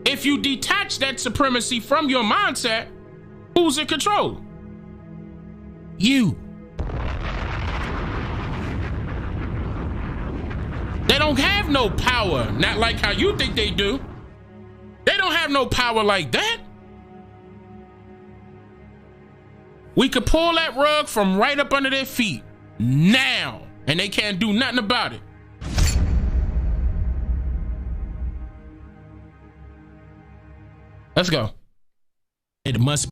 If you detach that supremacy from your mindset, who's in control? You. They don't have no power, not like how you think they do. They don't have no power like that. We could pull that rug from right up under their feet now, and they can't do nothing about it. Let's go. It must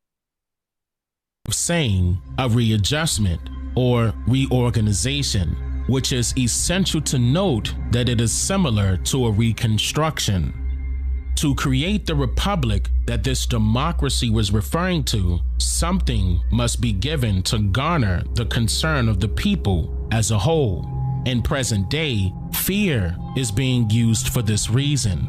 be saying a readjustment or reorganization, which is essential to note that it is similar to a reconstruction. To create the republic that this democracy was referring to, something must be given to garner the concern of the people as a whole. In present day, fear is being used for this reason.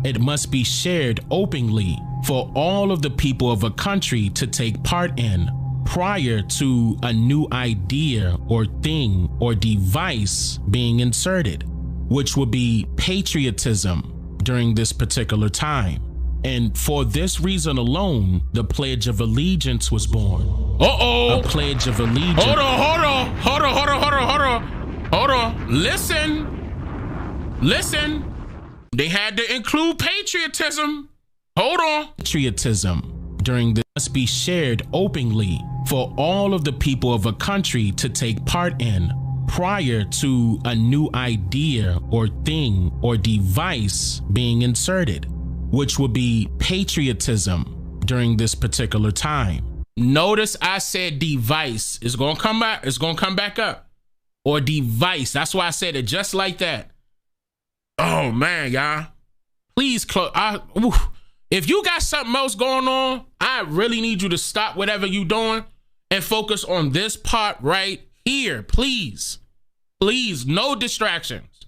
It must be shared openly for all of the people of a country to take part in prior to a new idea or thing or device being inserted, which would be patriotism during this particular time. And for this reason alone, the Pledge of Allegiance was born. A Pledge of Allegiance. Hold on. Listen. They had to include patriotism. Hold on. Patriotism during this must be shared openly for all of the people of a country to take part in prior to a new idea or thing or device being inserted, which would be patriotism during this particular time. Notice I said device. It's gonna come back. It's gonna come back up. Or device. That's why I said it just like that. Oh man, y'all. Please close. If you got something else going on, I really need you to stop whatever you're doing and focus on this part right here, please. Please, no distractions.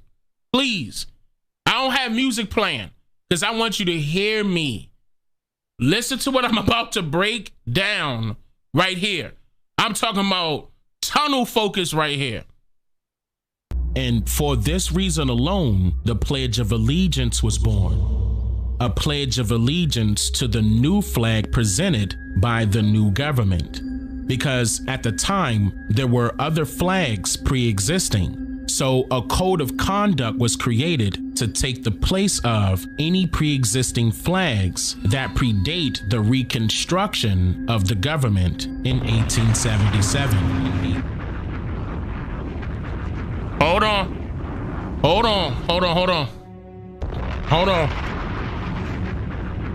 Please. I don't have music playing because I want you to hear me. Listen to what I'm about to break down right here. I'm talking about tunnel focus right here. And for this reason alone, the Pledge of Allegiance was born. A pledge of allegiance to the new flag presented by the new government. Because at the time, there were other flags pre-existing. So a code of conduct was created to take the place of any pre-existing flags that predate the reconstruction of the government in 1877. Hold on.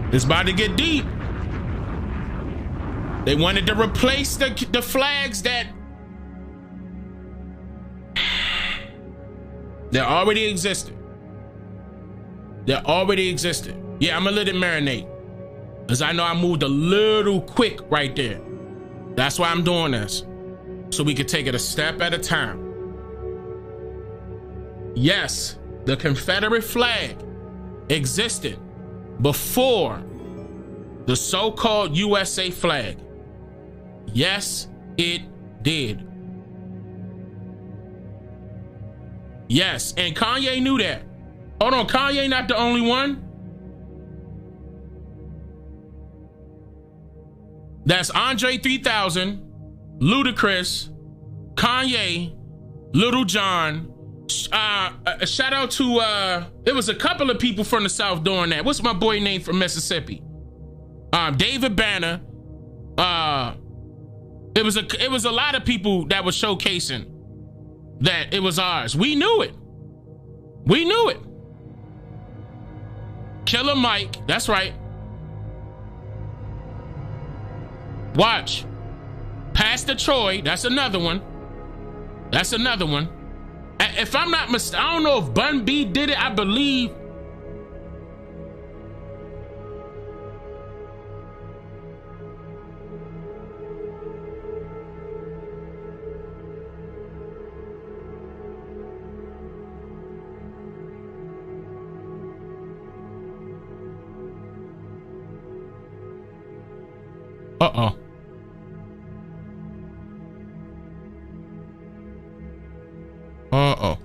It's about to get deep. They wanted to replace the flags that already existed. Yeah, I'm gonna let it marinate. Because I know I moved a little quick right there. That's why I'm doing this. So we could take it a step at a time. Yes, the Confederate flag existed before the so-called USA flag. Yes, It did. Yes, and Kanye knew that. Hold on, Kanye not the only one. That's Andre 3000, Ludacris, Kanye, Little John. Shout out to it was a couple of people from the South doing that. What's my boy name from Mississippi? David Banner. It was a lot of people that was showcasing that it was ours. We knew it. We knew it. Killer Mike, that's right. Watch. Pastor Troy, that's another one. That's another one. If I'm not mistaken, I don't know if Bun B did it. I believe. Uh-oh. Uh-oh.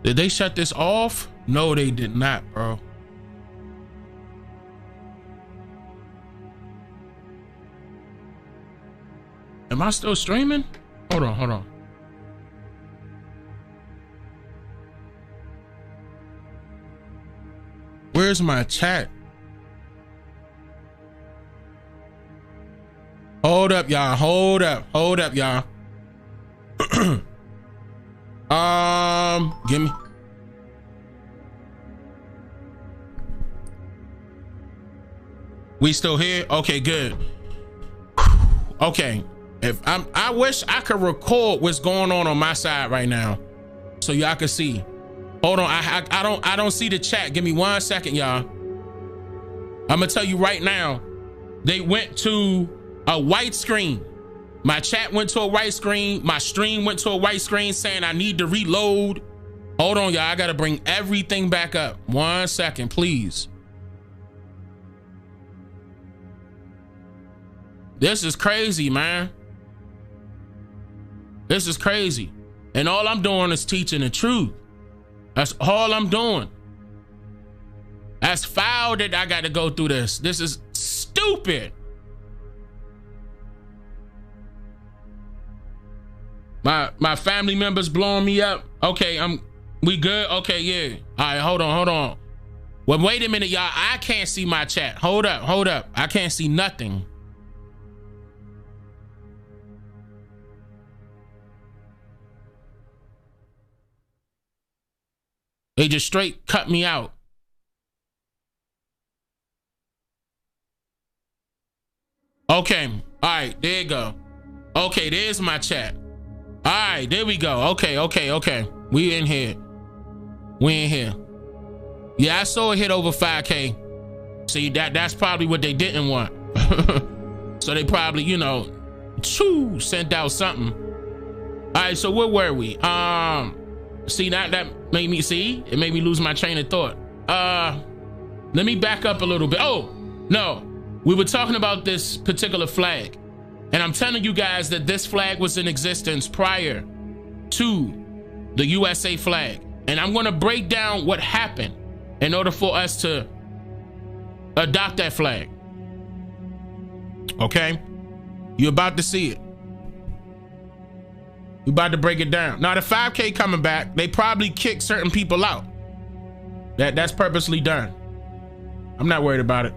Did they shut this off? No, they did not, bro. Am I still streaming? Hold on, hold on. Where's my chat? Hold up, y'all. Hold up. Hold up, y'all. Give me. We still here? Okay, good. Okay. I wish I could record what's going on my side right now, so y'all can see. Hold on. I don't see the chat. Give me 1 second, y'all. I'm gonna tell you right now. They went to a white screen. My chat went to a white screen. My stream went to a white screen saying I need to reload. Hold on, y'all. I got to bring everything back up. 1 second, please. This is crazy, man. This is crazy. And all I'm doing is teaching the truth. That's all I'm doing. That's foul that I got to go through this. This is stupid. My family members blowing me up. Okay, we good? Okay, yeah. All right, hold on. Well, wait a minute, y'all. I can't see my chat. Hold up. I can't see nothing. They just straight cut me out. Okay, all right, there you go. Okay, there's my chat. All right, there we go. Okay. We in here. Yeah, I saw it hit over 5K. See, that's probably what they didn't want. So they probably, you know, sent out something. All right, so where were we? See, that made me it made me lose my train of thought. Let me back up a little bit. Oh, no. We were talking about this particular flag. And I'm telling you guys that this flag was in existence prior to the USA flag. And I'm going to break down what happened in order for us to adopt that flag. Okay? You're about to see it. We're about to break it down. Now, the 5K coming back, they probably kicked certain people out. That's purposely done. I'm not worried about it.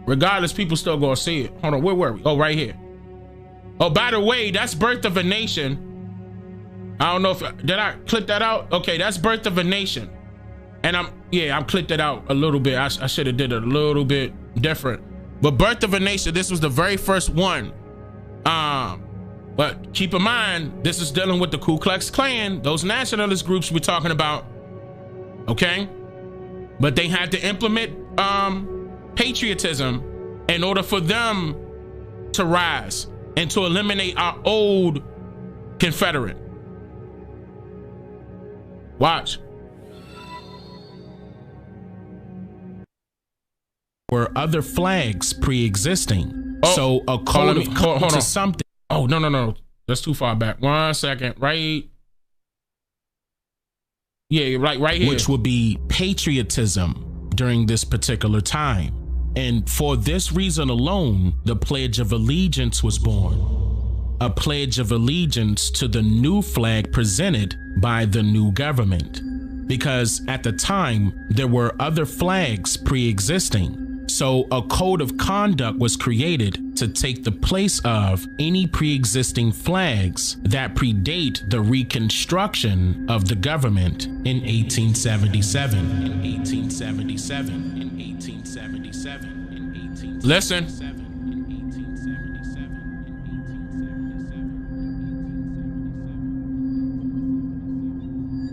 Regardless, people still gonna see it. Hold on, where were we? Oh, right here. Oh, by the way, that's Birth of a Nation. I don't know if, did I clip that out? Okay, that's Birth of a Nation. And I clipped it out a little bit. I should have did it a little bit different. But Birth of a Nation, this was the very first one. But keep in mind, this is dealing with the Ku Klux Klan, those nationalist groups we're talking about. Okay? But they had to implement patriotism in order for them to rise and to eliminate our old Confederate. Watch. were other flags pre-existing. So a code of conduct to something. Oh, no. That's too far back. 1 second. Right. Yeah, right here. Which would be patriotism during this particular time. And for this reason alone, the Pledge of Allegiance was born. A pledge of allegiance to the new flag presented by the new government. Because at the time, there were other flags pre-existing. So a code of conduct was created to take the place of any pre-existing flags that predate the reconstruction of the government in 1877. Listen.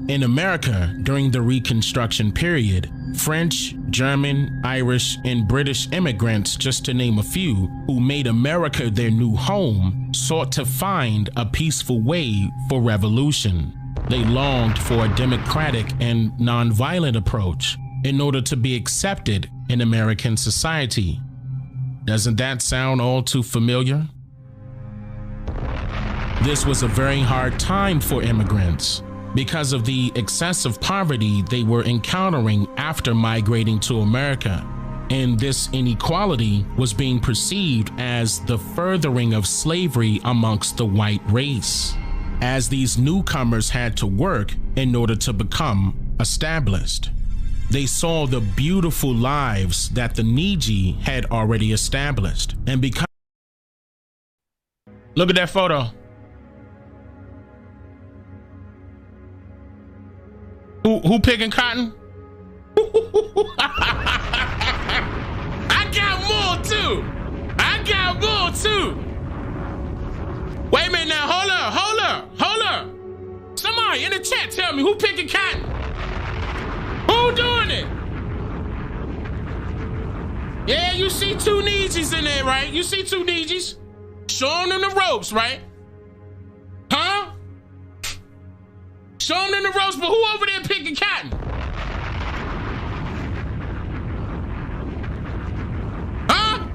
In America, during the Reconstruction period, French, German, Irish, and British immigrants, just to name a few, who made America their new home, sought to find a peaceful way for revolution. They longed for a democratic and nonviolent approach in order to be accepted in American society. Doesn't that sound all too familiar? This was a very hard time for immigrants, because of the excessive poverty they were encountering after migrating to America. And this inequality was being perceived as the furthering of slavery amongst the white race, as these newcomers had to work in order to become established. They saw the beautiful lives that the Negroes had already established. And because, look at that photo. Who picking cotton? I got more too. Wait a minute now, hold up. Somebody in the chat tell me who picking cotton? Who doing it? Yeah, you see two Negroes in there, right? You see two Negroes showing them the ropes, right? Huh? Show them in the ropes, but who over there picking cotton? Huh?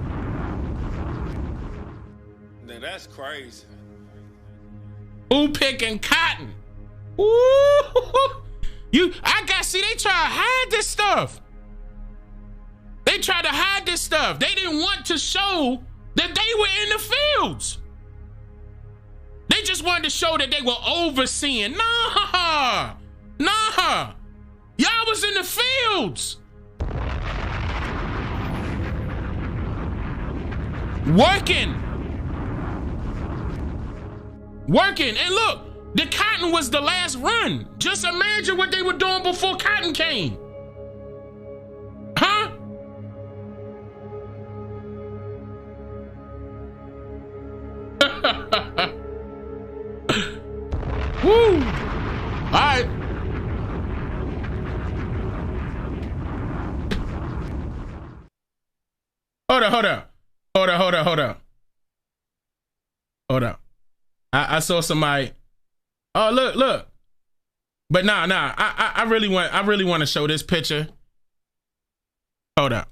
Now that's crazy. Who picking cotton? Ooh, they try to hide this stuff. They didn't want to show that they were in the fields. They just wanted to show that they were overseeing. Nah. Y'all was in the fields. Working. And look, the cotton was the last run. Just imagine what they were doing before cotton came. Huh? Woo! All right. Hold up. I saw somebody. Oh, look. But nah. I really want to show this picture. Hold up.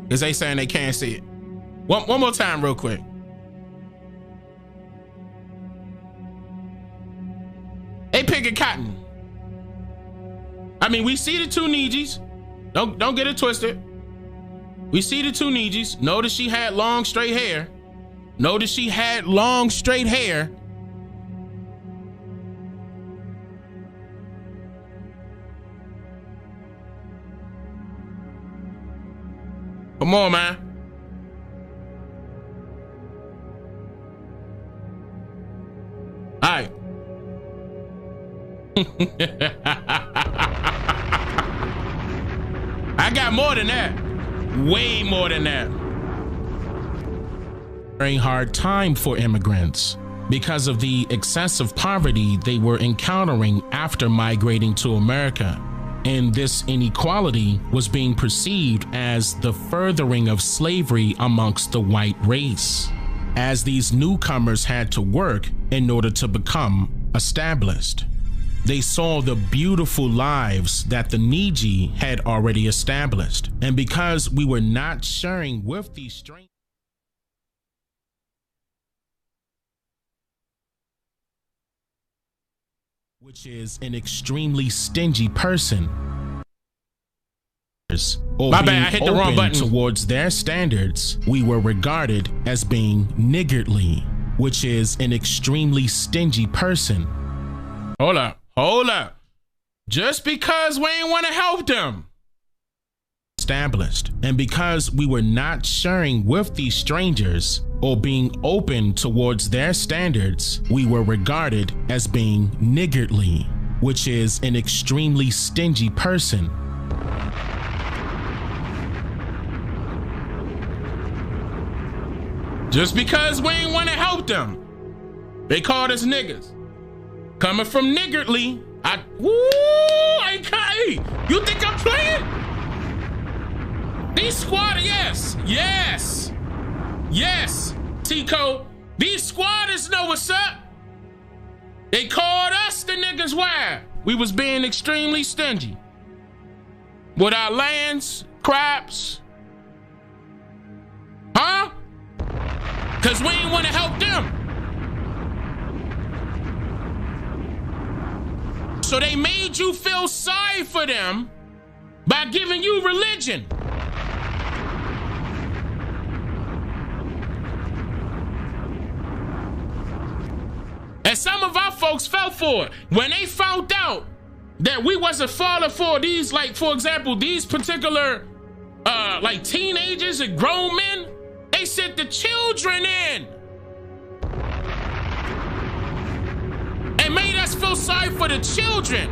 Because they saying they can't see it. One more time real quick. They picking cotton. I mean, we see the two Negroes. Don't get it twisted. We see the two Negroes. Notice she had long straight hair. Come on, man. All right. I got more than that. Way more than that. Very hard time for immigrants because of the excessive poverty they were encountering after migrating to America. And this inequality was being perceived as the furthering of slavery amongst the white race, as these newcomers had to work in order to become established. they saw the beautiful lives that the Negroes had already established. And because we were not sharing with these strangers, which is an extremely stingy person, or my being bad, I hit the wrong open button. towards their standards, we were regarded as being niggardly, which is an extremely stingy person. Hold up. Just because we ain't want to help them. Established. And because we were not sharing with these strangers or being open towards their standards, we were regarded as being niggardly, which is an extremely stingy person. Just because we ain't want to help them, they called us niggas. Coming from niggardly, hey, you think I'm playing? These squatters, yes, Tico, these squatters know what's up. They called us the niggas. Why? We was being extremely stingy with our lands, crops, huh? Cause we ain't want to help them. So they made you feel sorry for them by giving you religion. And some of our folks fell for it. When they found out that we wasn't falling for these, like, for example, these particular, like teenagers and grown men, they sent the children in and made us feel sorry for the children.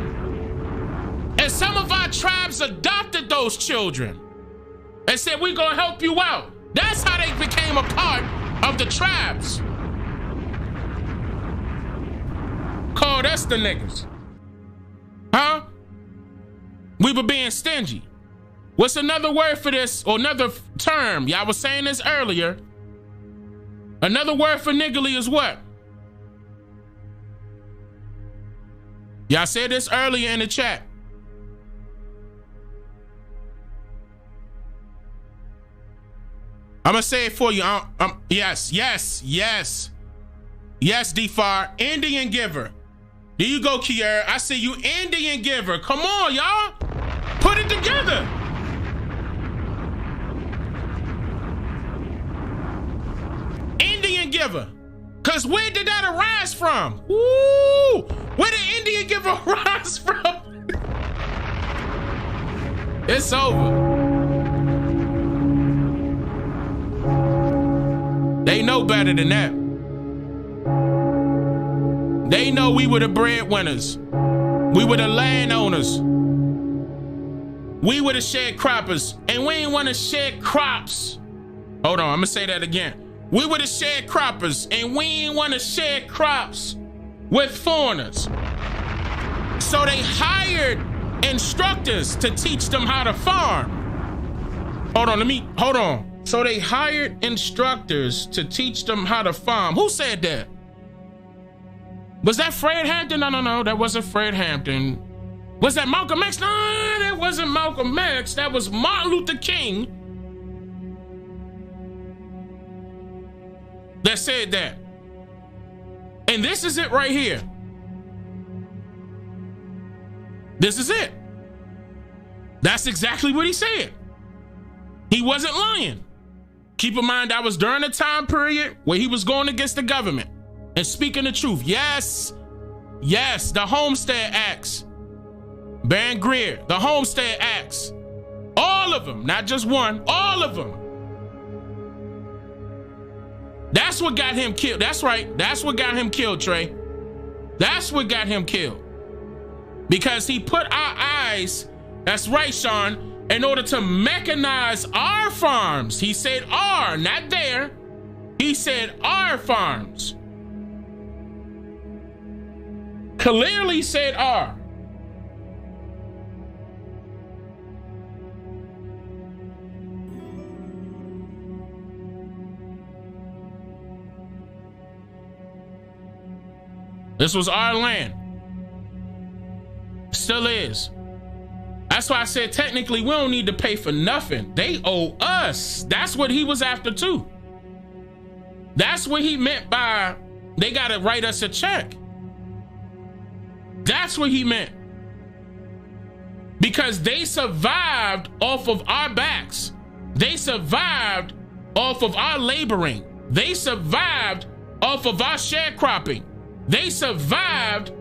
And some of our tribes adopted those children and said, we're gonna help you out. That's how they became a part of the tribes. Called us the niggas. Huh? We were being stingy. What's another word for this, or another term? Y'all was saying this earlier. Another word for niggardly is what? Y'all said this earlier in the chat. I'm gonna say it for you. Yes, D-Far, Indian giver. There you go, Kier. I see you, Indian giver. Come on, y'all. Put it together. Indian giver. Because where did that arise from? Woo! Where did Indian giver arise from? It's over. They know better than that. They know we were the breadwinners. We were the landowners. We were the sharecroppers, and we ain't want to share crops. Hold on, I'm gonna say that again. We were the sharecroppers, and we ain't want to share crops with foreigners. So they hired instructors to teach them how to farm. Hold on. So they hired instructors to teach them how to farm. Who said that? Was that Fred Hampton? No, that wasn't Fred Hampton. Was that Malcolm X? No, that wasn't Malcolm X. That was Martin Luther King that said that. And this is it right here. This is it. That's exactly what he said. He wasn't lying. Keep in mind, that was during a time period where he was going against the government and speaking the truth. Yes, the Homestead Acts. Van Greer, the Homestead Acts. All of them, not just one, all of them. That's what got him killed. That's right. That's what got him killed, Trey. That's what got him killed. Because he put our eyes, that's right, Sean, in order to mechanize our farms. He said our, not their. He said our farms. Clearly said our. This was our land. Still is. That's why I said technically we don't need to pay for nothing. They owe us. That's what he was after too. That's what he meant by they gotta write us a check. That's what he meant. Because they survived off of our backs. They survived off of our laboring. They survived off of our sharecropping. They survived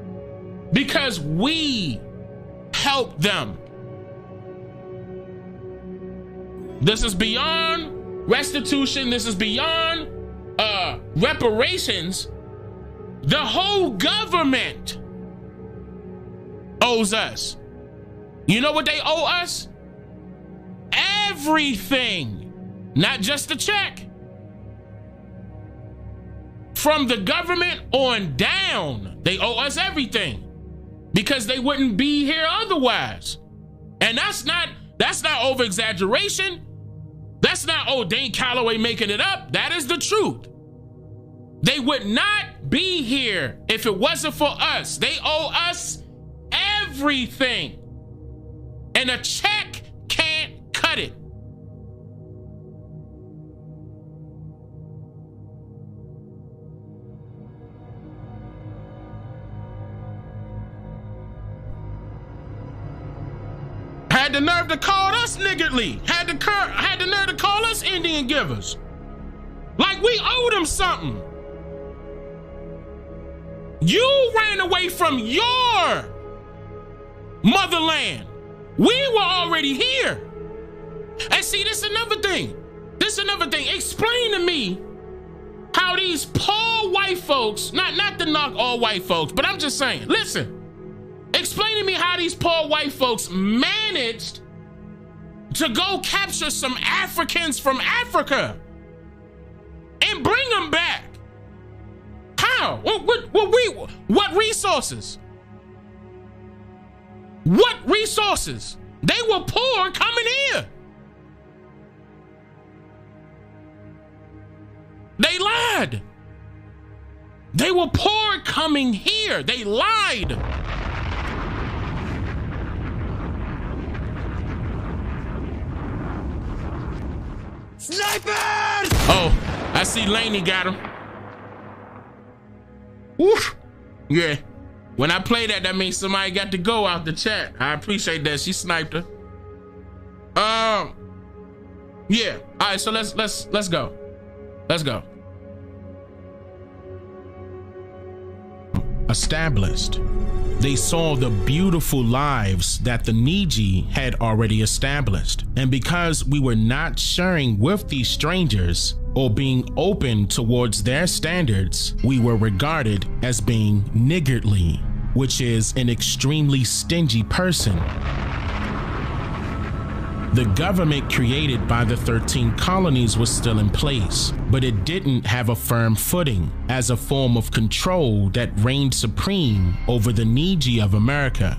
because we helped them. This is beyond restitution. This is beyond reparations. The whole government owes us. You know what they owe us? Everything, not just a check. From the government on down, they owe us everything because they wouldn't be here otherwise. And that's not over exaggeration. That's not, Dane Calloway making it up. That is the truth. They would not be here if it wasn't for us. They owe us everything. And a check can't cut it. Had the nerve to call us niggardly. Had the nerve to call us Indian givers. Like we owed them something. You ran away from your motherland. We were already here. And see, this is another thing. Explain to me how these poor white folks, not to knock all white folks, but I'm just saying, listen. Explain to me how these poor white folks managed to go capture some Africans from Africa and bring them back. How? What resources? What resources? They were poor coming here. They lied. They were poor coming here. They lied. Snipers! Oh, I see Laney got him. Woof. Yeah. When I play that, that means somebody got to go out the chat. I appreciate that. She sniped her. Yeah. All right, so let's go. Let's go. Established. They saw the beautiful lives that the Negroes had already established. And because we were not sharing with these strangers or being open towards their standards, we were regarded as being niggardly, which is an extremely stingy person. The government created by the 13 colonies was still in place, but it didn't have a firm footing as a form of control that reigned supreme over the Negroes of America.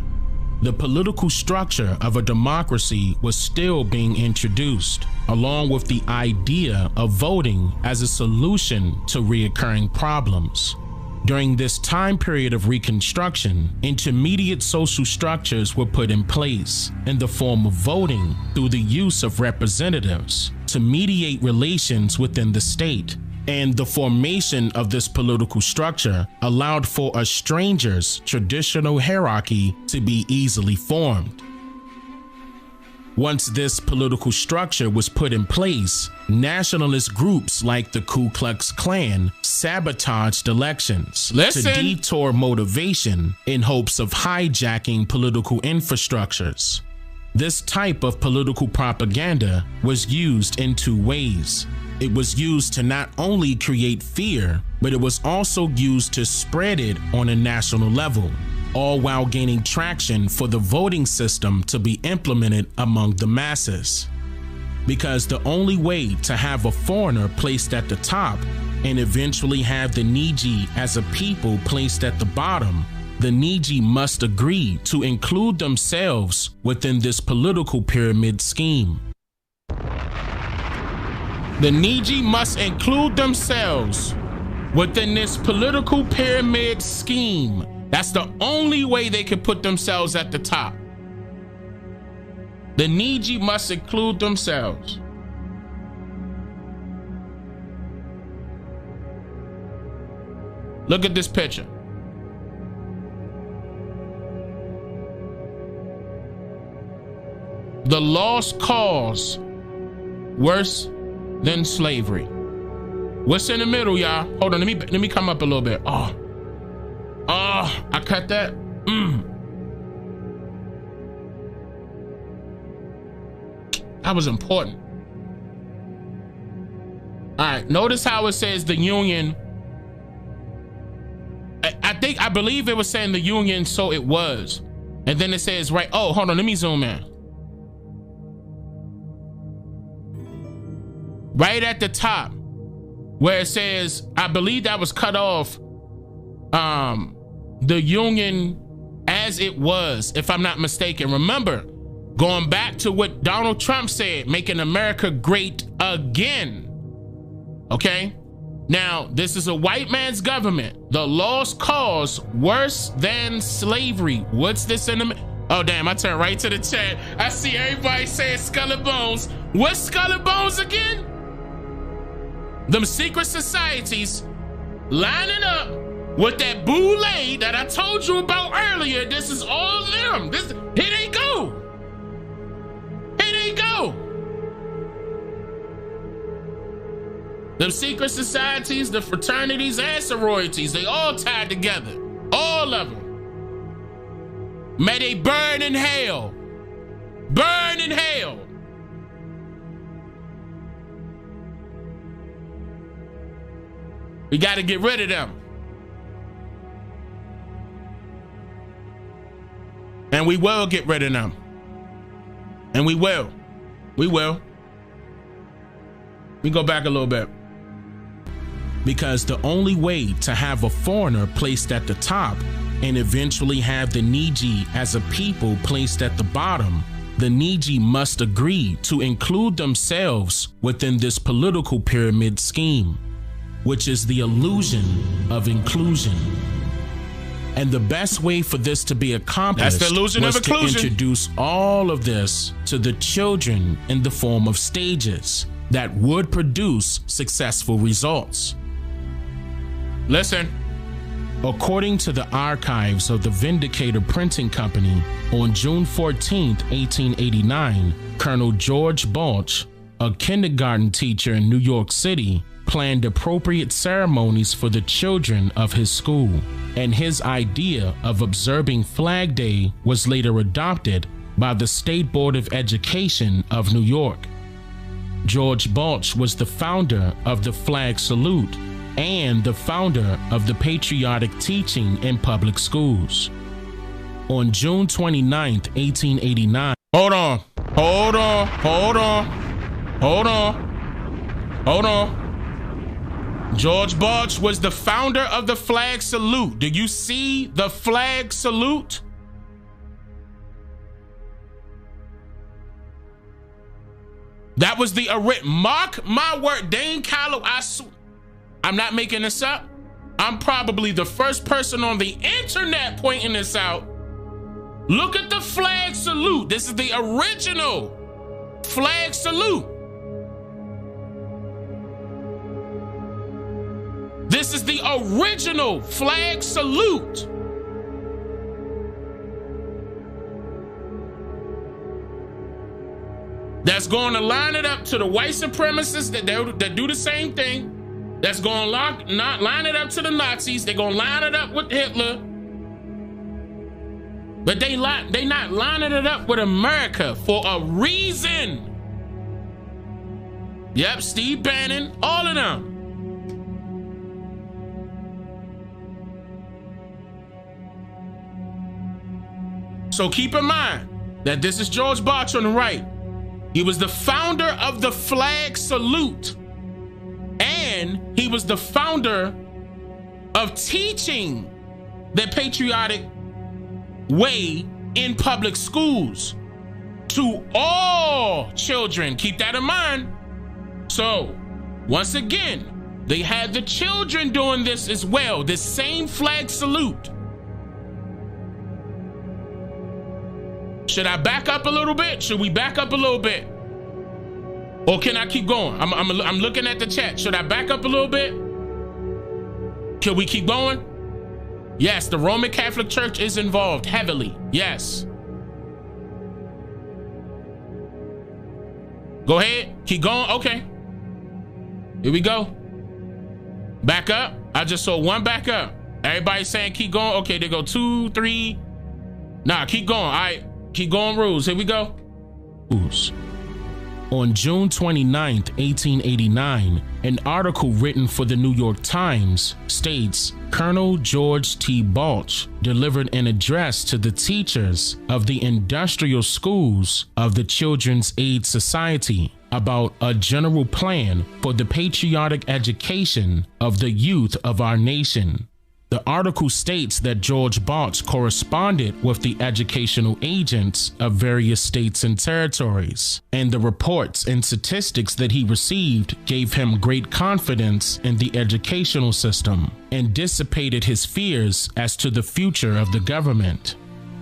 The political structure of a democracy was still being introduced, along with the idea of voting as a solution to recurring problems. During this time period of Reconstruction, intermediate social structures were put in place in the form of voting through the use of representatives to mediate relations within the state. And the formation of this political structure allowed for a stranger's traditional hierarchy to be easily formed. Once this political structure was put in place, nationalist groups like the Ku Klux Klan sabotaged elections to detour motivation in hopes of hijacking political infrastructures. This type of political propaganda was used in two ways. It was used to not only create fear, but it was also used to spread it on a national level, all while gaining traction for the voting system to be implemented among the masses. Because the only way to have a foreigner placed at the top and eventually have the Negroes as a people placed at the bottom, the Negroes must agree to include themselves within this political pyramid scheme. The Negroes must include themselves within this political pyramid scheme That's the only way they can put themselves at the top. The needy must include themselves. Look at this picture. The lost cause worse than slavery. What's in the middle, y'all? Hold on, let me come up a little bit. Oh, I cut that. That was important. All right, notice how it says the Union. I believe it was saying the Union, so it was. And then it says, right, oh, hold on, let me zoom in. Right at the top, where it says, I believe that was cut off, the Union as it was, if I'm not mistaken. Remember, going back to what Donald Trump said, making America great again. Okay? Now, this is a white man's government. The lost cause worse than slavery. What's this in the... Oh, damn, I turned right to the chat. I see everybody saying Skull and Bones. What's Skull and Bones again? Them secret societies lining up with that boule that I told you about earlier. This is all them. Here they go. Here they go. Them secret societies, the fraternities and sororities, they all tied together. All of them. May they burn in hell. Burn in hell. We got to get rid of them. And we will get rid of them. And we will. We will. We go back a little bit. Because the only way to have a foreigner placed at the top and eventually have the needy as a people placed at the bottom, the needy must agree to include themselves within this political pyramid scheme, which is the illusion of inclusion. And the best way for this to be accomplished was to introduce all of this to the children in the form of stages that would produce successful results. Listen, according to the archives of the Vindicator Printing Company, on June 14th, 1889, Colonel George Balch, a kindergarten teacher in New York City, planned appropriate ceremonies for the children of his school, and his idea of observing Flag Day was later adopted by the State Board of Education of New York. George Balch was the founder of the flag salute and the founder of the patriotic teaching in public schools. On June 29th, 1889, hold on. George Balch was the founder of the flag salute. Do you see the flag salute? That was the mark my word, Dane Calloway. I'm not making this up. I'm probably the first person on the internet pointing this out. Look at the flag salute. This is the original flag salute. This is the original flag salute. That's going to line it up to the white supremacists that do the same thing. That's going to line it up to the Nazis. They're going to line it up with Hitler. But they not lining it up with America for a reason. Yep, Steve Bannon, all of them. So keep in mind that this is George Balch on the right. He was the founder of the flag salute. And he was the founder of teaching the patriotic way in public schools to all children. Keep that in mind. So once again, they had the children doing this as well, this same flag salute. Should I back up a little bit? Should we back up a little bit? Or can I keep going? I'm looking at the chat. Should I back up a little bit? Can we keep going? Yes, the Roman Catholic Church is involved heavily. Yes. Go ahead. Keep going. Okay. Here we go. Back up. I just saw one back up. Everybody's saying keep going. Okay, they go 2, 3. Nah, keep going. All right. Keep going, rules. Here we go. Rules. On June 29th, 1889, an article written for the New York Times states Colonel George T. Balch delivered an address to the teachers of the industrial schools of the Children's Aid Society about a general plan for the patriotic education of the youth of our nation. The article states that George Balch corresponded with the educational agents of various states and territories, and the reports and statistics that he received gave him great confidence in the educational system and dissipated his fears as to the future of the government.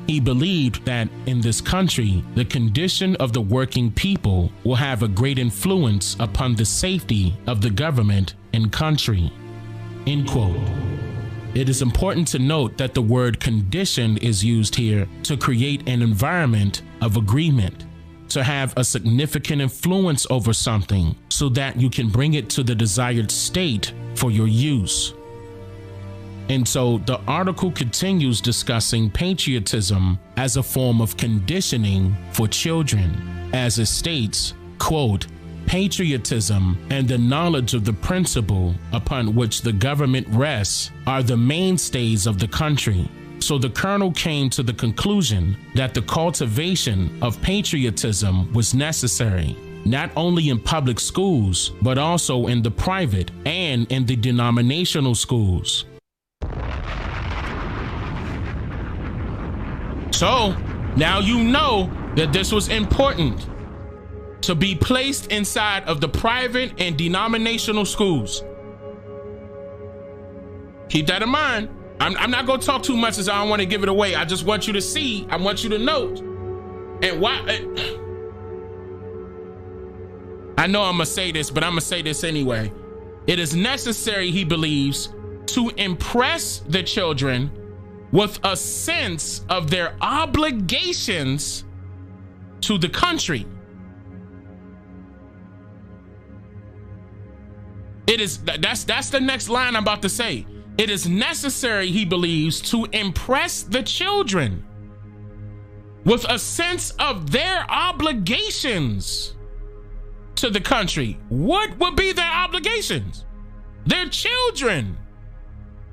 He believed that in this country, the condition of the working people will have a great influence upon the safety of the government and country. End quote. It is important to note that the word condition is used here to create an environment of agreement, to have a significant influence over something so that you can bring it to the desired state for your use. And so the article continues discussing patriotism as a form of conditioning for children, as it states, quote, patriotism and the knowledge of the principle upon which the government rests are the mainstays of the country. So the colonel came to the conclusion that the cultivation of patriotism was necessary, not only in public schools, but also in the private and in the denominational schools. So now you know that this was important to be placed inside of the private and denominational schools. Keep that in mind. I'm not going to talk too much as I don't want to give it away. I just want you to see, I want you to note. And why, I know I'm going to say this, but I'm going to say this anyway. It is necessary, he believes, to impress the children with a sense of their obligations to the country. It is, that's the next line I'm about to say. It is necessary, he believes, to impress the children with a sense of their obligations to the country. What would be their obligations? Their children.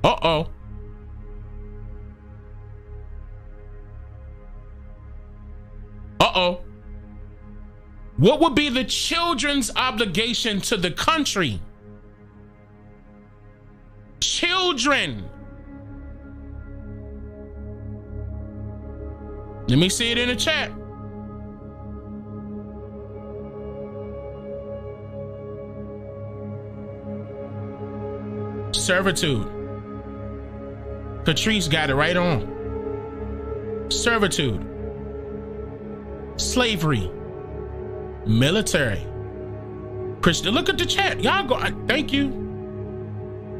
Uh-oh. Uh-oh. What would be the children's obligation to the country? Children. Let me see it in the chat. Servitude. Patrice got it right on. Servitude. Slavery. Military. Christian, look at the chat. Y'all go. Thank you.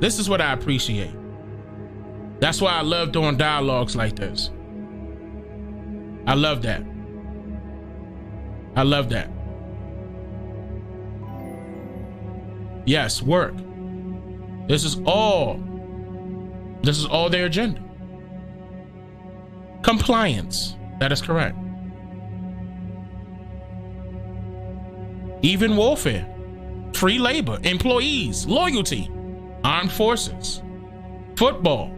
This is what I appreciate. That's why I love doing dialogues like this. I love that. I love that. Yes, work. This is all their agenda. Compliance. That is correct. Even warfare. Free labor. Employees. Loyalty. Armed forces, football,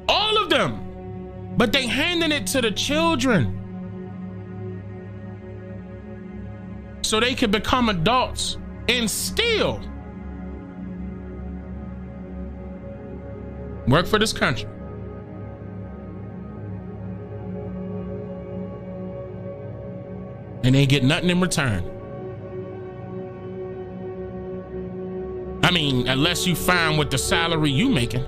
all of them, but they handing it to the children so they can become adults and still work for this country. And they get nothing in return. I mean, unless you fine with the salary you making.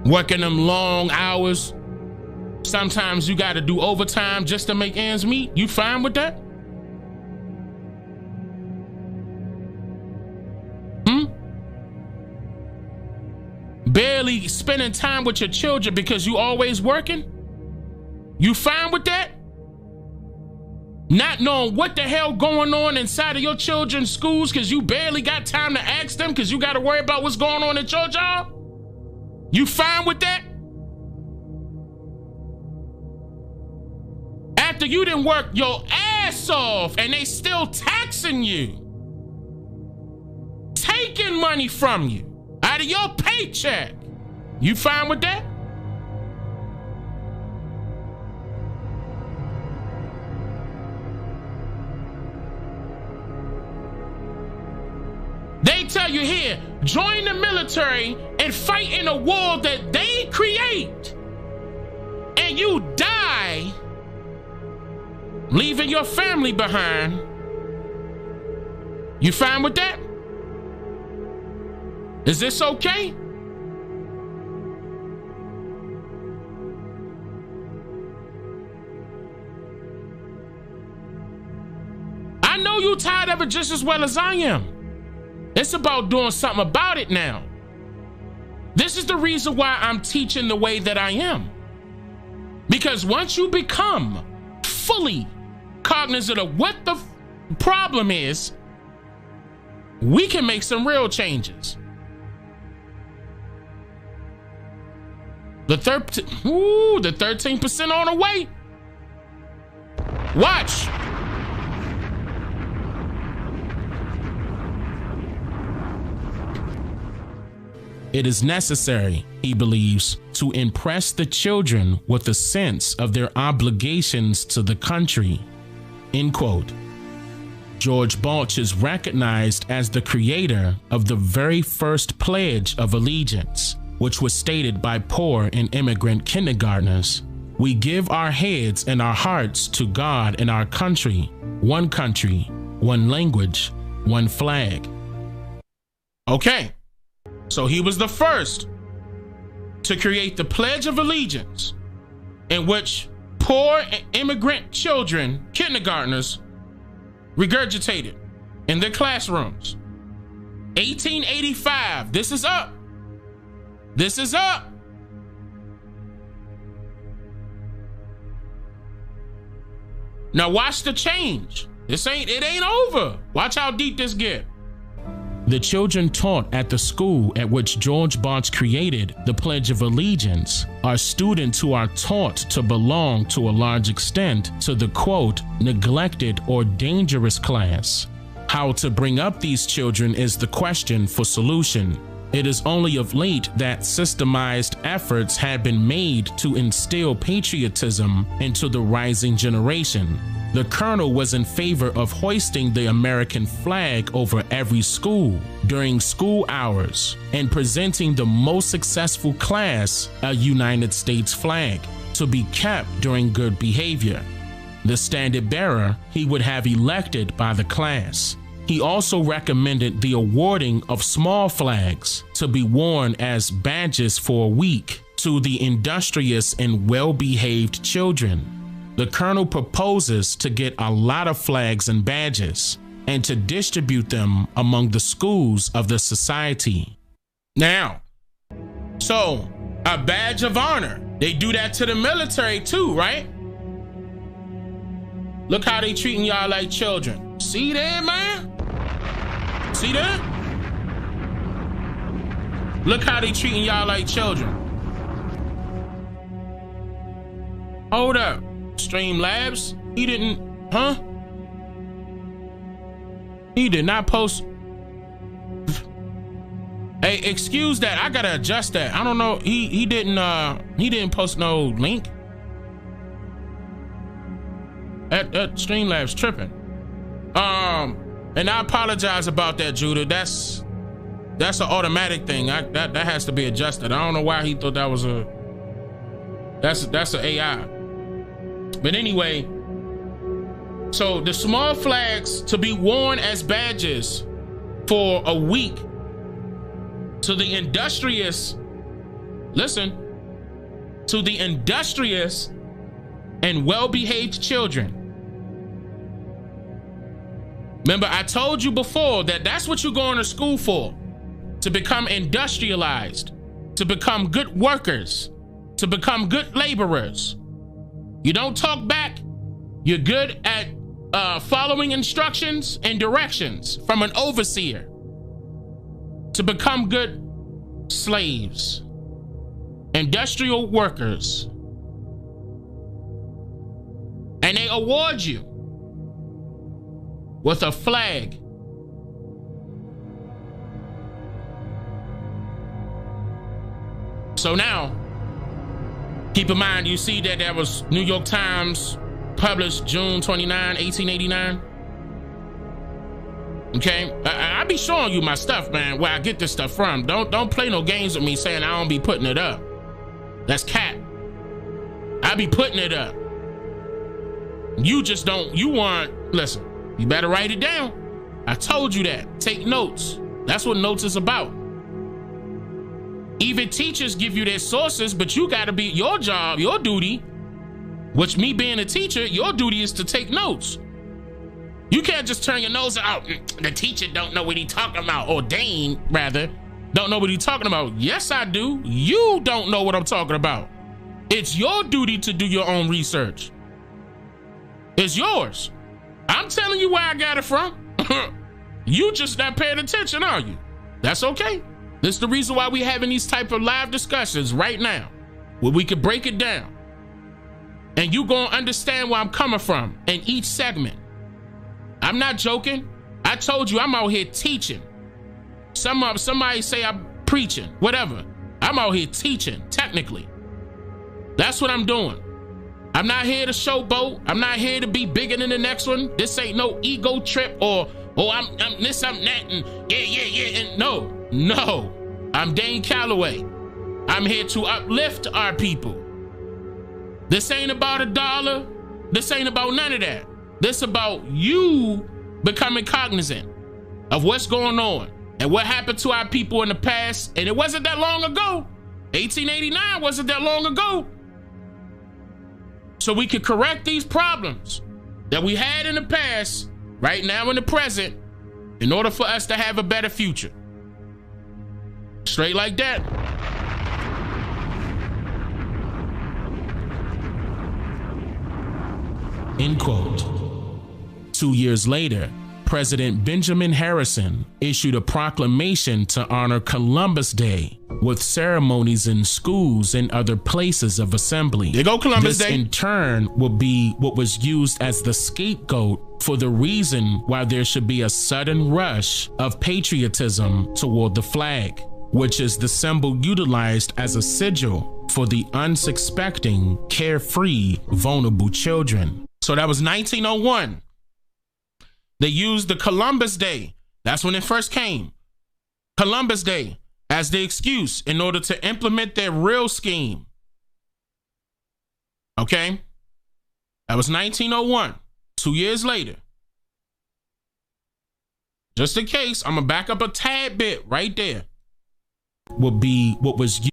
Working them long hours, sometimes you got to do overtime just to make ends meet. You fine with that? Barely spending time with your children because you always working? You fine with that? Not knowing what the hell going on inside of your children's schools because you barely got time to ask them because you got to worry about what's going on at your job? You fine with that? After you didn't work your ass off and they still taxing you, taking money from you out of your paycheck, you fine with that? They tell you here, join the military and fight in a war that they create, and you die, leaving your family behind. You fine with that? Is this okay? I know you tired of it just as well as I am. It's about doing something about it now. This is the reason why I'm teaching the way that I am. Because once you become fully cognizant of what the problem is, we can make some real changes. The 13% on the way. Watch. It is necessary, he believes, to impress the children with a sense of their obligations to the country. End quote. George Balch is recognized as the creator of the very first Pledge of Allegiance, which was stated by poor and immigrant kindergartners. We give our heads and our hearts to God and our country, one language, one flag. Okay. So he was the first to create the Pledge of Allegiance, in which poor immigrant children, kindergartners, regurgitated in their classrooms. 1885, this is up. This is up. Now watch the change. It ain't over. Watch how deep this get. The children taught at the school at which George Balch created the Pledge of Allegiance are students who are taught to belong to a large extent to the, quote, neglected or dangerous class. How to bring up these children is the question for solution. It is only of late that systemized efforts have been made to instill patriotism into the rising generation. The colonel was in favor of hoisting the American flag over every school during school hours and presenting the most successful class a United States flag to be kept during good behavior. The standard bearer he would have elected by the class. He also recommended the awarding of small flags to be worn as badges for a week to the industrious and well-behaved children. The colonel proposes to get a lot of flags and badges and to distribute them among the schools of the society. Now, so a badge of honor, they do that to the military too, right? Look how they treating y'all like children. See there, man? See that? Look how they treating y'all like children. Hold up. Streamlabs, he didn't, He did not post. Hey, excuse that. I gotta adjust that. I don't know. He didn't post no link. At Streamlabs tripping. And I apologize about that, Judah. That's an automatic thing. That has to be adjusted. I don't know why he thought that was that's an AI. But anyway, so the small flags to be worn as badges for a week to the industrious, listen, to the industrious and well-behaved children. Remember, I told you before that that's what you're going to school for, to become industrialized, to become good workers, to become good laborers. You don't talk back. You're good at following instructions and directions from an overseer to become good slaves, industrial workers. And they award you with a flag. So now, keep in mind, you see that there was New York Times published June 29, 1889. Okay, I be showing you my stuff, man, where I get this stuff from. Don't play no games with me saying I don't be putting it up. That's cap. I be putting it up. You just don't, listen, you better write it down. I told you that. Take notes. That's what notes is about. Even teachers give you their sources, but you gotta be, your job, your duty, which me being a teacher, your duty is to take notes. You can't just turn your nose out. The teacher don't know what he talking about, or Dane, rather, don't know what he talking about. Yes, I do. You don't know what I'm talking about. It's your duty to do your own research. It's yours. I'm telling you where I got it from. You just not paying attention, are you? That's okay. This is the reason why we having these type of live discussions right now, where we could break it down. And you gonna understand where I'm coming from in each segment. I'm not joking. I told you I'm out here teaching. Somebody say I'm preaching, whatever. I'm out here teaching, technically. That's what I'm doing. I'm not here to showboat. I'm not here to be bigger than the next one. This ain't no ego trip or I'm this, I'm that, and yeah. And no. I'm Dane Calloway. I'm here to uplift our people. This ain't about $1. This ain't about none of that. This about you becoming cognizant of what's going on and what happened to our people in the past. And it wasn't that long ago. 1889 wasn't that long ago. So we could correct these problems that we had in the past, right now in the present, in order for us to have a better future. Straight like that. End quote. 2 years later, President Benjamin Harrison issued a proclamation to honor Columbus Day with ceremonies in schools and other places of assembly. There go Columbus Day. This in turn will be what was used as the scapegoat for the reason why there should be a sudden rush of patriotism toward the flag, which is the symbol utilized as a sigil for the unsuspecting, carefree, vulnerable children. So that was 1901. They used the Columbus Day. That's when it first came. Columbus Day as the excuse in order to implement their real scheme. Okay? That was 1901. 2 years later. Just in case, I'm gonna back up a tad bit right there. Will be what was used.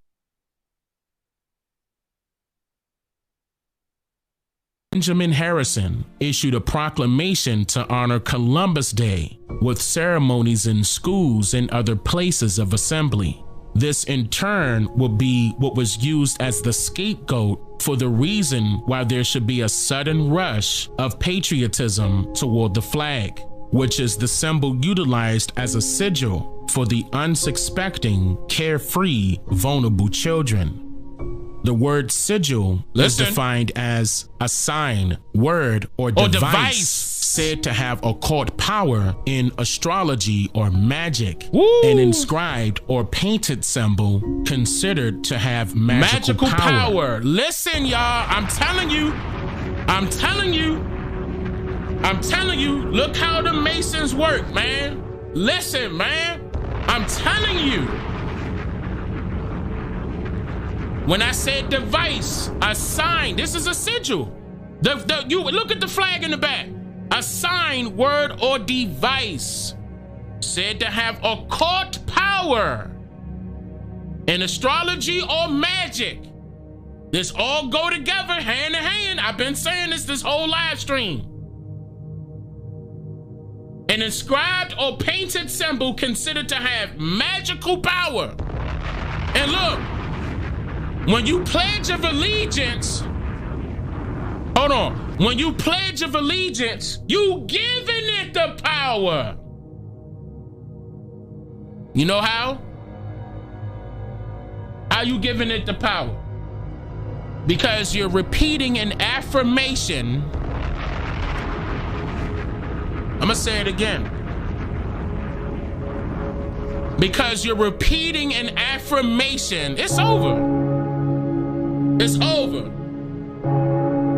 Benjamin Harrison issued a proclamation to honor Columbus Day with ceremonies in schools and other places of assembly. This in turn will be what was used as the scapegoat for the reason why there should be a sudden rush of patriotism toward the flag, which is the symbol utilized as a sigil for the unsuspecting, carefree, vulnerable children. The word sigil is defined as a sign, word, or device said to have occult power in astrology or magic. Woo! An inscribed or painted symbol considered to have magical power. Listen, y'all, I'm telling you, look how the Masons work, man. Listen, man, I'm telling you. When I said device, a sign, this is a sigil. You look at the flag in the back. A sign, word, or device said to have occult power in astrology or magic. This all go together, hand in hand. I've been saying this whole live stream. An inscribed or painted symbol considered to have magical power. And look, when you pledge of allegiance, hold on. When you pledge of allegiance, you giving it the power. You know how? How you giving it the power? Because you're repeating an affirmation. I'm gonna say it again. Because you're repeating an affirmation. It's over. It's over.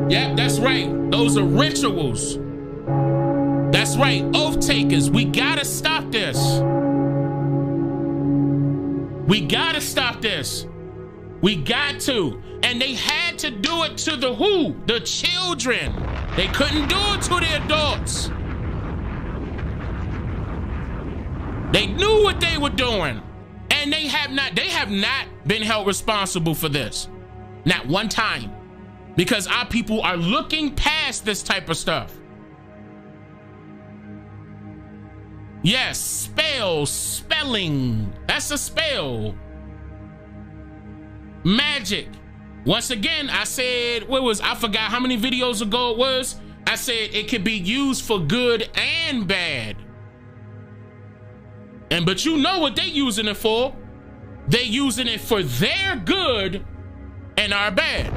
Yeah, that's right. Those are rituals. That's right. Oath takers. We gotta stop this. We gotta stop this. We got to. And they had to do it to the who? The children. They couldn't do it to the adults. They knew what they were doing. And they have not been held responsible for this. Not one time. Because our people are looking past this type of stuff. Yes, spelling. That's a spell. Magic. Once again, I said, I forgot how many videos ago it was. I said it could be used for good and bad. But you know what they using it for? They using it for their good and our bad.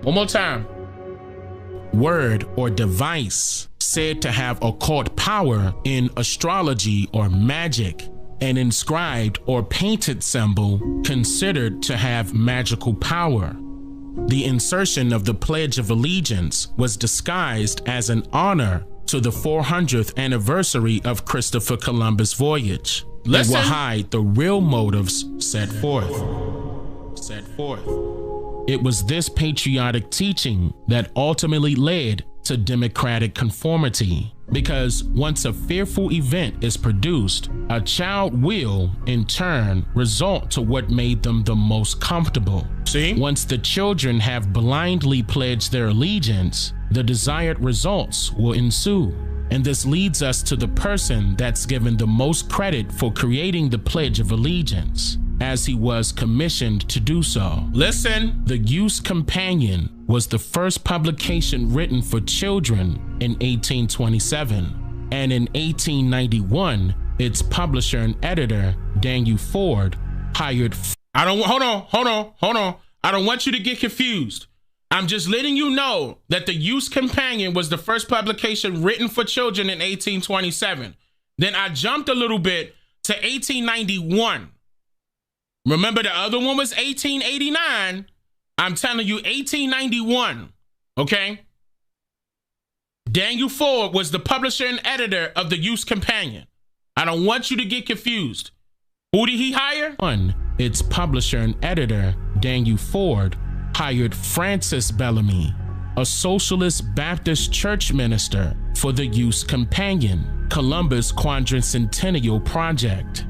One more time. Word or device said to have occult power in astrology or magic. An inscribed or painted symbol considered to have magical power. The insertion of the Pledge of Allegiance was disguised as an honor to the 400th anniversary of Christopher Columbus' voyage. Listen. It will hide the real motives set forth. It was this patriotic teaching that ultimately led to democratic conformity. Because once a fearful event is produced, a child will, in turn, result to what made them the most comfortable. See? Once the children have blindly pledged their allegiance, the desired results will ensue. And this leads us to the person that's given the most credit for creating the Pledge of Allegiance, as he was commissioned to do so. Listen, the Youth's Companion was the first publication written for children in 1827. And in 1891, its publisher and editor, Daniel Ford, hired... Hold on. I don't want you to get confused. I'm just letting you know that the Youth's Companion was the first publication written for children in 1827. Then I jumped a little bit to 1891. Remember the other one was 1889. I'm telling you 1891, okay? Daniel Ford was the publisher and editor of the Youth's Companion. I don't want you to get confused. Who did he hire? Its publisher and editor, Daniel Ford, hired Francis Bellamy, a socialist Baptist church minister, for the Youth's Companion, Columbus Quadricentennial Project.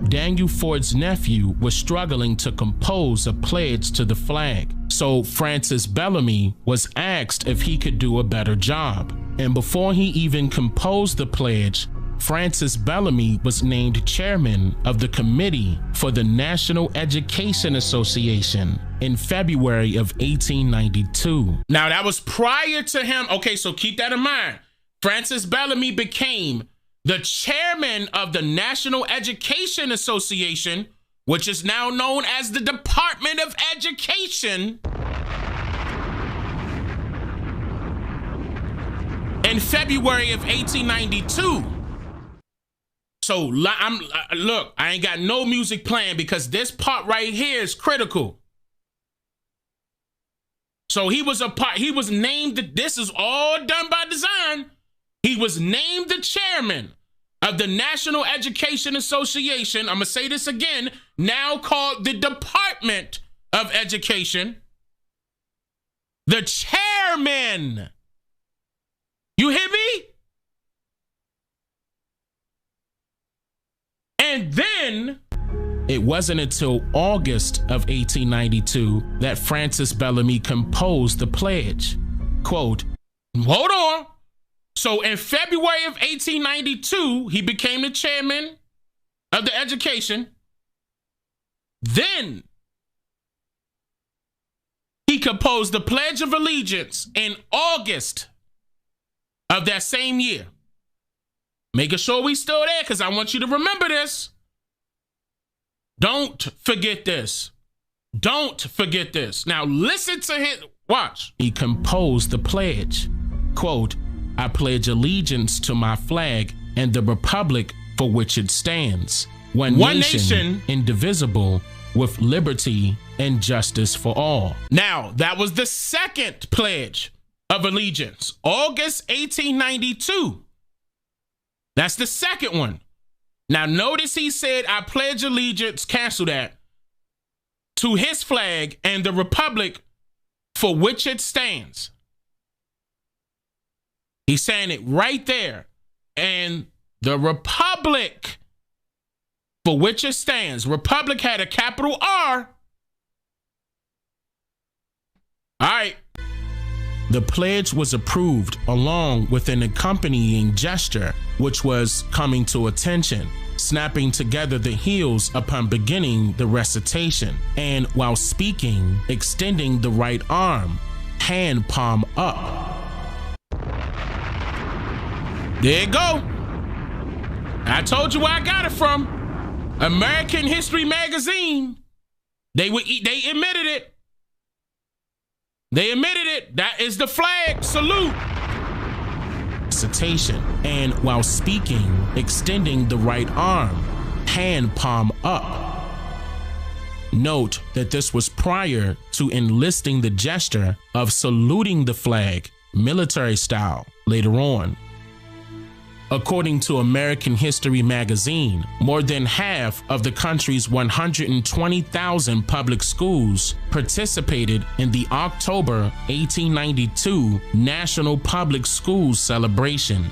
Daniel Ford's nephew was struggling to compose a pledge to the flag, so Francis Bellamy was asked if he could do a better job. And before he even composed the pledge, Francis Bellamy was named chairman of the Committee for the National Education Association in February of 1892. Now that was prior to him. Okay, so keep that in mind. Francis Bellamy became the chairman of the National Education Association, which is now known as the Department of Education, in February of 1892. So look, I ain't got no music playing because this part right here is critical. So he was named, this is all done by design. He was named the chairman of the National Education Association. I'm gonna say this again, now called the Department of Education. The chairman. You hear me? And then it wasn't until August of 1892 that Francis Bellamy composed the pledge. Quote, hold on. So in February of 1892, he became the chairman of the education. Then he composed the Pledge of Allegiance in August of that same year. Making sure we still there, because I want you to remember this. Don't forget this. Don't forget this. Now listen to his, watch. He composed the pledge. Quote, I pledge allegiance to my flag and the republic for which it stands. One nation, indivisible, with liberty and justice for all. Now, that was the second pledge of allegiance, August 1892. That's the second one. Now, notice he said, I pledge allegiance, cancel that, to his flag and the republic for which it stands. He's saying it right there. And the republic for which it stands. Republic had a capital R. All right. The pledge was approved along with an accompanying gesture, which was coming to attention, snapping together the heels upon beginning the recitation, and while speaking, extending the right arm, hand palm up. There you go. I told you where I got it from. American History Magazine. They admitted it. They admitted it. That is the flag. Salute. Recitation, and while speaking, extending the right arm, hand palm up. Note that this was prior to enlisting the gesture of saluting the flag, military style, later on. According to American History Magazine, more than half of the country's 120,000 public schools participated in the October 1892 National Public Schools celebration.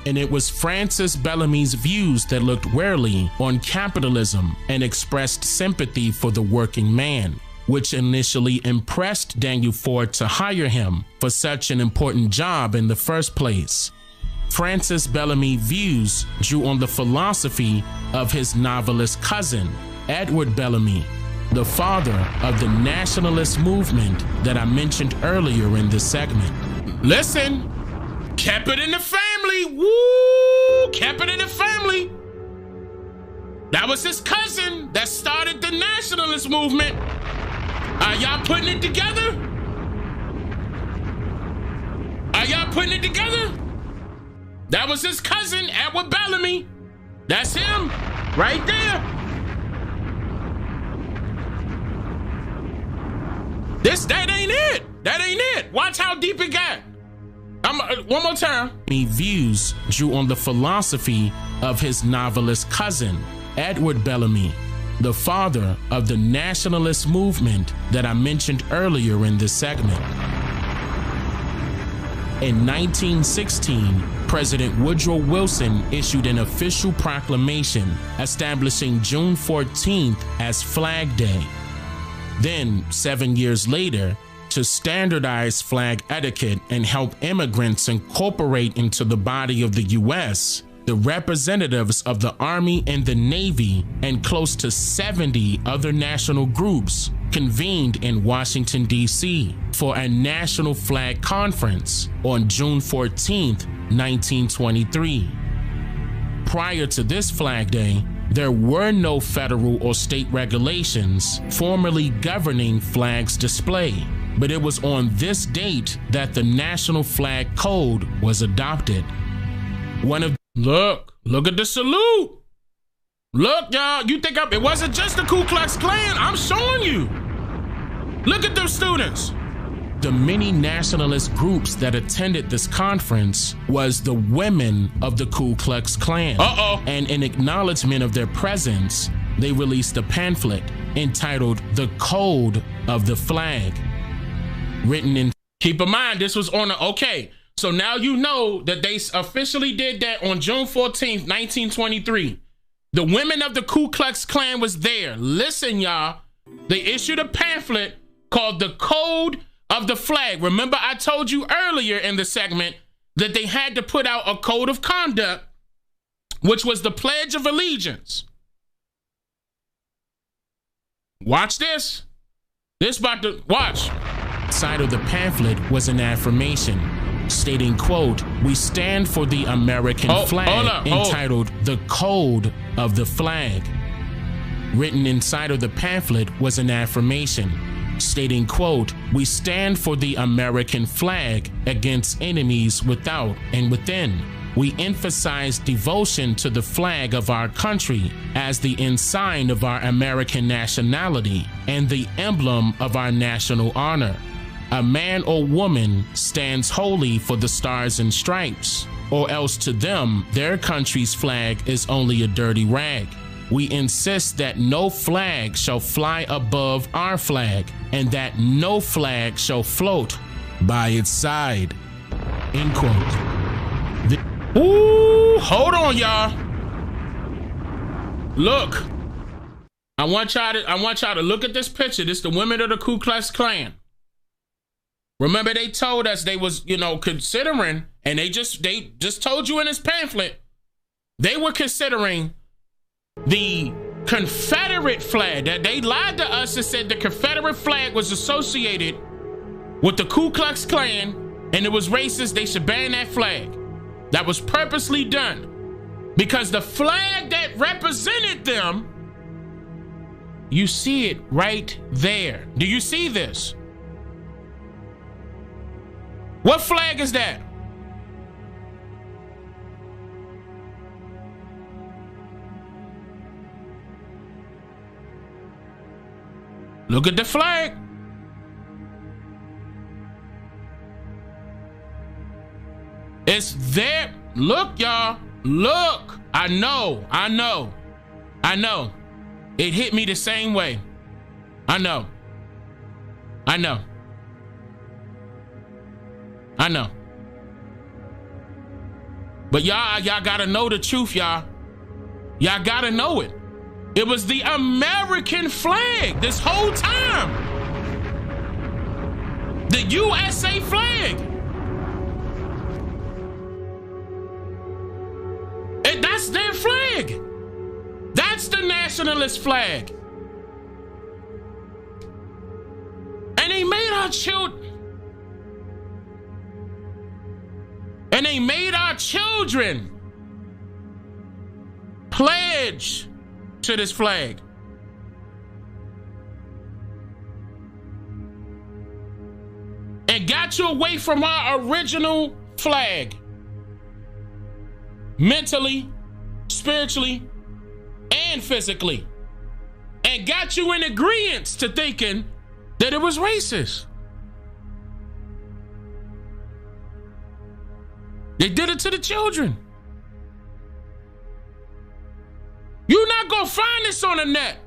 And it was Francis Bellamy's views that looked warily on capitalism and expressed sympathy for the working man, which initially impressed Daniel Ford to hire him for such an important job in the first place. Francis Bellamy's views drew on the philosophy of his novelist cousin, Edward Bellamy, the father of the nationalist movement that I mentioned earlier in this segment. Listen, kept it in the family. Woo, kept it in the family. That was his cousin that started the nationalist movement. Are y'all putting it together? Are y'all putting it together? That was his cousin, Edward Bellamy. That's him, right there. That ain't it. That ain't it. Watch how deep it got. One more time. Views drew on the philosophy of his novelist cousin, Edward Bellamy, the father of the nationalist movement that I mentioned earlier in this segment. In 1916, President Woodrow Wilson issued an official proclamation establishing June 14th as Flag Day. Then, 7 years later, to standardize flag etiquette and help immigrants incorporate into the body of the U.S., the representatives of the Army and the Navy and close to 70 other national groups convened in Washington, D.C. for a national flag conference on June 14th, 1923. Prior to this Flag Day, there were no federal or state regulations formally governing flags display, but it was on this date that the National Flag Code was adopted. Look at the salute. Look, y'all, you think it wasn't just the Ku Klux Klan? I'm showing you. Look at them students. The many nationalist groups that attended this conference was the women of the Ku Klux Klan. And in acknowledgement of their presence, they released a pamphlet entitled The Code of the Flag, written in. Keep in mind, this was on okay. So now you know that they officially did that on June 14th, 1923. The women of the Ku Klux Klan was there. Listen, y'all. They issued a pamphlet called the Code of the Flag. Remember, I told you earlier in the segment that they had to put out a code of conduct, which was the Pledge of Allegiance. Watch this. This about to watch. Side of the pamphlet was an affirmation stating, quote, "We stand for the American flag," entitled The Code of the Flag. Written inside of the pamphlet was an affirmation stating, quote, "We stand for the American flag against enemies without and within. We emphasize devotion to the flag of our country as the ensign of our American nationality and the emblem of our national honor. A man or woman stands wholly for the stars and stripes, or else to them, their country's flag is only a dirty rag. We insist that no flag shall fly above our flag, and that no flag shall float by its side." End quote. Ooh, hold on, y'all. Look, I want y'all to look at this picture. This is the women of the Ku Klux Klan. Remember, they told us they was, considering, and they just told you in this pamphlet, they were considering the Confederate flag. That they lied to us and said the Confederate flag was associated with the Ku Klux Klan and it was racist. They should ban that flag. That was purposely done because the flag that represented them, you see it right there. Do you see this? What flag is that? Look at the flag. It's there. Look, y'all. Look. I know. It hit me the same way. I know. But y'all gotta know the truth, y'all. Y'all gotta know it. It was the American flag this whole time. The USA flag. And that's their flag. That's the nationalist flag. And they made our children pledge to this flag. And got you away from our original flag. Mentally, spiritually, and physically. And got you in agreement to thinking that it was racist. They did it to the children. You're not gonna find this on the net.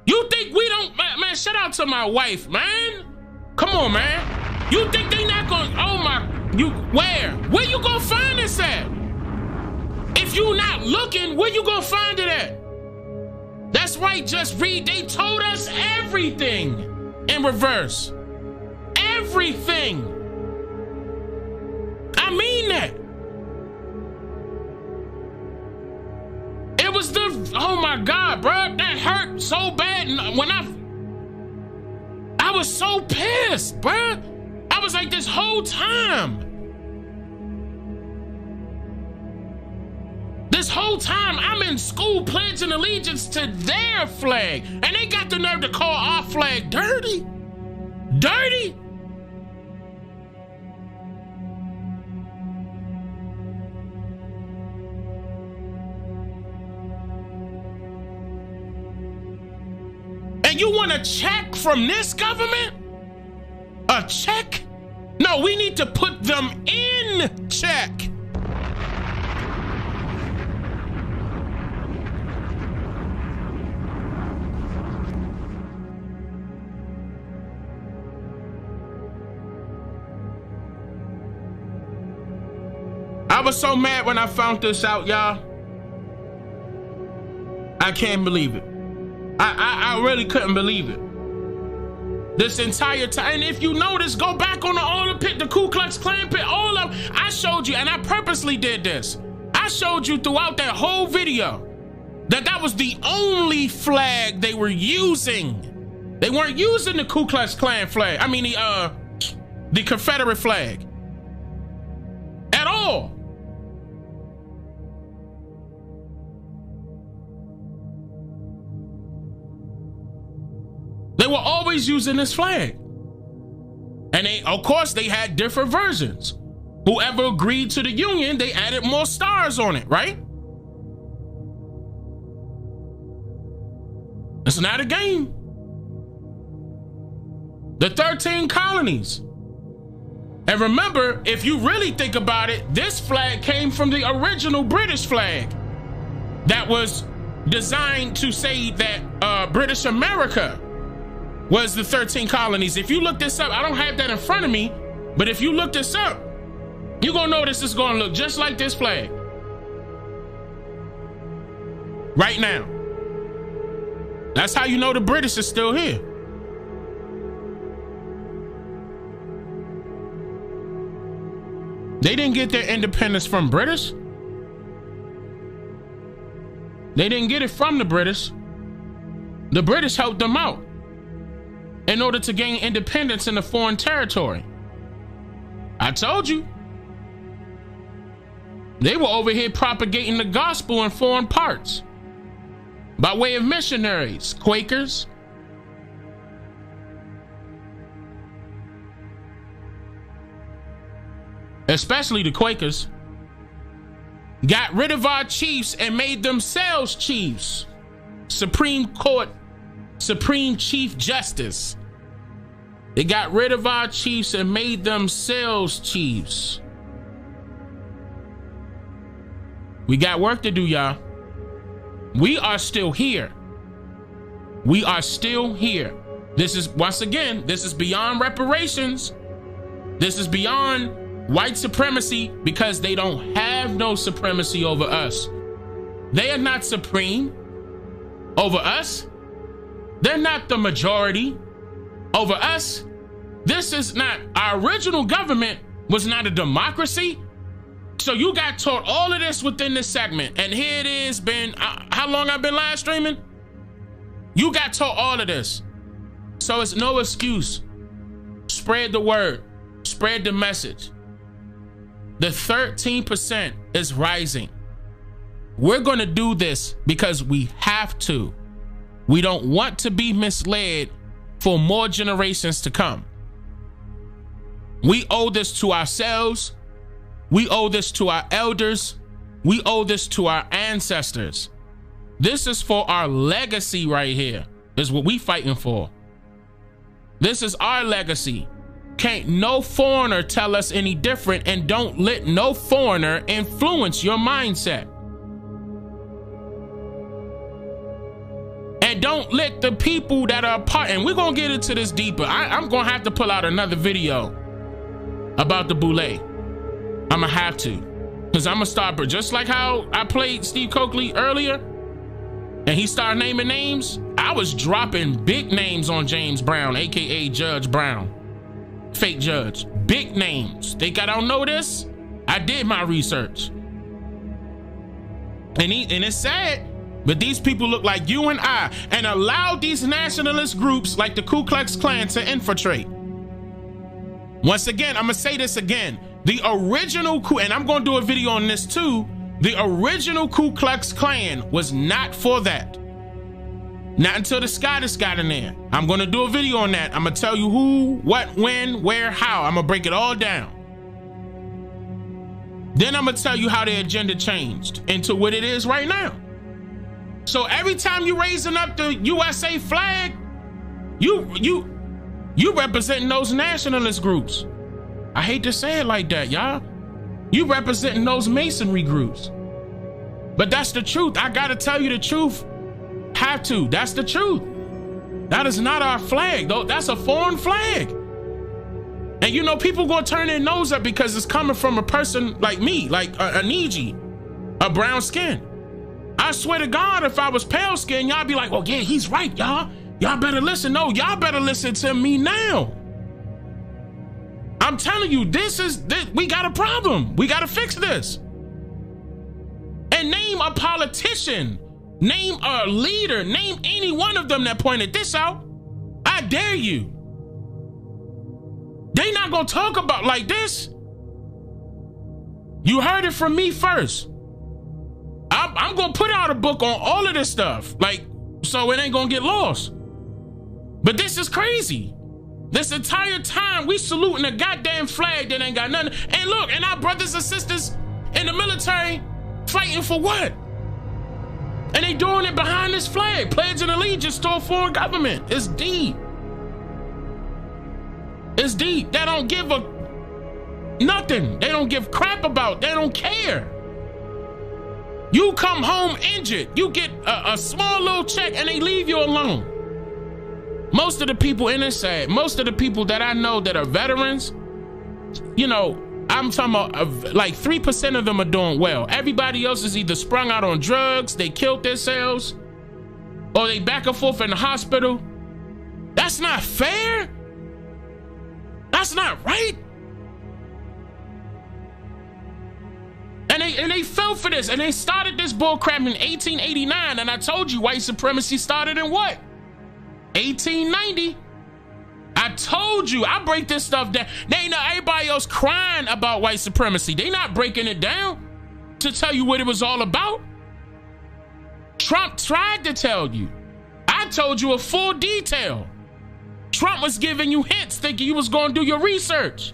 You think we don't, man, shout out to my wife, man. Come on, man. You think they not gonna, where you gonna find this at? If you not looking, where you gonna find it at? That's right, just read. They told us everything in reverse. Everything. I mean that. It was oh my God, bro, that hurt so bad. When I was so pissed, bro. I was like, this whole time. This whole time I'm in school pledging allegiance to their flag. And they got the nerve to call our flag dirty. Dirty? And you want a check from this government? A check? No, we need to put them in check. I was so mad when I found this out, y'all. I can't believe it. I really couldn't believe it. This entire time, and if you notice, go back on all the pit, the Ku Klux Klan pit, all of, I showed you, and I purposely did this. I showed you throughout that whole video that was the only flag they were using. They weren't using the Ku Klux Klan flag. I mean, the Confederate flag at all. They were always using this flag. And they, of course, they had different versions. Whoever agreed to the Union, they added more stars on it, right? It's not a game. The 13 colonies. And remember, if you really think about it, this flag came from the original British flag that was designed to say that British America was the 13 colonies. If you look this up, I don't have that in front of me, but if you look this up, you're gonna notice it's gonna look just like this flag. Right now. That's how you know the British is still here. They didn't get their independence from British. They didn't get it from the British. The British helped them out in order to gain independence in a foreign territory. I told you. They were over here propagating the gospel in foreign parts by way of missionaries, Quakers. Especially the Quakers. Got rid of our chiefs and made themselves chiefs. Supreme Court, Supreme Chief Justice. They got rid of our chiefs and made themselves chiefs. We got work to do, y'all. We are still here. We are still here. This is, once again, this is beyond reparations. This is beyond white supremacy, because they don't have no supremacy over us. They are not supreme over us. They're not the majority over us. This is not, our original government was not a democracy. So you got taught all of this within this segment. And here it is, been, how long I've been live streaming? You got taught all of this. So it's no excuse. Spread the word, spread the message. The 13% is rising. We're gonna do this because we have to. We don't want to be misled for more generations to come. We owe this to ourselves. We owe this to our elders. We owe this to our ancestors. This is for our legacy right here, is what we fighting for. This is our legacy. Can't no foreigner tell us any different, and don't let no foreigner influence your mindset. And don't let the people that are part, and we're gonna get into this deeper. I'm gonna have to pull out another video about the boule. I'm gonna have to, because I'm gonna start, just like how I played Steve Coakley earlier, and he started naming names. I was dropping big names on James Brown, AKA Judge Brown. Fake judge, big names. Think I don't know this? I did my research. And it's sad, but these people look like you and I, and allowed these nationalist groups like the Ku Klux Klan to infiltrate. Once again, I'm gonna say this again. The original and I'm gonna do a video on this too. The original Ku Klux Klan was not for that. Not until the Scottish got in there. I'm gonna do a video on that. I'm gonna tell you who, what, when, where, how. I'm gonna break it all down. Then I'm gonna tell you how the agenda changed into what it is right now. So every time you raising up the USA flag, you representing those nationalist groups. I hate to say it like that, y'all. You representing those masonry groups. But that's the truth. I gotta tell you the truth. Have to. That's the truth. That is not our flag, though. That's a foreign flag. And you know, people gonna turn their nose up because it's coming from a person like me, like a Niji, a brown skin. I swear to God, if I was pale skinned, y'all be like, well, yeah, he's right, y'all. Y'all better listen. No, y'all better listen to me now. I'm telling you, we got a problem. We got to fix this. And name a politician, name a leader, name any one of them that pointed this out. I dare you. They not gonna talk about like this. You heard it from me first. I'm gonna put out a book on all of this stuff, like, so it ain't gonna get lost. But this is crazy. This entire time we saluting a goddamn flag that ain't got nothing. And look, and our brothers and sisters in the military fighting for what? And they doing it behind this flag, pledging allegiance to a foreign government. It's deep. It's deep. They don't give a nothing. They don't give crap about. They don't care. You come home injured, you get a small little check and they leave you alone. Most of the people in this side, most of the people that I know that are veterans, you know, I'm talking about like 3% of them are doing well. Everybody else is either sprung out on drugs, they killed themselves, or they back and forth in the hospital. That's not fair. That's not right. And they fell for this, and they started this bullcrap in 1889, and I told you white supremacy started in what? 1890. I told you, I break this stuff down. They ain't not everybody else crying about white supremacy. They not breaking it down to tell you what it was all about. Trump tried to tell you. I told you a full detail. Trump was giving you hints thinking you was going to do your research.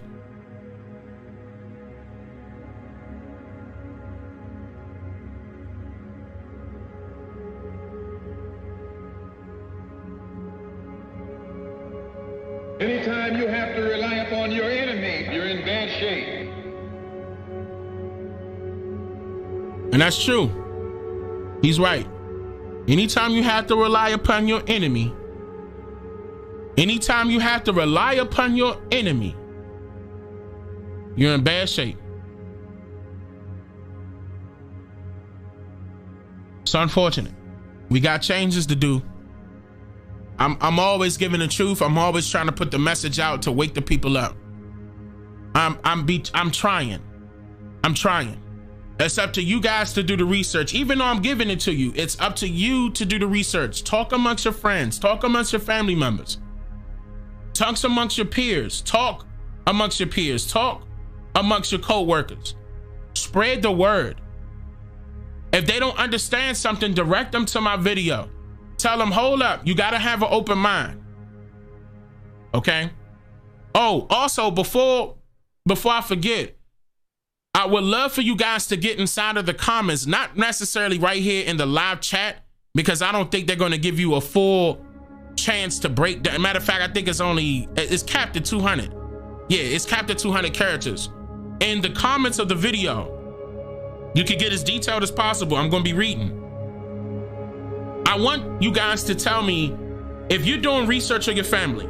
Anytime you have to rely upon your enemy, you're in bad shape. And that's true. He's right. Anytime you have to rely upon your enemy, anytime you have to rely upon your enemy, you're in bad shape. It's unfortunate. We got changes to do. I'm always giving the truth. I'm always trying to put the message out to wake the people up. I'm trying. It's up to you guys to do the research. Even though I'm giving it to you, it's up to you to do the research. Talk amongst your friends. Talk amongst your family members. Talk amongst your peers. Talk amongst your peers. Talk amongst your co-workers. Spread the word. If they don't understand something, direct them to my video. Tell them, hold up, you gotta have an open mind. Okay? Oh, also, before I forget, I would love for you guys to get inside of the comments, not necessarily right here in the live chat, because I don't think they're gonna give you a full chance to break down. Matter of fact, I think it's capped at 200. Yeah, it's capped at 200 characters. In the comments of the video, you can get as detailed as possible. I'm gonna be reading. I want you guys to tell me if you're doing research on your family.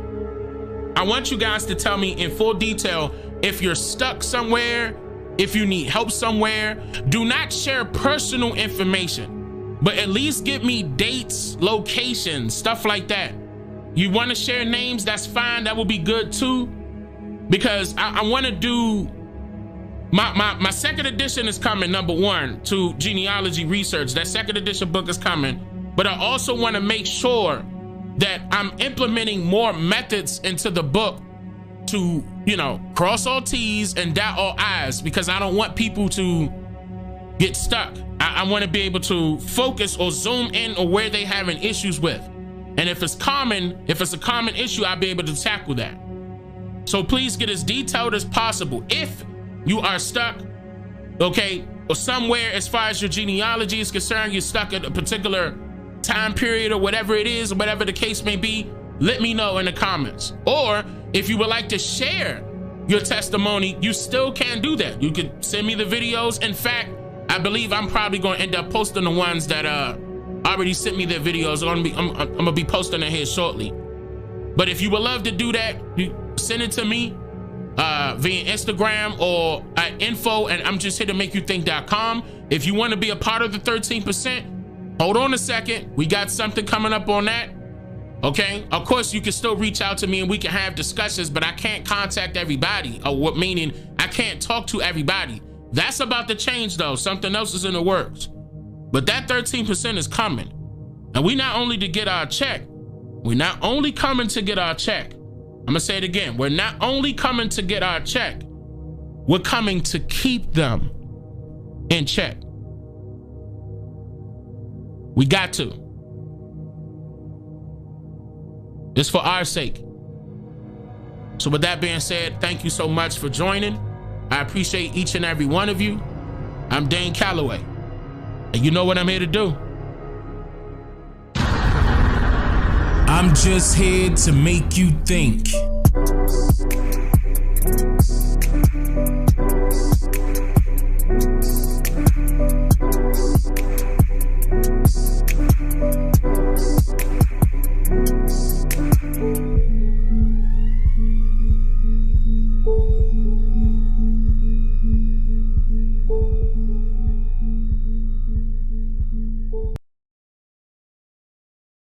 I want you guys to tell me in full detail if you're stuck somewhere, if you need help somewhere. Do not share personal information, but at least give me dates, locations, stuff like that. You want to share names, that's fine. That will be good too, because I want to do my second edition is coming, #1 to genealogy research. That second edition book is coming. But I also want to make sure that I'm implementing more methods into the book to, you know, cross all T's and dot all I's, because I don't want people to get stuck. I want to be able to focus or zoom in on where they having issues with. And if it's a common issue, I'll be able to tackle that. So please get as detailed as possible. If you are stuck, okay, or somewhere as far as your genealogy is concerned, you're stuck at a particular time period or whatever it is, or whatever the case may be, let me know in the comments. Or if you would like to share your testimony, you still can do that. You could send me the videos. In fact, I believe I'm probably going to end up posting the ones that already sent me their videos. I'm gonna be posting it here shortly. But if you would love to do that, you send it to me via Instagram or info, and I'm just here to make you think.com. If you want to be a part of the 13%, Hold on a second. We got something coming up on that. Okay. Of course, you can still reach out to me and we can have discussions, but I can't contact everybody. Or what meaning I can't talk to everybody. That's about to change though. Something else is in the works. But that 13% is coming. And we not only to get our check, we're not only coming to get our check. I'm gonna say it again. We're not only coming to get our check, we're coming to keep them in check. We got to. It's for our sake. So with that being said, thank you so much for joining. I appreciate each and every one of you. I'm Dane Calloway. And you know what I'm here to do. I'm just here to make you think.